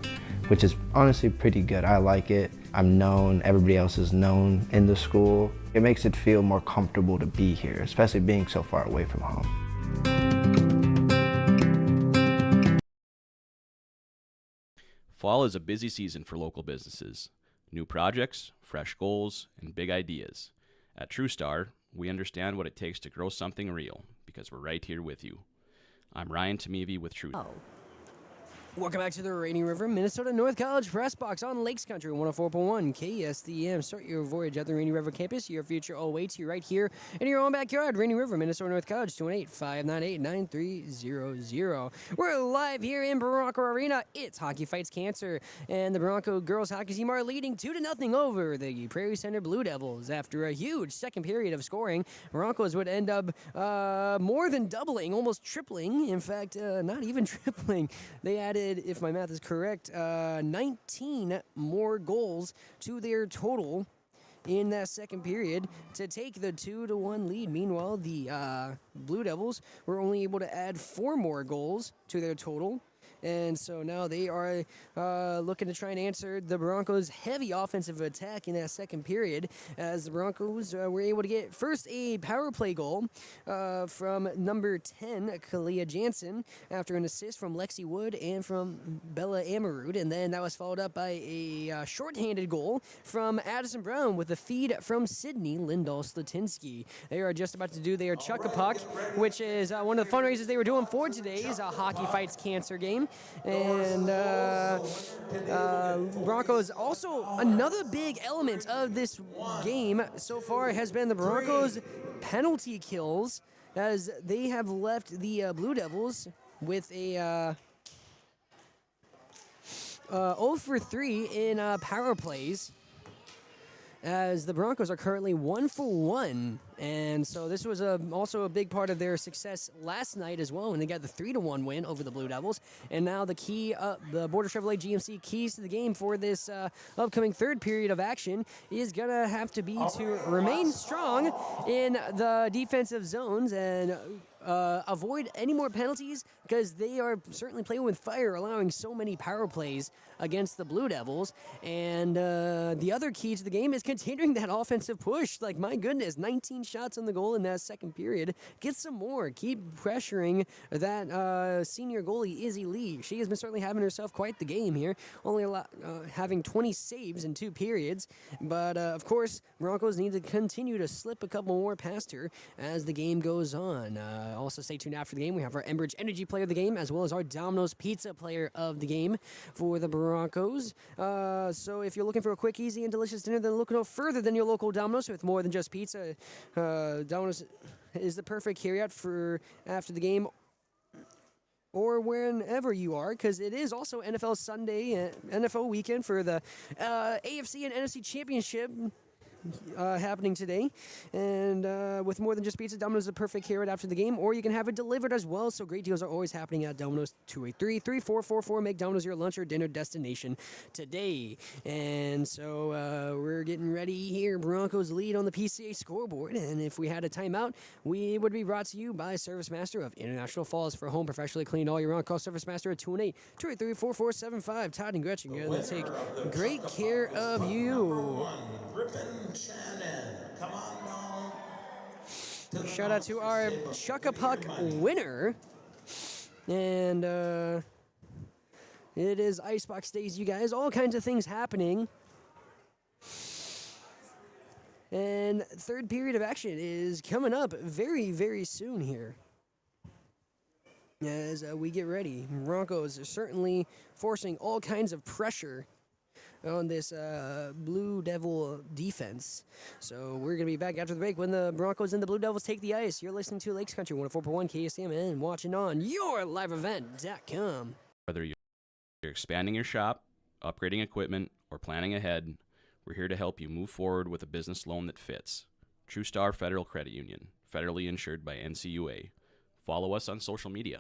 which is honestly pretty good. I like it. I'm known, everybody else is known in the school. It makes it feel more comfortable to be here, especially being so far away from home. Fall is a busy season for local businesses. New projects, fresh goals, and big ideas. At TrueStar, we understand what it takes to grow something real because we're right here with you. I'm Ryan Tamevi with TrueStar. Welcome back to the Rainy River, Minnesota North College Press Box on Lakes Country 104.1 KSDM. Start your voyage at the Rainy River campus. Your future awaits you right here in your own backyard. Rainy River, Minnesota North College, 218-598-9300. We're live here in Bronco Arena. It's Hockey Fights Cancer, and the Bronco girls hockey team are leading 2-0 over the Prairie Center Blue Devils. After a huge second period of scoring, Broncos would end up more than doubling, almost tripling. In fact, not even tripling. They added, if my math is correct, 19 more goals to their total in that second period to take the 2-1 lead. Meanwhile, the Blue Devils were only able to add 4 more goals to their total. And so now they are looking to try and answer the Broncos' heavy offensive attack in that second period, as the Broncos were able to get first a power play goal from number 10, Kalia Jansen, after an assist from Lexi Wood and from Bella Amarud. And then that was followed up by a shorthanded goal from Addison Brown with a feed from Sydney Lindahl-Slatinsky. They are just about to do their Chuck-a-Puck, which is one of the fundraisers they were doing for today's Hockey Fights Cancer game. And Broncos, also another big element of this game so far has been the Broncos' penalty kills, as they have left the Blue Devils with a 0 for 3 in power plays, as the Broncos are currently 1 for 1. And so this was also a big part of their success last night as well, when they got the 3-1 win over the Blue Devils. And now the Border Chevrolet GMC keys to the game for this upcoming third period of action is going to have to be to remain strong in the defensive zones and avoid any more penalties, because they are certainly playing with fire, allowing so many power plays against the Blue Devils. And the other key to the game is continuing that offensive push. Like, my goodness, 19 shots on the goal in that second period. Get some more. Keep pressuring that senior goalie, Izzy Lee. She has been certainly having herself quite the game here, only having 20 saves in 2 periods. But, of course, Broncos need to continue to slip a couple more past her as the game goes on. Also, stay tuned after the game. We have our Enbridge Energy player of the game, as well as our Domino's Pizza player of the game for the Broncos. So if you're looking for a quick, easy, and delicious dinner, then look no further than your local Domino's with more than just pizza. Domino's is the perfect carryout for after the game or whenever you are, because it is also NFL Sunday, NFL weekend for the AFC and NFC Championship happening today. And with more than just pizza, Domino's is a perfect carrot after the game, or you can have it delivered as well. So great deals are always happening at Domino's. 283-3444. Make Domino's your lunch or dinner destination today. And so we're getting ready here. Broncos lead on the PCA scoreboard, and if we had a timeout, we would be brought to you by Service Master of International Falls. For home professionally cleaned all year round, call Service Master at 218-283-4475. Todd and Gretchen are going to take great care of you. Come on down. Shout out to our Chuck-a-Puck winner. And it is Icebox Days, you guys. All kinds of things happening. And third period of action is coming up very, very soon here, as we get ready. Broncos are certainly forcing all kinds of pressure on this Blue Devil defense. So we're going to be back after the break when the Broncos and the Blue Devils take the ice. You're listening to Lakes Country 104.1 KSDM and watching on YourLiveEvent.com. Whether you're expanding your shop, upgrading equipment, or planning ahead, we're here to help you move forward with a business loan that fits. TrueStar Federal Credit Union, federally insured by NCUA. Follow us on social media.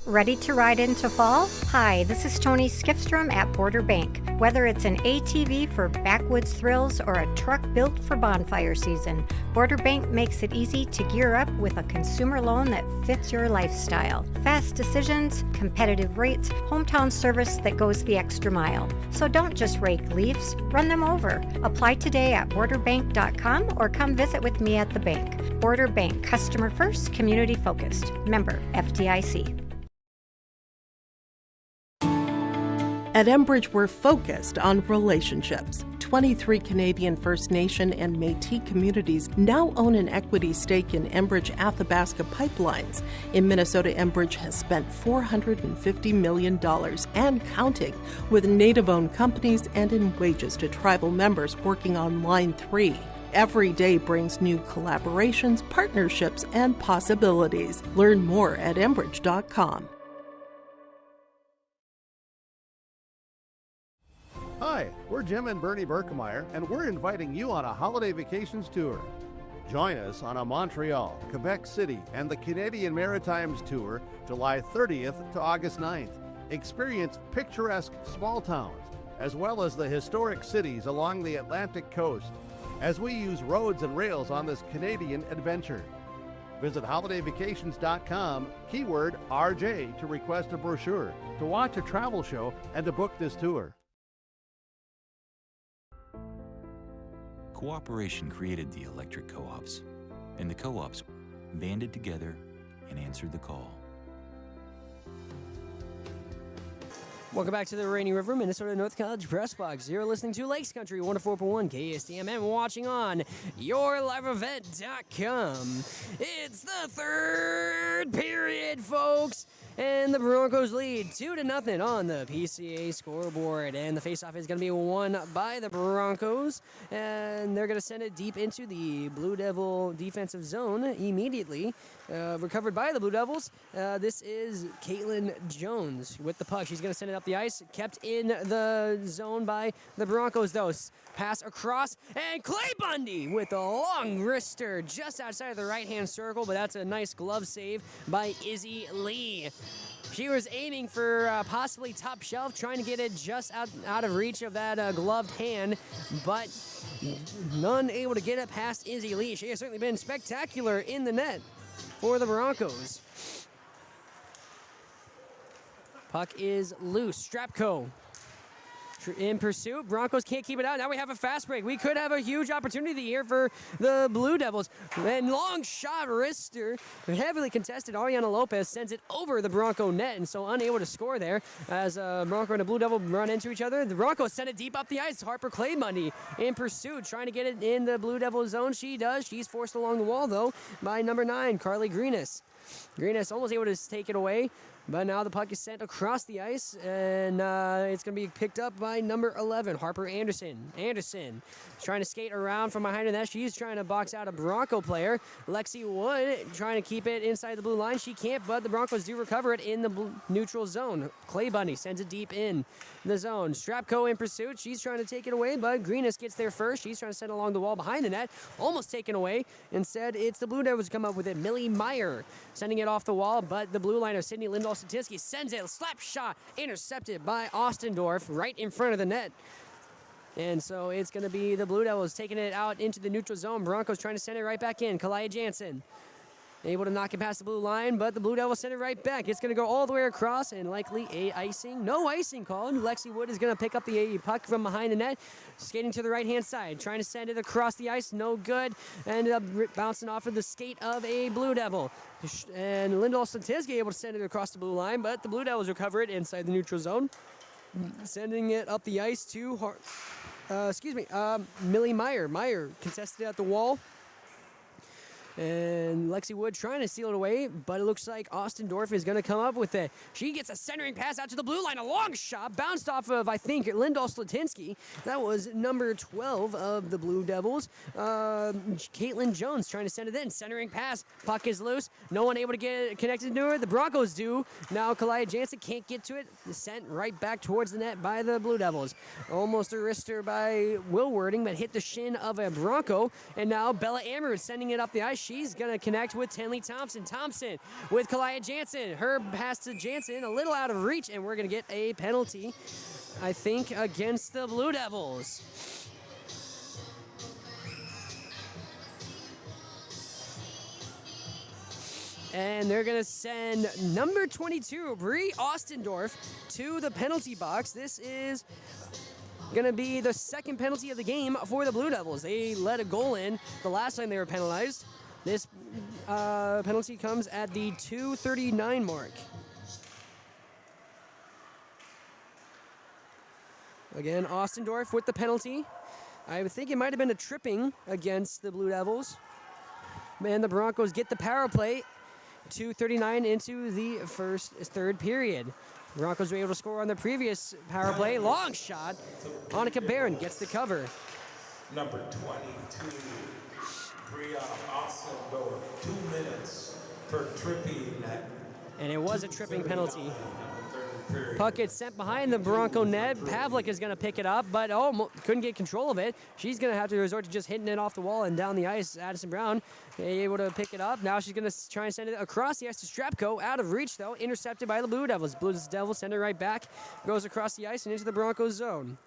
Ready to ride into fall? Hi, this is Tony Skifstrom at Border Bank. Whether it's an ATV for backwoods thrills or a truck built for bonfire season, Border Bank makes it easy to gear up with a consumer loan that fits your lifestyle. Fast decisions, competitive rates, hometown service that goes the extra mile. So don't just rake leaves, run them over. Apply today at borderbank.com or come visit with me at the bank. Border Bank, customer first, community focused. Member FDIC. At Enbridge, we're focused on relationships. 23 Canadian First Nation and Métis communities now own an equity stake in Enbridge Athabasca Pipelines. In Minnesota, Enbridge has spent $450 million and counting with Native-owned companies and in wages to tribal members working on Line 3. Every day brings new collaborations, partnerships, and possibilities. Learn more at Enbridge.com. Hi, we're Jim and Bernie Berkemeyer, and we're inviting you on a holiday vacations tour. Join us on a Montreal, Quebec City, and the Canadian Maritimes tour July 30th to August 9th. Experience picturesque small towns, as well as the historic cities along the Atlantic coast, as we use roads and rails on this Canadian adventure. Visit holidayvacations.com, keyword RJ, to request a brochure, to watch a travel show, and to book this tour. Cooperation created the electric co-ops, and the co-ops banded together and answered the call. Welcome back to the Rainy River, Minnesota North College Press Box. You're listening to Lakes Country 104.1 KSDM and watching on yourliveevent.com. It's the third period, folks. And the Broncos lead 2-0 on the PCA scoreboard. And the faceoff is going to be won by the Broncos. And they're going to send it deep into the Blue Devil defensive zone immediately. Recovered by the Blue Devils. This is Caitlin Jones with the puck. She's going to send it up the ice. Kept in the zone by the Broncos, though. Pass across. And Clay Bundy with a long wrister just outside of the right-hand circle. But that's a nice glove save by Izzy Lee. She was aiming for possibly top shelf, trying to get it just out of reach of that gloved hand, but none able to get it past Izzy Lee. She has certainly been spectacular in the net for the Broncos. Puck is loose. Strapko in pursuit. Broncos can't keep it out. Now we have a fast break. We could have a huge opportunity here for the Blue Devils. And long shot wrister, heavily contested. Ariana Lopez sends it over the Bronco net, and so unable to score there as Bronco and the Blue Devil run into each other. The Broncos send it deep up the ice. Harper Clay Bundy in pursuit, trying to get it in the Blue Devil zone. She does. She's forced along the wall, though, by number 9, Carly Greenis. Greenis almost able to take it away. But now the puck is sent across the ice, and it's going to be picked up by number 11, Harper Anderson. Anderson trying to skate around from behind the net. She's trying to box out a Bronco player. Lexi Wood trying to keep it inside the blue line. She can't, but the Broncos do recover it in the neutral zone. Clay Bundy sends it deep in the zone. Strapko in pursuit. She's trying to take it away, but Greenis gets there first. She's trying to send it along the wall behind the net. Almost taken away. Instead, it's the Blue Devils who come up with it. Millie Meyer sending it off the wall, but the blue liner, Sydney Lindahl-Statinsky, sends it. Slap shot intercepted by Ostendorf right in front of the net. And so it's going to be the Blue Devils taking it out into the neutral zone. Broncos trying to send it right back in. Kalaya Jansen able to knock it past the blue line, but the Blue Devils send it right back. It's going to go all the way across, and likely a icing. No icing called. Lexi Wood is going to pick up the puck from behind the net, skating to the right-hand side, trying to send it across the ice. No good. Ended up bouncing off of the skate of a Blue Devil. And Lindahl-Statinsky able to send it across the blue line, but the Blue Devils recover it inside the neutral zone, sending it up the ice to Millie Meyer. Meyer contested at the wall. And Lexi Wood trying to steal it away, but it looks like Ostendorf is going to come up with it. She gets a centering pass out to the blue line. A long shot bounced off of, I think, Lindahl-Statinsky. That was number 12 of the Blue Devils. Caitlin Jones trying to send it in. Centering pass. Puck is loose. No one able to get it connected to her. The Broncos do. Now Kalaya Jansen can't get to it. Sent right back towards the net by the Blue Devils. Almost a wrister by Will Wording, but hit the shin of a Bronco. And now Bella Amherst sending it up the ice. she's going to connect with Tenley Thompson. Thompson with Kalia Jansen. Her pass to Jansen, a little out of reach, and we're going to get a penalty, I think, against the Blue Devils. And they're going to send number 22, Bree Ostendorf, to the penalty box. This is going to be the second penalty of the game for the Blue Devils. They let a goal in the last time they were penalized. This penalty comes at the 2:39 mark. Again, Ostendorf with the penalty. I think it might have been a tripping against the Blue Devils. And the Broncos get the power play. 2:39 into the third period. Broncos were able to score on the previous power play. Long shot. Annika Barron gets the cover. Number 22, Bria Ostendorf, 2 minutes for tripping. And it was a tripping penalty. Puck gets sent behind the Bronco net. Pavlik is going to pick it up, but couldn't get control of it. She's going to have to resort to just hitting it off the wall and down the ice. Addison Brown able to pick it up. Now she's going to try and send it across the ice to Strapko. Out of reach, though. Intercepted by the Blue Devils. Blue Devils send it right back. Goes across the ice and into the Broncos zone.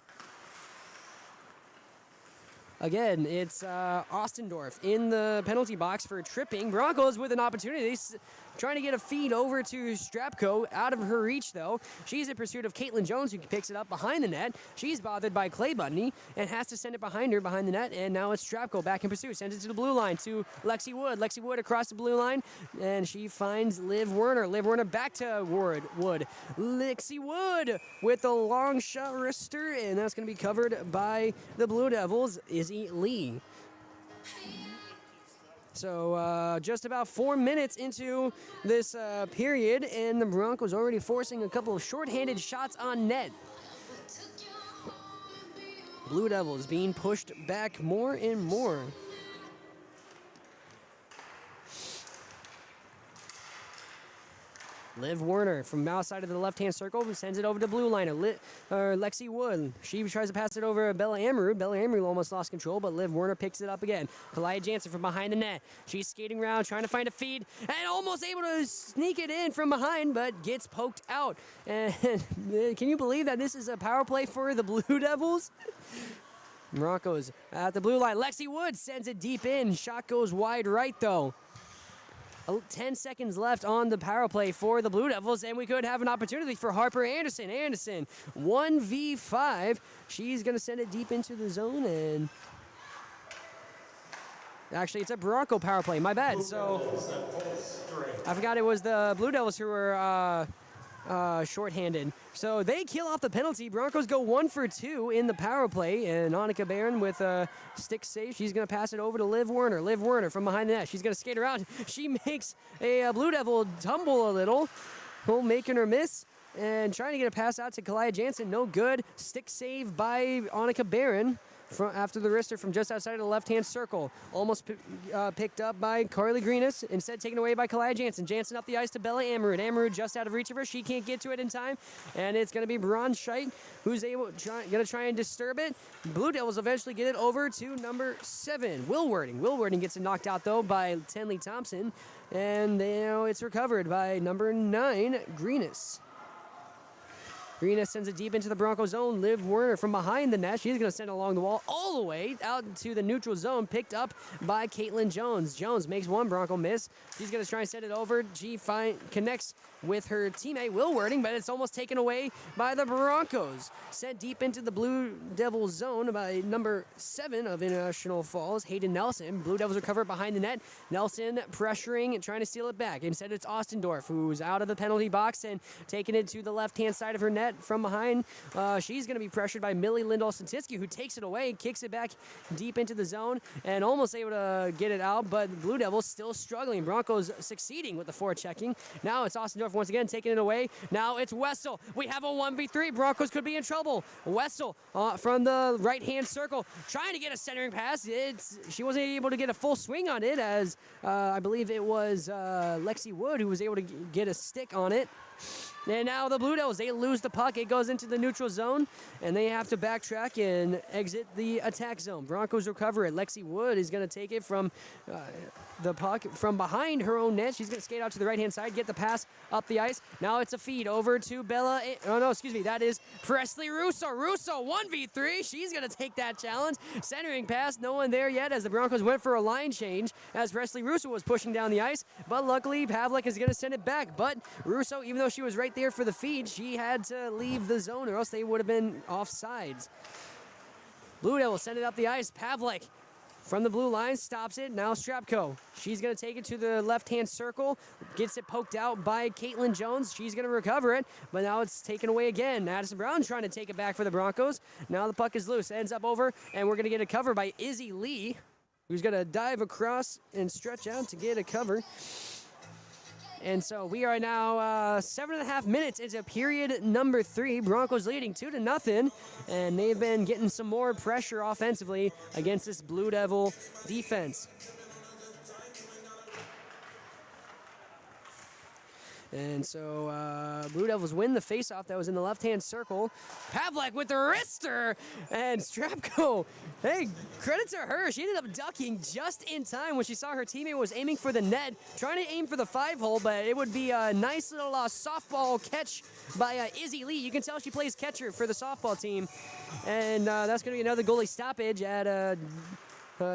Again, it's Ostendorf in the penalty box for tripping. Broncos with an opportunity. Trying to get a feed over to Strapko. Out of her reach, though. She's in pursuit of Caitlin Jones, who picks it up behind the net. She's bothered by Clay Bundy and has to send it behind her, behind the net. And now it's Strapko back in pursuit. Sends it to the blue line to Lexi Wood. Lexi Wood across the blue line. And she finds Liv Werner. Liv Werner back to Wood. Lexi Wood with a long shot wrister. And that's going to be covered by the Blue Devils. Izzy Lee. So just about 4 minutes into this period, and the Broncos already forcing a couple of shorthanded shots on net. Blue Devils being pushed back more and more. Liv Werner from outside of the left-hand circle sends it over to blue liner. Lexi Wood. She tries to pass it over to Bella Amaru. Bella Amaru almost lost control, but Liv Werner picks it up again. Kalia Jansen from behind the net. She's skating around, trying to find a feed, and almost able to sneak it in from behind, but gets poked out. And can you believe that this is a power play for the Blue Devils? Broncos at the blue line. Lexi Wood sends it deep in. Shot goes wide right, though. 10 seconds left on the power play for the Blue Devils, and we could have an opportunity for Harper Anderson. Anderson, 1v5. She's going to send it deep into the zone, and actually, it's a Bronco power play. My bad. So I forgot it was the Blue Devils who were shorthanded. So they kill off the penalty. Broncos go 1 for 2 in the power play, and Annika Barron with a stick save. She's going to pass it over to Liv Werner. Liv Werner from behind the net. She's going to skate around. She makes a Blue Devil tumble a little, making her miss, and trying to get a pass out to Kalia Jansen. No good. Stick save by Annika Barron. After the wrister from just outside of the left-hand circle. Almost picked up by Carly Greenis. Instead taken away by Kalia Jansen. Jansen up the ice to Bella Amaru. Amaru just out of reach of her. She can't get to it in time. And it's going to be Braun Scheit who's going to try and disturb it. Blue Devils eventually get it over to number 7, Will Wording. Will Wording gets it knocked out, though, by Tenley Thompson. And now it's recovered by number 9, Greenis. Greenis sends it deep into the Bronco zone. Liv Werner from behind the net. She's going to send it along the wall all the way out to the neutral zone, picked up by Caitlin Jones. Jones makes one Bronco miss. She's going to try and send it over. She connects with her teammate, Will Wording, but it's almost taken away by the Broncos. Sent deep into the Blue Devils zone by number 7 of International Falls, Hayden Nelson. Blue Devils recover behind the net. Nelson pressuring and trying to steal it back. Instead, it's Ostendorf, who's out of the penalty box and taking it to the left-hand side of her net from behind. She's going to be pressured by Millie Lindahl-Santinsky, who takes it away, kicks it back deep into the zone, and almost able to get it out, but the Blue Devils still struggling. Broncos succeeding with the forechecking. Now it's Ostendorf once again taking it away. Now it's Wessel. We have a 1v3. Broncos could be in trouble. Wessel from the right-hand circle trying to get a centering pass. She wasn't able to get a full swing on it, as I believe it was Lexi Wood who was able to get a stick on it. And now the Blue Devils, they lose the puck. It goes into the neutral zone, and they have to backtrack and exit the attack zone. Broncos recover it. Lexi Wood is going to take it from the puck from behind her own net. She's going to skate out to the right-hand side, get the pass up the ice. Now it's a feed over to Bella. Oh, no, excuse me. That is Presley Russo. Russo, 1v3. She's going to take that challenge. Centering pass, no one there yet as the Broncos went for a line change as Presley Russo was pushing down the ice. But luckily, Pavlik is going to send it back. But Russo, even though she was right there for the feed, she had to leave the zone or else they would have been offsides. Blue Devils send it up the ice. Pavlik from the blue line stops it. Now Strapko. She's going to take it to the left-hand circle. Gets it poked out by Caitlin Jones. She's going to recover it, but now it's taken away again. Addison Brown trying to take it back for the Broncos. Now the puck is loose. Ends up over, and we're going to get a cover by Izzy Lee, who's going to dive across and stretch out to get a cover. And so we are now 7.5 minutes into period number 3. Broncos leading 2-0, and they've been getting some more pressure offensively against this Blue Devil defense. And so Blue Devils win the faceoff that was in the left-hand circle. Pavlik with the wrister, and Strapko. Hey, credit to her. She ended up ducking just in time when she saw her teammate was aiming for the net, trying to aim for the 5-hole, but it would be a nice little softball catch by Izzy Lee. You can tell she plays catcher for the softball team. And that's going to be another goalie stoppage at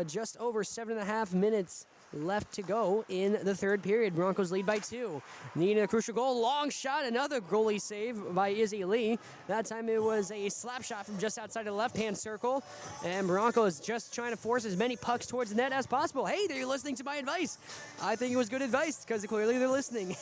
just over 7.5 minutes left to go in the third period. Broncos lead by 2. Needing a crucial goal. Long shot. Another goalie save by Izzy Lee. That time it was a slap shot from just outside the left-hand circle. And Broncos just trying to force as many pucks towards the net as possible. Hey, they're listening to my advice. I think it was good advice because clearly they're listening.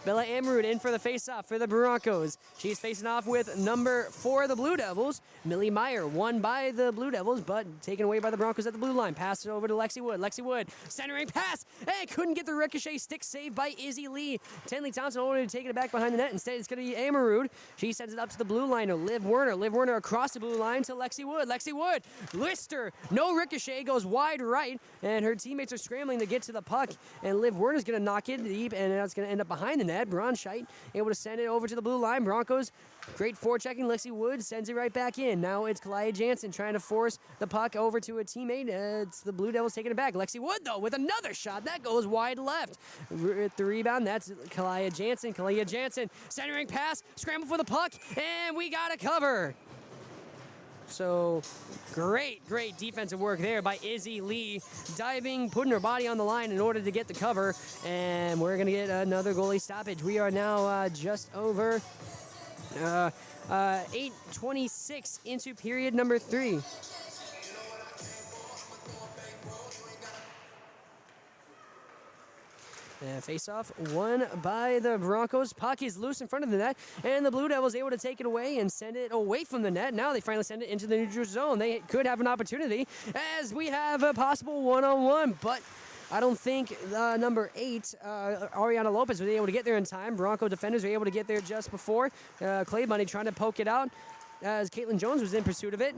Bella Amrud in for the face-off for the Broncos. She's facing off with number 4 of the Blue Devils, Millie Meyer. Won by the Blue Devils, but taken away by the Broncos at the blue line. Pass it over to Lexi Wood. Lexi Wood, centering pass. Hey, couldn't get the ricochet stick saved by Izzy Lee. Tenley Thompson wanted to take it back behind the net. Instead, it's going to be Amrud. She sends it up to the blue line to Liv Werner. Liv Werner across the blue line to Lexi Wood. Lexi Wood, Lister, no ricochet, goes wide right, and her teammates are scrambling to get to the puck, and Liv Werner's going to knock it deep, and that's going to end up behind the net. Bronscheit able to send it over to the blue line. Broncos, great forechecking. Lexi Wood sends it right back in. Now it's Kalia Jansen trying to force the puck over to a teammate. It's the Blue Devils taking it back. Lexi Wood, though, with another shot. That goes wide left. With the rebound, that's Kalia Jansen. Kalia Jansen, centering pass, scramble for the puck, and we got a cover. So great defensive work there by Izzy Lee, diving, putting her body on the line in order to get the cover, and we're going to get another goalie stoppage. We are now just over 8:26 into period number 3. And face-off won by the Broncos. Puck is loose in front of the net, and the Blue Devils able to take it away and send it away from the net. Now they finally send it into the neutral zone. They could have an opportunity as we have a possible one-on-one, but I don't think number 8, Ariana Lopez, was able to get there in time. Bronco defenders were able to get there just before. Clay Bunny trying to poke it out as Caitlin Jones was in pursuit of it.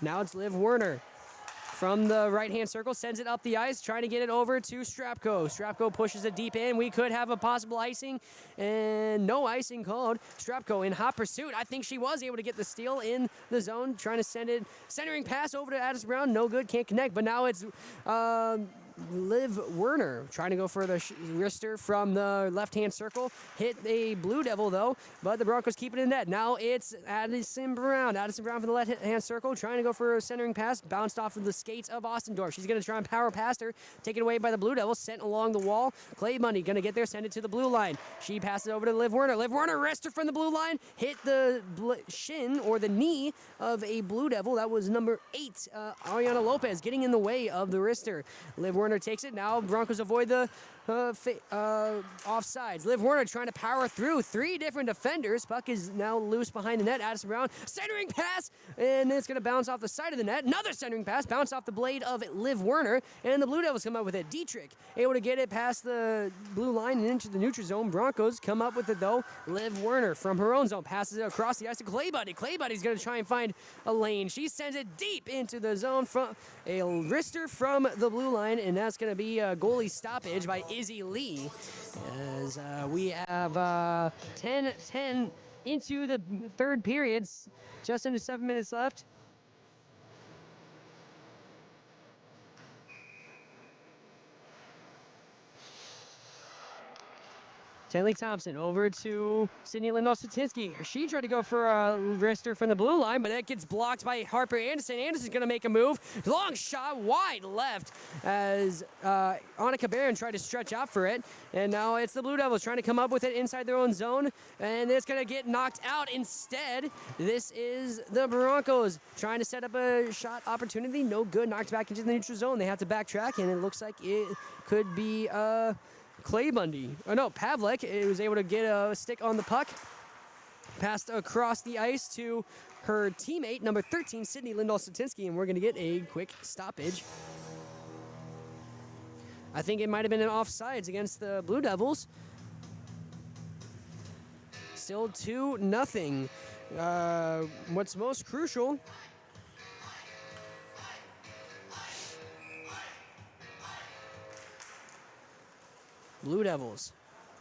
Now it's Liv Werner. From the right-hand circle, sends it up the ice, trying to get it over to Strapko. Strapko pushes it deep in. We could have a possible icing, and no icing called. Strapko in hot pursuit. I think she was able to get the steal in the zone, trying to send it. Centering pass over to Addison Brown. No good, can't connect, but now it's Liv Werner trying to go for the wrister from the left-hand circle. Hit a Blue Devil, though, but the Broncos keep it in net. Now it's Addison Brown. Addison Brown from the left-hand circle, trying to go for a centering pass. Bounced off of the skates of Ostendorf. She's going to try and power past her. Taken away by the Blue Devils. Sent along the wall. Clay Bundy going to get there, send it to the blue line. She passes over to Liv Werner. Liv Werner, wrister from the blue line. Hit the shin or the knee of a Blue Devil. That was number 8, Ariana Lopez, getting in the way of the wrister. Liv Werner takes it. Now Broncos avoid the offsides. Liv Werner trying to power through 3 different defenders. Puck is now loose behind the net. Addison Brown, centering pass, and then it's going to bounce off the side of the net. Another centering pass, bounce off the blade of Liv Werner, and the Blue Devils come up with it. Dietrich able to get it past the blue line and into the neutral zone. Broncos come up with it, though. Liv Werner from her own zone passes it across the ice to Clay Buddy. Clay Buddy's going to try and find a lane. She sends it deep into the zone from a wrister from the blue line, and that's going to be a goalie stoppage by Izzy Lee, as we have 10-10 into the third period, just under 7 minutes left. Stanley Thompson over to Sydney Lindell-Satinsky. She tried to go for a wrister from the blue line, but that gets blocked by Harper Anderson. Anderson's going to make a move. Long shot, wide left, as Annika Barron tried to stretch out for it. And now it's the Blue Devils trying to come up with it inside their own zone, and it's going to get knocked out instead. This is the Broncos trying to set up a shot opportunity. No good, knocked back into the neutral zone. They have to backtrack, and it looks like it could be Clay Bundy. Oh no, Pavlik was able to get a stick on the puck. Passed across the ice to her teammate, number 13, Sydney Lindell-Satinsky, and we're going to get a quick stoppage. I think it might have been an offsides against the Blue Devils. Still 2-0. What's most crucial, Blue Devils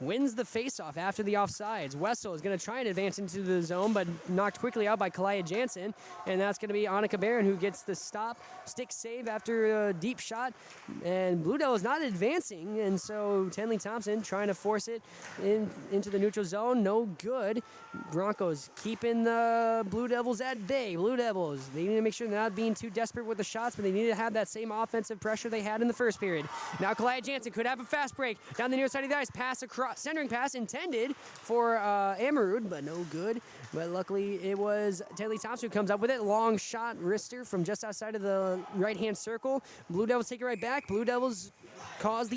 wins the faceoff after the offsides. Wessel is going to try and advance into the zone, but knocked quickly out by Kalia Jansen, and that's going to be Annika Barron who gets the stop. Stick save after a deep shot, and Blue Devils not advancing, and so Tenley Thompson trying to force it into the neutral zone. No good. Broncos keeping the Blue Devils at bay. Blue Devils, they need to make sure they're not being too desperate with the shots, but they need to have that same offensive pressure they had in the first period. Now Kalia Jansen could have a fast break down the near side of the ice, pass across, centering pass intended for Amarud, but no good. But luckily it was Tenley Thompson who comes up with it. Long shot wrister from just outside of the right-hand circle. Blue Devils take it right back. Blue Devils cause the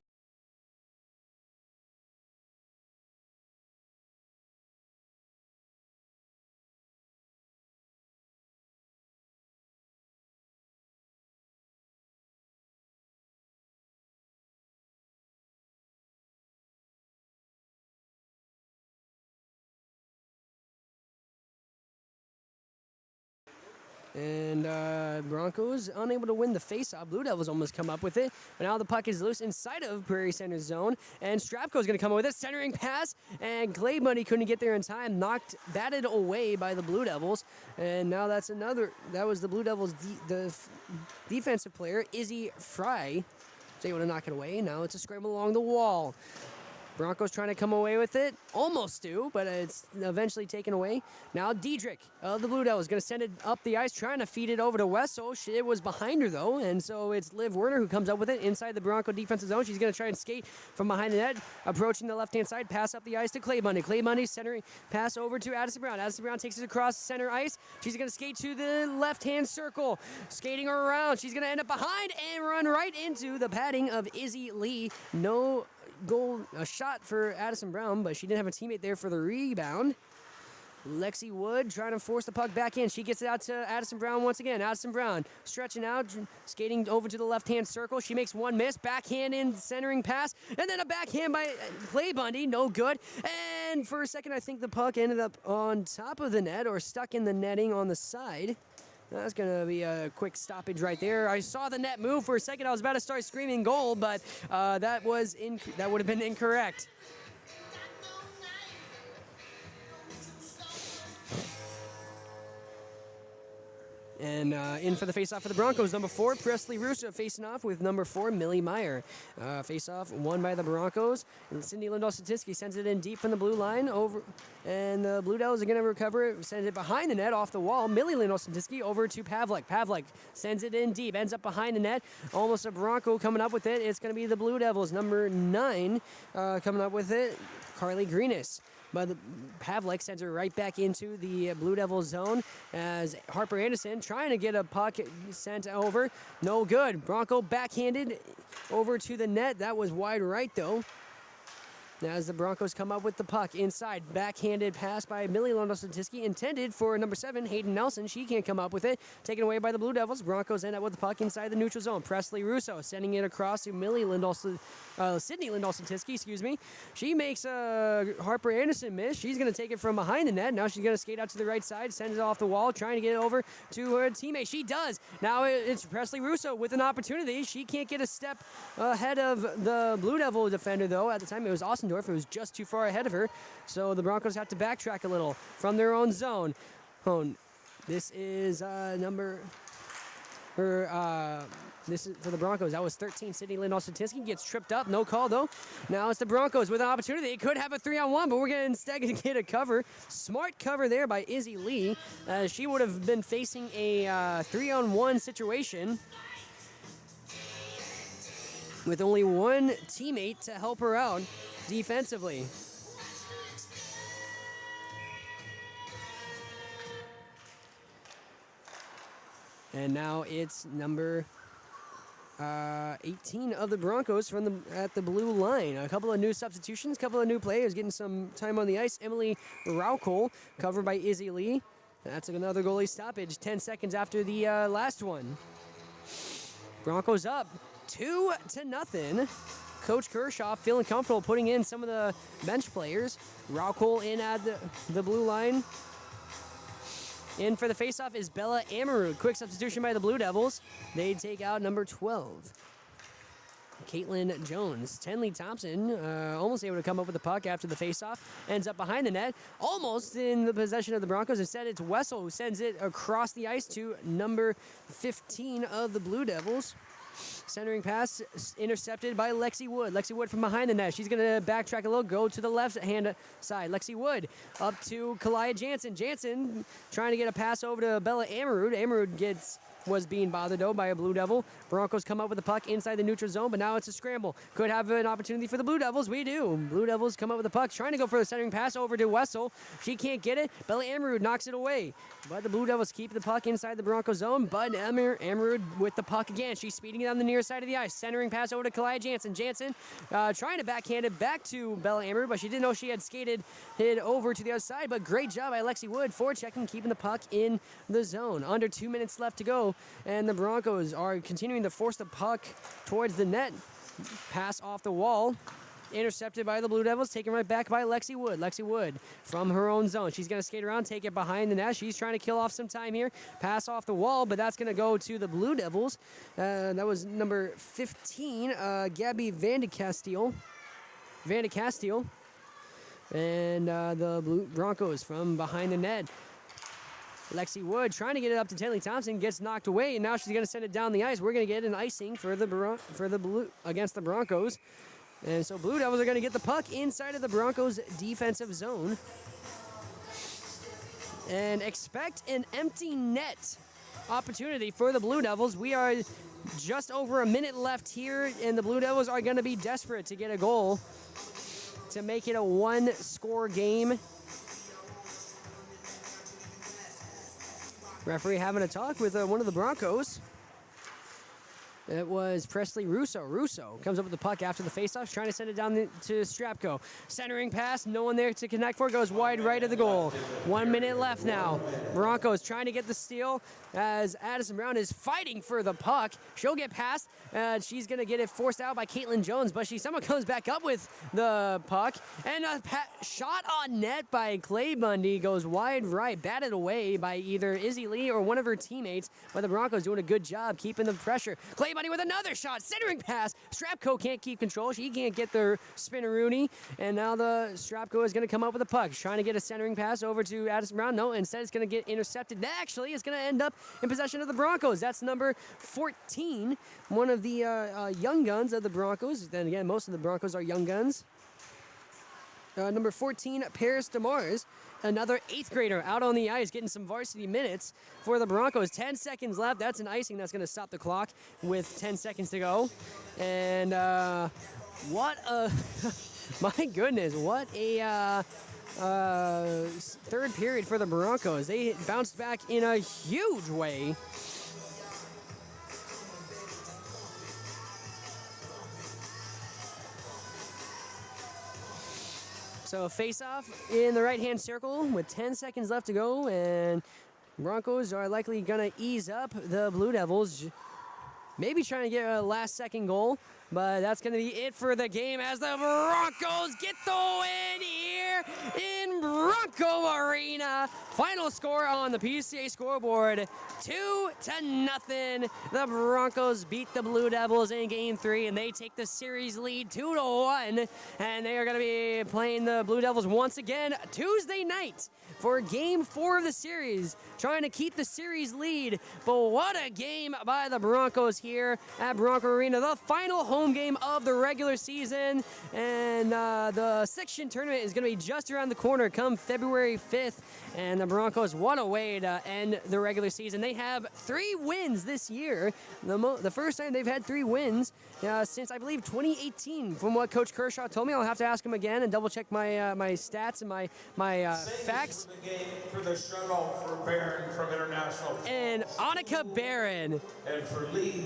And Broncos unable to win the faceoff. Blue Devils almost come up with it. But now the puck is loose inside of Prairie Center zone. And Strapko is going to come up with a centering pass. And Clay Bundy couldn't get there in time. Batted away by the Blue Devils. And now that was the Blue Devils' defensive player, Izzy Fry. Was able to knock it away. Now it's a scramble along the wall. Broncos trying to come away with it. Almost do, but it's eventually taken away. Now Diedrich of the Blue Devils going to send it up the ice, trying to feed it over to Wessel. It was behind her, though, and so it's Liv Werner who comes up with it inside the Bronco defensive zone. She's going to try and skate from behind the net, approaching the left-hand side, pass up the ice to Clay Bundy. Clay Bundy centering pass over to Addison Brown. Addison Brown takes it across center ice. She's going to skate to the left-hand circle, skating around. She's going to end up behind and run right into the padding of Izzy Lee. No goal, a shot for Addison Brown, but she didn't have a teammate there for the rebound. Lexi Wood trying to force the puck back in. She gets it out to Addison Brown once again. Addison Brown stretching out, skating over to the left-hand circle. She makes one miss, backhand in, centering pass, and then a backhand by Clay Bundy, no good. And for a second, I think the puck ended up on top of the net or stuck in the netting on the side. That's going to be a quick stoppage right there. I saw the net move for a second. I was about to start screaming goal, but that would have been incorrect. And in for the faceoff for the Broncos, number 4, Presley Russo facing off with number 4, Millie Meyer. Faceoff won by the Broncos. And Cindy Lindell-Satinsky sends it in deep from the blue line over, and the Blue Devils are going to recover it, send it behind the net off the wall. Millie Lindell-Satinsky over to Pavlik. Pavlik sends it in deep, ends up behind the net. Almost a Bronco coming up with it. It's going to be the Blue Devils, number 9, coming up with it, Carly Greenis. But Pavlik sends her right back into the Blue Devils zone as Harper Anderson trying to get a puck sent over. No good. Bronco backhanded over to the net. That was wide right, though. As the Broncos come up with the puck inside, backhanded pass by Millie Lindell-Satinsky, intended for number 7, Hayden Nelson. She can't come up with it. Taken away by the Blue Devils. Broncos end up with the puck inside the neutral zone. Presley Russo sending it across to Sydney Lindell-Satinsky, excuse me. She makes Harper Anderson miss. She's going to take it from behind the net. Now she's going to skate out to the right side, sends it off the wall, trying to get it over to her teammate. She does. Now it's Presley Russo with an opportunity. She can't get a step ahead of the Blue Devil defender, though. At the time, it was Austin. It was just too far ahead of her, so the Broncos have to backtrack a little from their own zone. This is This is for the Broncos. That was 13. Sydney Lindell-Satinsky gets tripped up. No call, though. Now it's the Broncos with an opportunity. They could have a 3-on-1, but we're going to instead get a cover. Smart cover there by Izzy Lee. She would have been facing a 3-on-1 situation with only one teammate to help her out defensively. And now it's number 18 of the Broncos at the blue line. A couple of new substitutions, a couple of new players getting some time on the ice. Emily Raukol, covered by Izzy Lee. That's another goalie stoppage 10 seconds after the last one. Broncos up 2-0. Coach Kershaw feeling comfortable putting in some of the bench players. Raukol in at the blue line. In for the faceoff is Bella Amarud. Quick substitution by the Blue Devils. They take out number 12, Caitlin Jones. Tenley Thompson almost able to come up with the puck after the faceoff. Ends up behind the net, almost in the possession of the Broncos. Instead, it's Wessel who sends it across the ice to number 15 of the Blue Devils. Centering pass intercepted by Lexi Wood. Lexi Wood from behind the net. She's going to backtrack a little, go to the left-hand side. Lexi Wood up to Kalia Jansen. Jansen trying to get a pass over to Bella Amarud. Amarud was being bothered, though, by a Blue Devil. Broncos come up with the puck inside the neutral zone, but now it's a scramble. Could have an opportunity for the Blue Devils. We do. Blue Devils come up with the puck, trying to go for the centering pass over to Wessel. She can't get it. Bella Amarud knocks it away. But the Blue Devils keep the puck inside the Broncos zone, but Amarud with the puck again. She's speeding down the near side of the ice. Centering pass over to Kalia Jansen. Jansen trying to backhand it back to Bella Amarud, but she didn't know she had skated it over to the other side. But great job by Lexi Wood forechecking, keeping the puck in the zone. Under 2 minutes left to go, and the Broncos are continuing to force the puck towards the net. Pass off the wall. Intercepted by the Blue Devils, taken right back by Lexi Wood. Lexi Wood from her own zone. She's going to skate around, take it behind the net. She's trying to kill off some time here. Pass off the wall, but that's going to go to the Blue Devils. That was number 15, Gabby Vandecastile. And the Broncos from behind the net. Lexi Wood trying to get it up to Tenley Thompson, gets knocked away, and now she's going to send it down the ice. We're going to get an icing for the Blue against the Broncos. And so Blue Devils are going to get the puck inside of the Broncos' defensive zone. And expect an empty net opportunity for the Blue Devils. We are just over a minute left here, and the Blue Devils are going to be desperate to get a goal to make it a one-score game. Referee having a talk with one of the Broncos. It was Presley Russo. Russo comes up with the puck after the faceoff, trying to send it down to Strapko. Centering pass, no one there to connect for, goes wide right of the goal. 1 minute left now. Broncos trying to get the steal as Addison Brown is fighting for the puck. She'll get past. She's going to get it forced out by Caitlin Jones, but she somehow comes back up with the puck. And a shot on net by Clay Bundy goes wide right, batted away by either Izzy Lee or one of her teammates. But the Broncos doing a good job keeping the pressure. Clay Bundy with another shot, centering pass. Strapko can't keep control. She can't get the spinneroonie. And now the Strapko is going to come up with a puck. Trying to get a centering pass over to Addison Brown. No, instead it's going to get intercepted. That actually is going to end up in possession of the Broncos. That's number 14, one of the young guns of the Broncos. Then again, most of the Broncos are young guns. Number 14, Paris DeMars, another 8th grader out on the ice, getting some varsity minutes for the Broncos. 10 seconds left. That's an icing that's going to stop the clock with 10 seconds to go. And what a, my goodness, what a third period for the Broncos. They bounced back in a huge way. So face-off in the right-hand circle with 10 seconds left to go, and Broncos are likely going to ease up the Blue Devils, maybe trying to get a last-second goal. But that's going to be it for the game as the Broncos get the win here in Bronco Arena. Final score on the PCA scoreboard, 2-0. The Broncos beat the Blue Devils in Game 3, and they take the series lead 2-1. And they are going to be playing the Blue Devils once again Tuesday night for Game 4 of the series, trying to keep the series lead. But what a game by the Broncos here at Bronco Arena, the final home game of the regular season. And the section tournament is going to be just around the corner come February 5th. And the Broncos, what a way to end the regular season. They have 3 wins this year, the first time they've had 3 wins since, I believe, 2018, from what Coach Kershaw told me. I'll have to ask him again and double check my my stats and my facts. The game for the shuttle for Barron from International. And Annika Barron And for Lee.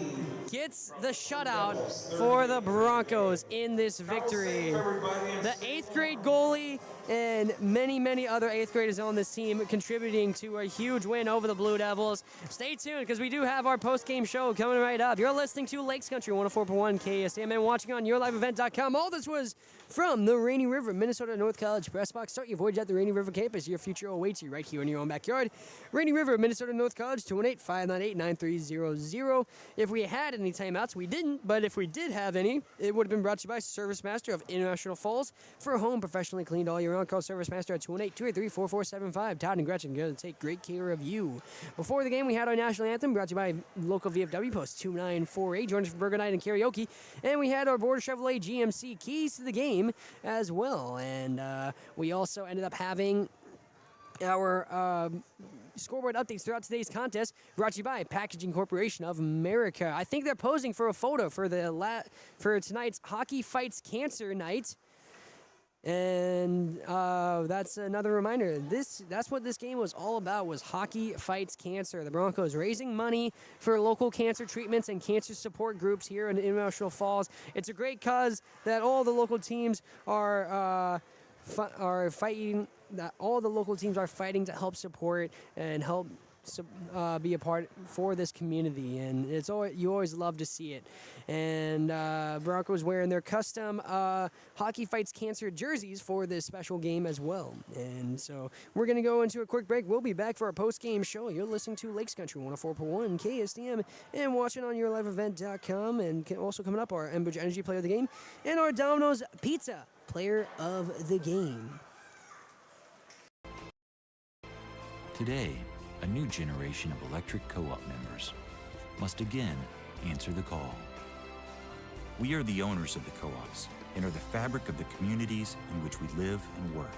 gets the shutout for the Broncos in this victory. The 8th grade goalie and many other 8th graders on this team contributing to a huge win over the Blue Devils. Stay tuned, because we do have our post-game show coming right up. You're listening to Lakes Country 104.1 KSDM and watching on yourliveevent.com. All this was from the Rainy River, Minnesota North College Press Box. Start your voyage at the Rainy River campus. Your future awaits you right here in your own backyard. Rainy River, Minnesota North College, 218-598-9300. If we had any timeouts, we didn't, but if we did have any, it would have been brought to you by Service Master of International Falls. For a home professionally cleaned all year round, call Service Master at 218-283-4475. Todd and Gretchen going to take great care of you. Before the game, we had our national anthem brought to you by local VFW Post 2948. Join us for Burger Night and karaoke. And we had our Border Chevrolet GMC keys to the game as well. And we also ended up having our scoreboard updates throughout today's contest, brought to you by Packaging Corporation of America. I think they're posing for a photo for for tonight's Hockey Fights Cancer Night. And that's another reminder. That's what this game was all about, was Hockey Fights Cancer. The Broncos raising money for local cancer treatments and cancer support groups here in International Falls. It's a great cause that all the local teams are fighting. That all the local teams are fighting to help support and help be a part for this community, and you always love to see it. And Broncos wearing their custom Hockey Fights Cancer jerseys for this special game as well. And so we're going to go into a quick break. We'll be back for our post-game show. You're listening to Lakes Country 104.1 KSDM and watching on yourliveevent.com. And also coming up, our Enbridge Energy Player of the Game and our Domino's Pizza Player of the Game. Today, a new generation of electric co-op members must again answer the call. We are the owners of the co-ops and are the fabric of the communities in which we live and work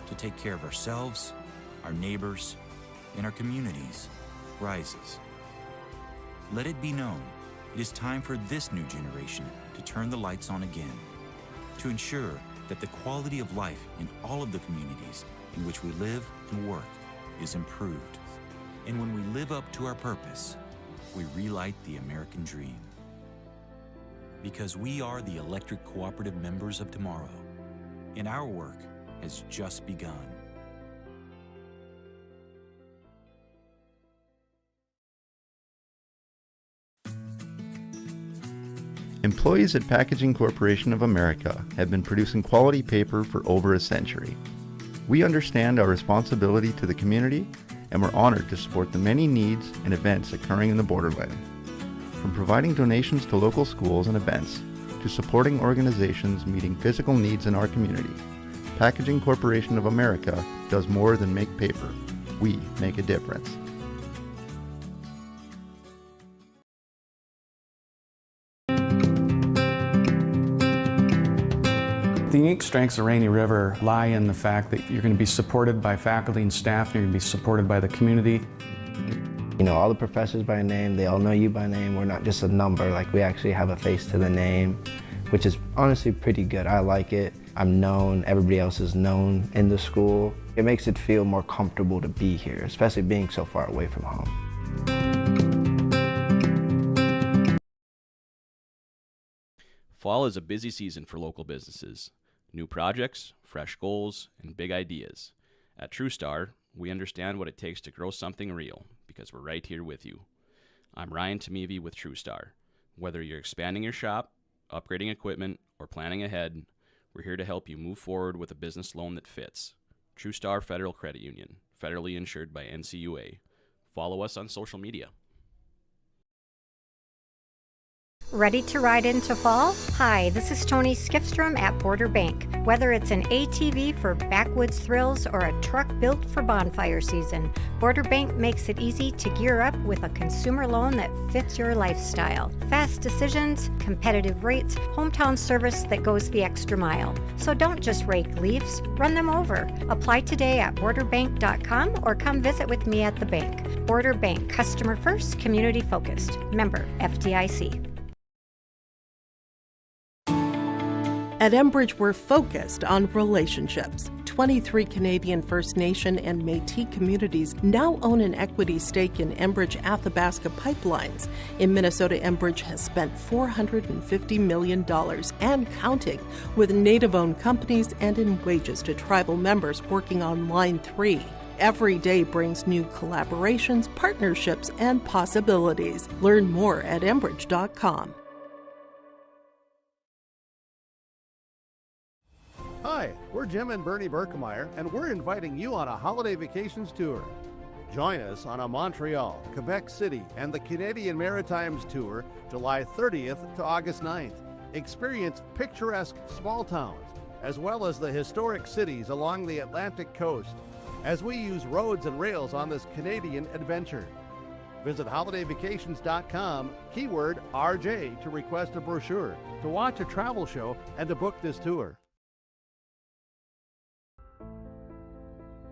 to take care of ourselves, our neighbors, and our communities rises. Let it be known, it is time for this new generation to turn the lights on again, to ensure that the quality of life in all of the communities in which we live and work is improved. And when we live up to our purpose, we relight the American dream. Because we are the electric cooperative members of tomorrow, and our work has just begun. Employees at Packaging Corporation of America have been producing quality paper for over a century. We understand our responsibility to the community, and we're honored to support the many needs and events occurring in the borderland. From providing donations to local schools and events, to supporting organizations meeting physical needs in our community, Packaging Corporation of America does more than make paper. We make a difference. The unique strengths of Rainy River lie in the fact that you're going to be supported by faculty and staff, and you're going to be supported by the community. You know, all the professors by name, they all know you by name. We're not just a number, like we actually have a face to the name, which is honestly pretty good. I like it. I'm known, everybody else is known in the school. It makes it feel more comfortable to be here, especially being so far away from home. Fall is a busy season for local businesses. New projects, fresh goals, and big ideas. At TrueStar, we understand what it takes to grow something real, because we're right here with you. I'm Ryan Tamevi with TrueStar. Whether you're expanding your shop, upgrading equipment, or planning ahead, we're here to help you move forward with a business loan that fits. TrueStar Federal Credit Union, federally insured by NCUA. Follow us on social media. Ready to ride into fall? Hi, this is Tony Skifstrom at Border Bank. Whether it's an ATV for backwoods thrills or a truck built for bonfire season, Border Bank makes it easy to gear up with a consumer loan that fits your lifestyle. Fast decisions, competitive rates, hometown service that goes the extra mile. So don't just rake leaves, run them over. Apply today at borderbank.com or come visit with me at the bank. Border Bank, customer first, community focused. Member FDIC. At Enbridge, we're focused on relationships. 23 Canadian First Nation and Métis communities now own an equity stake in Enbridge Athabasca Pipelines. In Minnesota, Enbridge has spent $450 million and counting, with Native-owned companies and in wages to tribal members working on Line 3. Every day brings new collaborations, partnerships, and possibilities. Learn more at Enbridge.com. Hi, we're Jim and Bernie Berkemeyer, and we're inviting you on a holiday vacations tour. Join us on a Montreal, Quebec City, and the Canadian Maritimes tour July 30th to August 9th. Experience picturesque small towns, as well as the historic cities along the Atlantic coast, as we use roads and rails on this Canadian adventure. Visit holidayvacations.com, keyword RJ, to request a brochure, to watch a travel show, and to book this tour.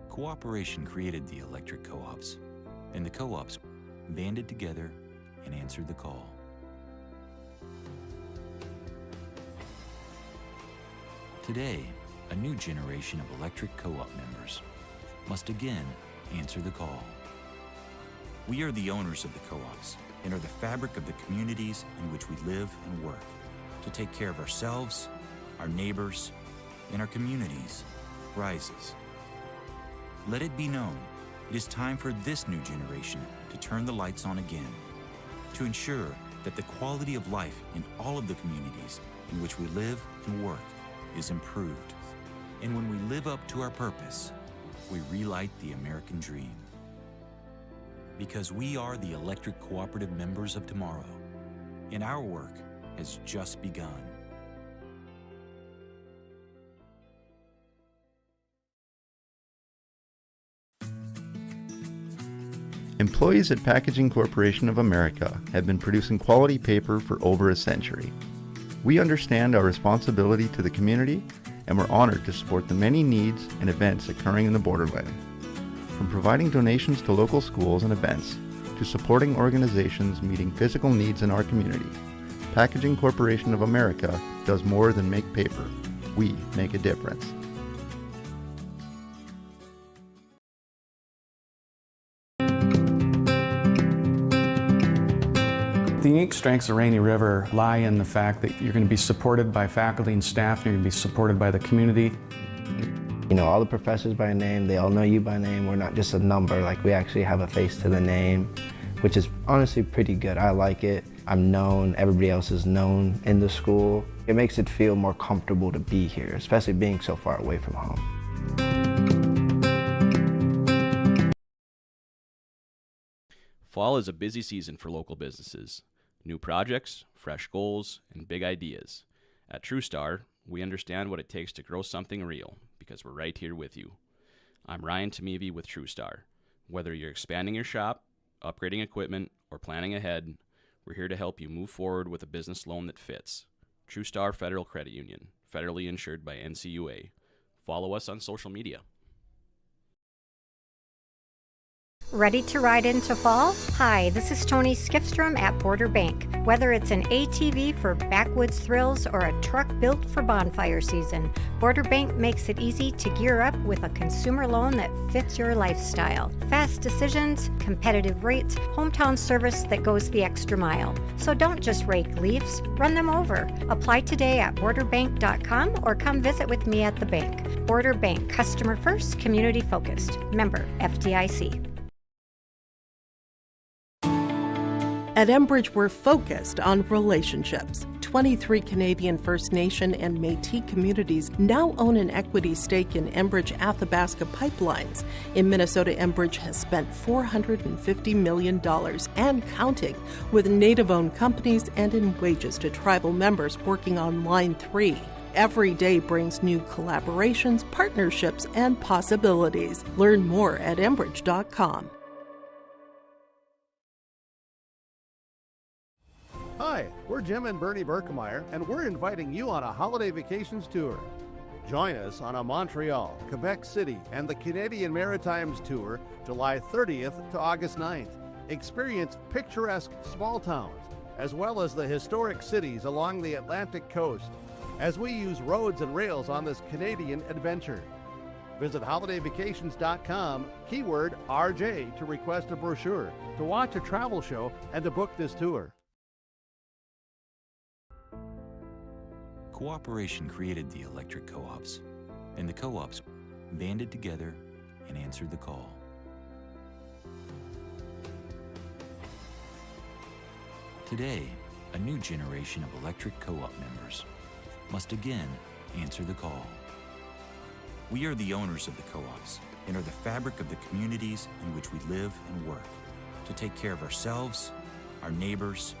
Cooperation created the electric co-ops, and the co-ops banded together and answered the call. Today, a new generation of electric co-op members must again answer the call. We are the owners of the co-ops and are the fabric of the communities in which we live and work to take care of ourselves, our neighbors, and our communities' rises. Let it be known, it is time for this new generation to turn the lights on again, to ensure that the quality of life in all of the communities in which we live and work is improved. And when we live up to our purpose, we relight the American dream. Because we are the electric cooperative members of tomorrow, and our work has just begun. Employees at Packaging Corporation of America have been producing quality paper for over a century. We understand our responsibility to the community, and we're honored to support the many needs and events occurring in the borderland. From providing donations to local schools and events, to supporting organizations meeting physical needs in our community, Packaging Corporation of America does more than make paper. We make a difference. The unique strengths of Rainy River lie in the fact that you're going to be supported by faculty and staff, and you're going to be supported by the community. You know, all the professors by name, they all know you by name. We're not just a number, like we actually have a face to the name, which is honestly pretty good. I like it. I'm known, everybody else is known in the school. It makes it feel more comfortable to be here, especially being so far away from home. Fall is a busy season for local businesses. New projects, fresh goals, and big ideas. At TrueStar, we understand what it takes to grow something real, because we're right here with you. I'm Ryan Tamevi with TrueStar. Whether you're expanding your shop, upgrading equipment, or planning ahead, we're here to help you move forward with a business loan that fits. TrueStar Federal Credit Union, federally insured by NCUA. Follow us on social media. Ready to ride into fall? Hi, this is Tony Skifstrom at Border Bank. Whether it's an ATV for backwoods thrills or a truck built for bonfire season, Border Bank makes it easy to gear up with a consumer loan that fits your lifestyle. Fast decisions, competitive rates, hometown service that goes the extra mile. So don't just rake leaves, run them over. Apply today at borderbank.com or come visit with me at the bank. Border Bank, customer first, community focused. Member FDIC. At Enbridge, we're focused on relationships. 23 Canadian First Nation and Métis communities now own an equity stake in Enbridge Athabasca pipelines. In Minnesota, Enbridge has spent $450 million and counting with Native-owned companies and in wages to tribal members working on Line 3. Every day brings new collaborations, partnerships, and possibilities. Learn more at Enbridge.com. Hi, we're Jim and Bernie Berkemeyer, and we're inviting you on a holiday vacations tour. Join us on a Montreal, Quebec City, and the Canadian Maritimes tour July 30th to August 9th. Experience picturesque small towns, as well as the historic cities along the Atlantic coast, as we use roads and rails on this Canadian adventure. Visit holidayvacations.com, keyword RJ, to request a brochure, to watch a travel show, and to book this tour. Cooperation created the electric co-ops, and the co-ops banded together and answered the call. Today, a new generation of electric co-op members must again answer the call. We are the owners of the co-ops and are the fabric of the communities in which we live and work to take care of ourselves, our neighbors,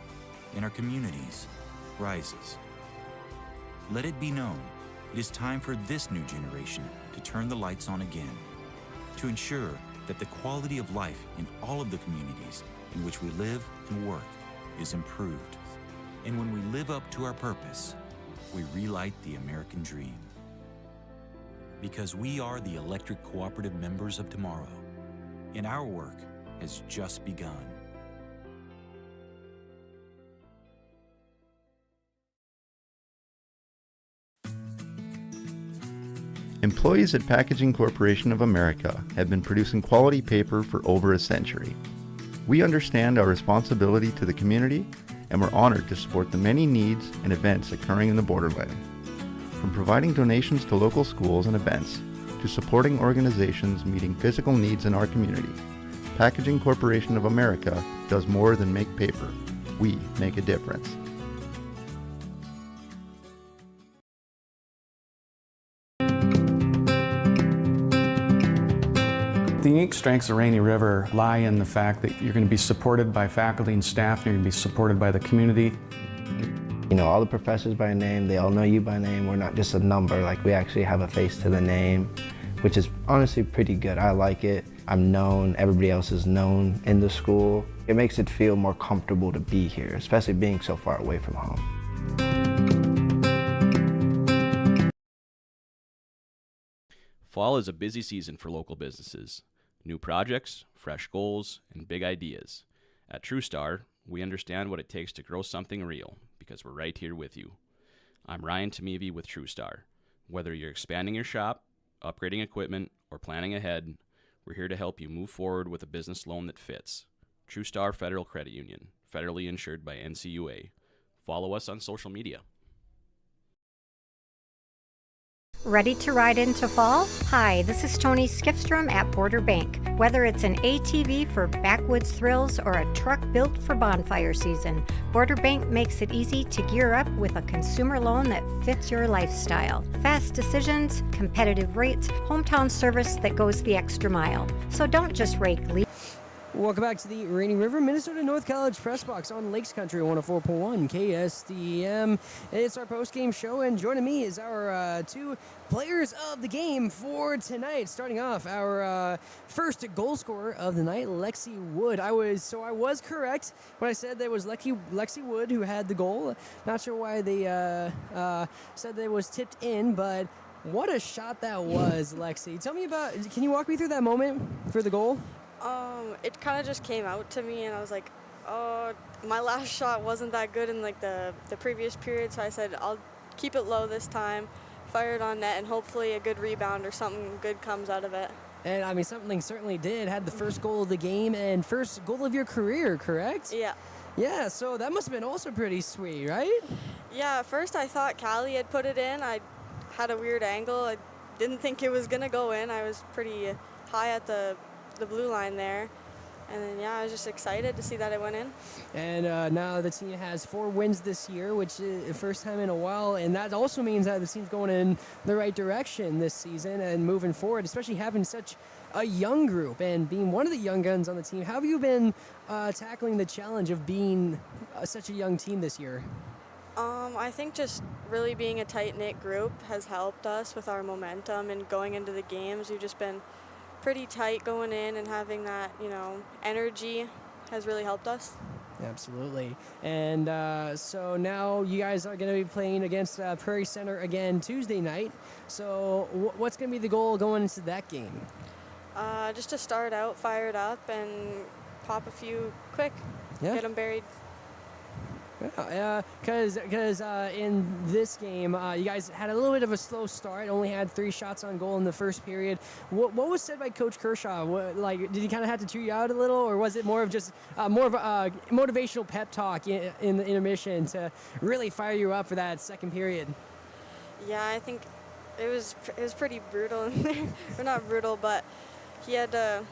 and our communities' rises. Let it be known, it is time for this new generation to turn the lights on again, to ensure that the quality of life in all of the communities in which we live and work is improved. And when we live up to our purpose, we relight the American dream. Because we are the electric cooperative members of tomorrow, and our work has just begun. Employees at Packaging Corporation of America have been producing quality paper for over a century. We understand our responsibility to the community, and we're honored to support the many needs and events occurring in the borderland. From providing donations to local schools and events, to supporting organizations meeting physical needs in our community, Packaging Corporation of America does more than make paper. We make a difference. The unique strengths of Rainy River lie in the fact that you're going to be supported by faculty and staff, and you're going to be supported by the community. You know all the professors by name, they all know you by name. We're not just a number, like we actually have a face to the name, which is honestly pretty good. I like it. I'm known, everybody else is known in the school. It makes it feel more comfortable to be here, especially being so far away from home. Fall is a busy season for local businesses. New projects, fresh goals, and big ideas. At TrueStar, we understand what it takes to grow something real because we're right here with you. I'm Ryan Tamevi with TrueStar. Whether you're expanding your shop, upgrading equipment, or planning ahead, we're here to help you move forward with a business loan that fits. TrueStar Federal Credit Union, federally insured by NCUA. Follow us on social media. Ready to ride into fall? Hi, this is Tony Skifstrom at Border Bank. Whether it's an ATV for backwoods thrills or a truck built for bonfire season, Border Bank makes it easy to gear up with a consumer loan that fits your lifestyle. Fast decisions, competitive rates, hometown service that goes the extra mile. So don't just rake leaves. Welcome back to the Rainy River, Minnesota North College Press Box on Lakes Country 104.1 KSDM. It's our post-game show, and joining me is our two players of the game for tonight. Starting off, our first goal scorer of the night, Lexi Wood. I was correct when I said that it was Lexi Wood who had the goal. Not sure why they said that it was tipped in, but what a shot that was, Lexi. Can you walk me through that moment for the goal? It kind of just came out to me, and I was like, oh, my last shot wasn't that good in like the previous period, so I said I'll keep it low this time, fire it on net, and hopefully a good rebound or something good comes out of it. And I mean, something certainly did. Had the first goal of the game and first goal of your career, correct? Yeah. Yeah, so that must have been also pretty sweet, right? Yeah, at first I thought Callie had put it in. I had a weird angle. I didn't think it was going to go in. I was pretty high at the blue line there. And then, yeah, I was just excited to see that it went in. And now the team has 4 wins this year, which is the first time in a while. And that also means that the team's going in the right direction this season and moving forward, especially having such a young group and being one of the young guns on the team. How have you been tackling the challenge of being such a young team this year? I think just really being a tight-knit group has helped us with our momentum, and going into the games, we've just been pretty tight going in, and having that, energy has really helped us. Absolutely. And so now you guys are going to be playing against Prairie Center again Tuesday night. So what's going to be the goal going into that game? Just to start out fired up and pop a few quick, Yeah. get them buried. Because in this game, you guys had a little bit of a slow start. Only had 3 shots on goal in the first period. What was said by Coach Kershaw? Did he kind of have to cheer you out a little, or was it more of just more of a motivational pep talk in the intermission to really fire you up for that second period? Yeah, I think it was pretty brutal in there. Or not brutal, but he had to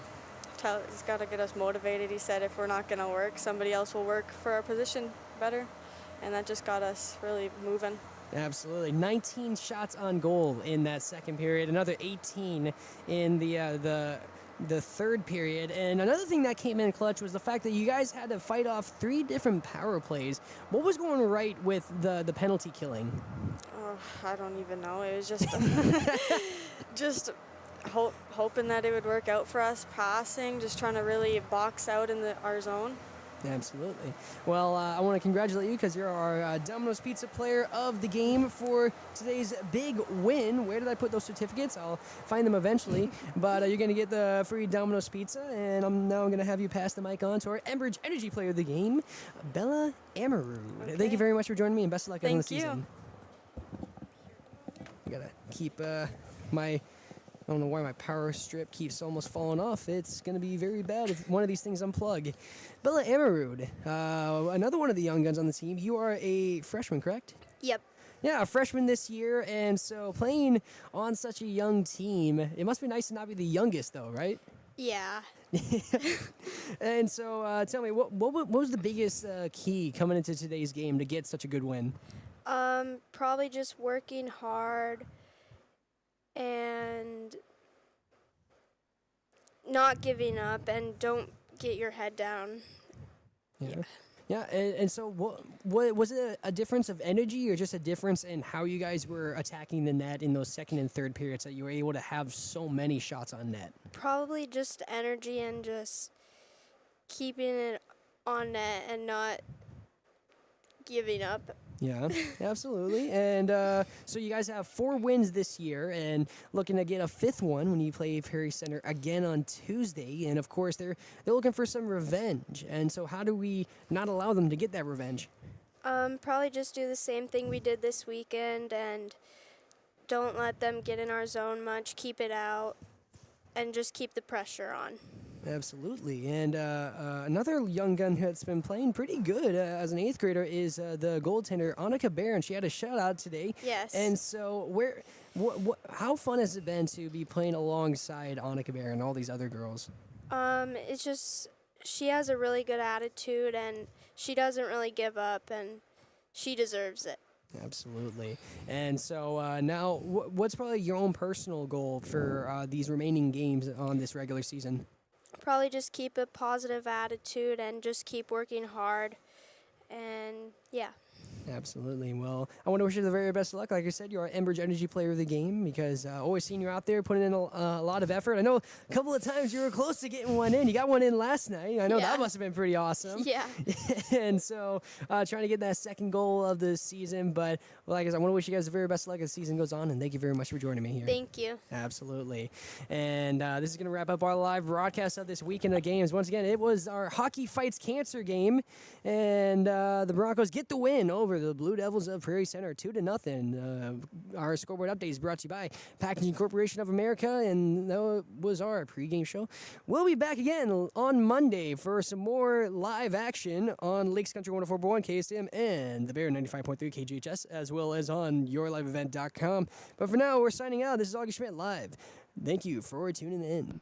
he's got to get us motivated. He said if we're not going to work, somebody else will work for our position better, and that just got us really moving. Absolutely. 19 shots on goal in that second period, another 18 in the third period. And another thing that came in clutch was the fact that you guys had to fight off 3 different power plays. What was going right with the penalty killing? Oh, I don't even know. It was just just hoping that it would work out for us, passing, just trying to really box out in our zone. Absolutely. Well, I want to congratulate you because you're our Domino's Pizza player of the game for today's big win. Where did I put those certificates? I'll find them eventually. But you're going to get the free Domino's Pizza, and I'm now going to have you pass the mic on to our Enbridge Energy player of the game, Bella Amaru. Okay. Thank you very much for joining me, and best of luck on the Thank you. season. I got to keep my... I don't know why my power strip keeps almost falling off. It's going to be very bad if one of these things unplug. Bella Amarud, another one of the young guns on the team. You are a freshman, correct? Yep. Yeah, a freshman this year, and so playing on such a young team, it must be nice to not be the youngest, though, right? Yeah. And so tell me, what was the biggest key coming into today's game to get such a good win? Probably just working hard and not giving up, and don't get your head down. Yeah, and so what was it a difference of energy, or just a difference in how you guys were attacking the net in those second and third periods that you were able to have so many shots on net? Probably just energy and just keeping it on net and not giving up. Yeah, absolutely. And so you guys have 4 wins this year and looking to get a 5th one when you play Prairie Center again on Tuesday. And, of course, they're looking for some revenge. And so how do we not allow them to get that revenge? Probably just do the same thing we did this weekend and don't let them get in our zone much, keep it out, and just keep the pressure on. Absolutely. And another young gun that's been playing pretty good as an 8th grader is the goaltender, Annika Barron. She had a shutout today. Yes. And so how fun has it been to be playing alongside Annika Barron and all these other girls? It's just she has a really good attitude, and she doesn't really give up, and she deserves it. Absolutely. And so now what's probably your own personal goal for these remaining games on this regular season? Probably just keep a positive attitude and just keep working hard, and yeah. Absolutely. Well, I want to wish you the very best of luck. Like I said, you're our Enbridge Energy player of the game because always seeing you out there putting in a lot of effort. I know a couple of times you were close to getting one in. You got one in last night. I know that must have been pretty awesome. Yeah. And so trying to get that second goal of the season. But like I said, I want to wish you guys the very best of luck as the season goes on. And thank you very much for joining me here. Thank you. Absolutely. And this is going to wrap up our live broadcast of this weekend of games. Once again, it was our Hockey Fights Cancer game. And the Broncos get the win over the Blue Devils of Prairie Center, 2-0. Our scoreboard update is brought to you by Packaging Corporation of America, and that was our pregame show. We'll be back again on Monday for some more live action on Lakes Country 104.1 KSTM and the Bear 95.3 KGHS, as well as on yourliveevent.com. But for now, we're signing out. This is August Schmidt live. Thank you for tuning in.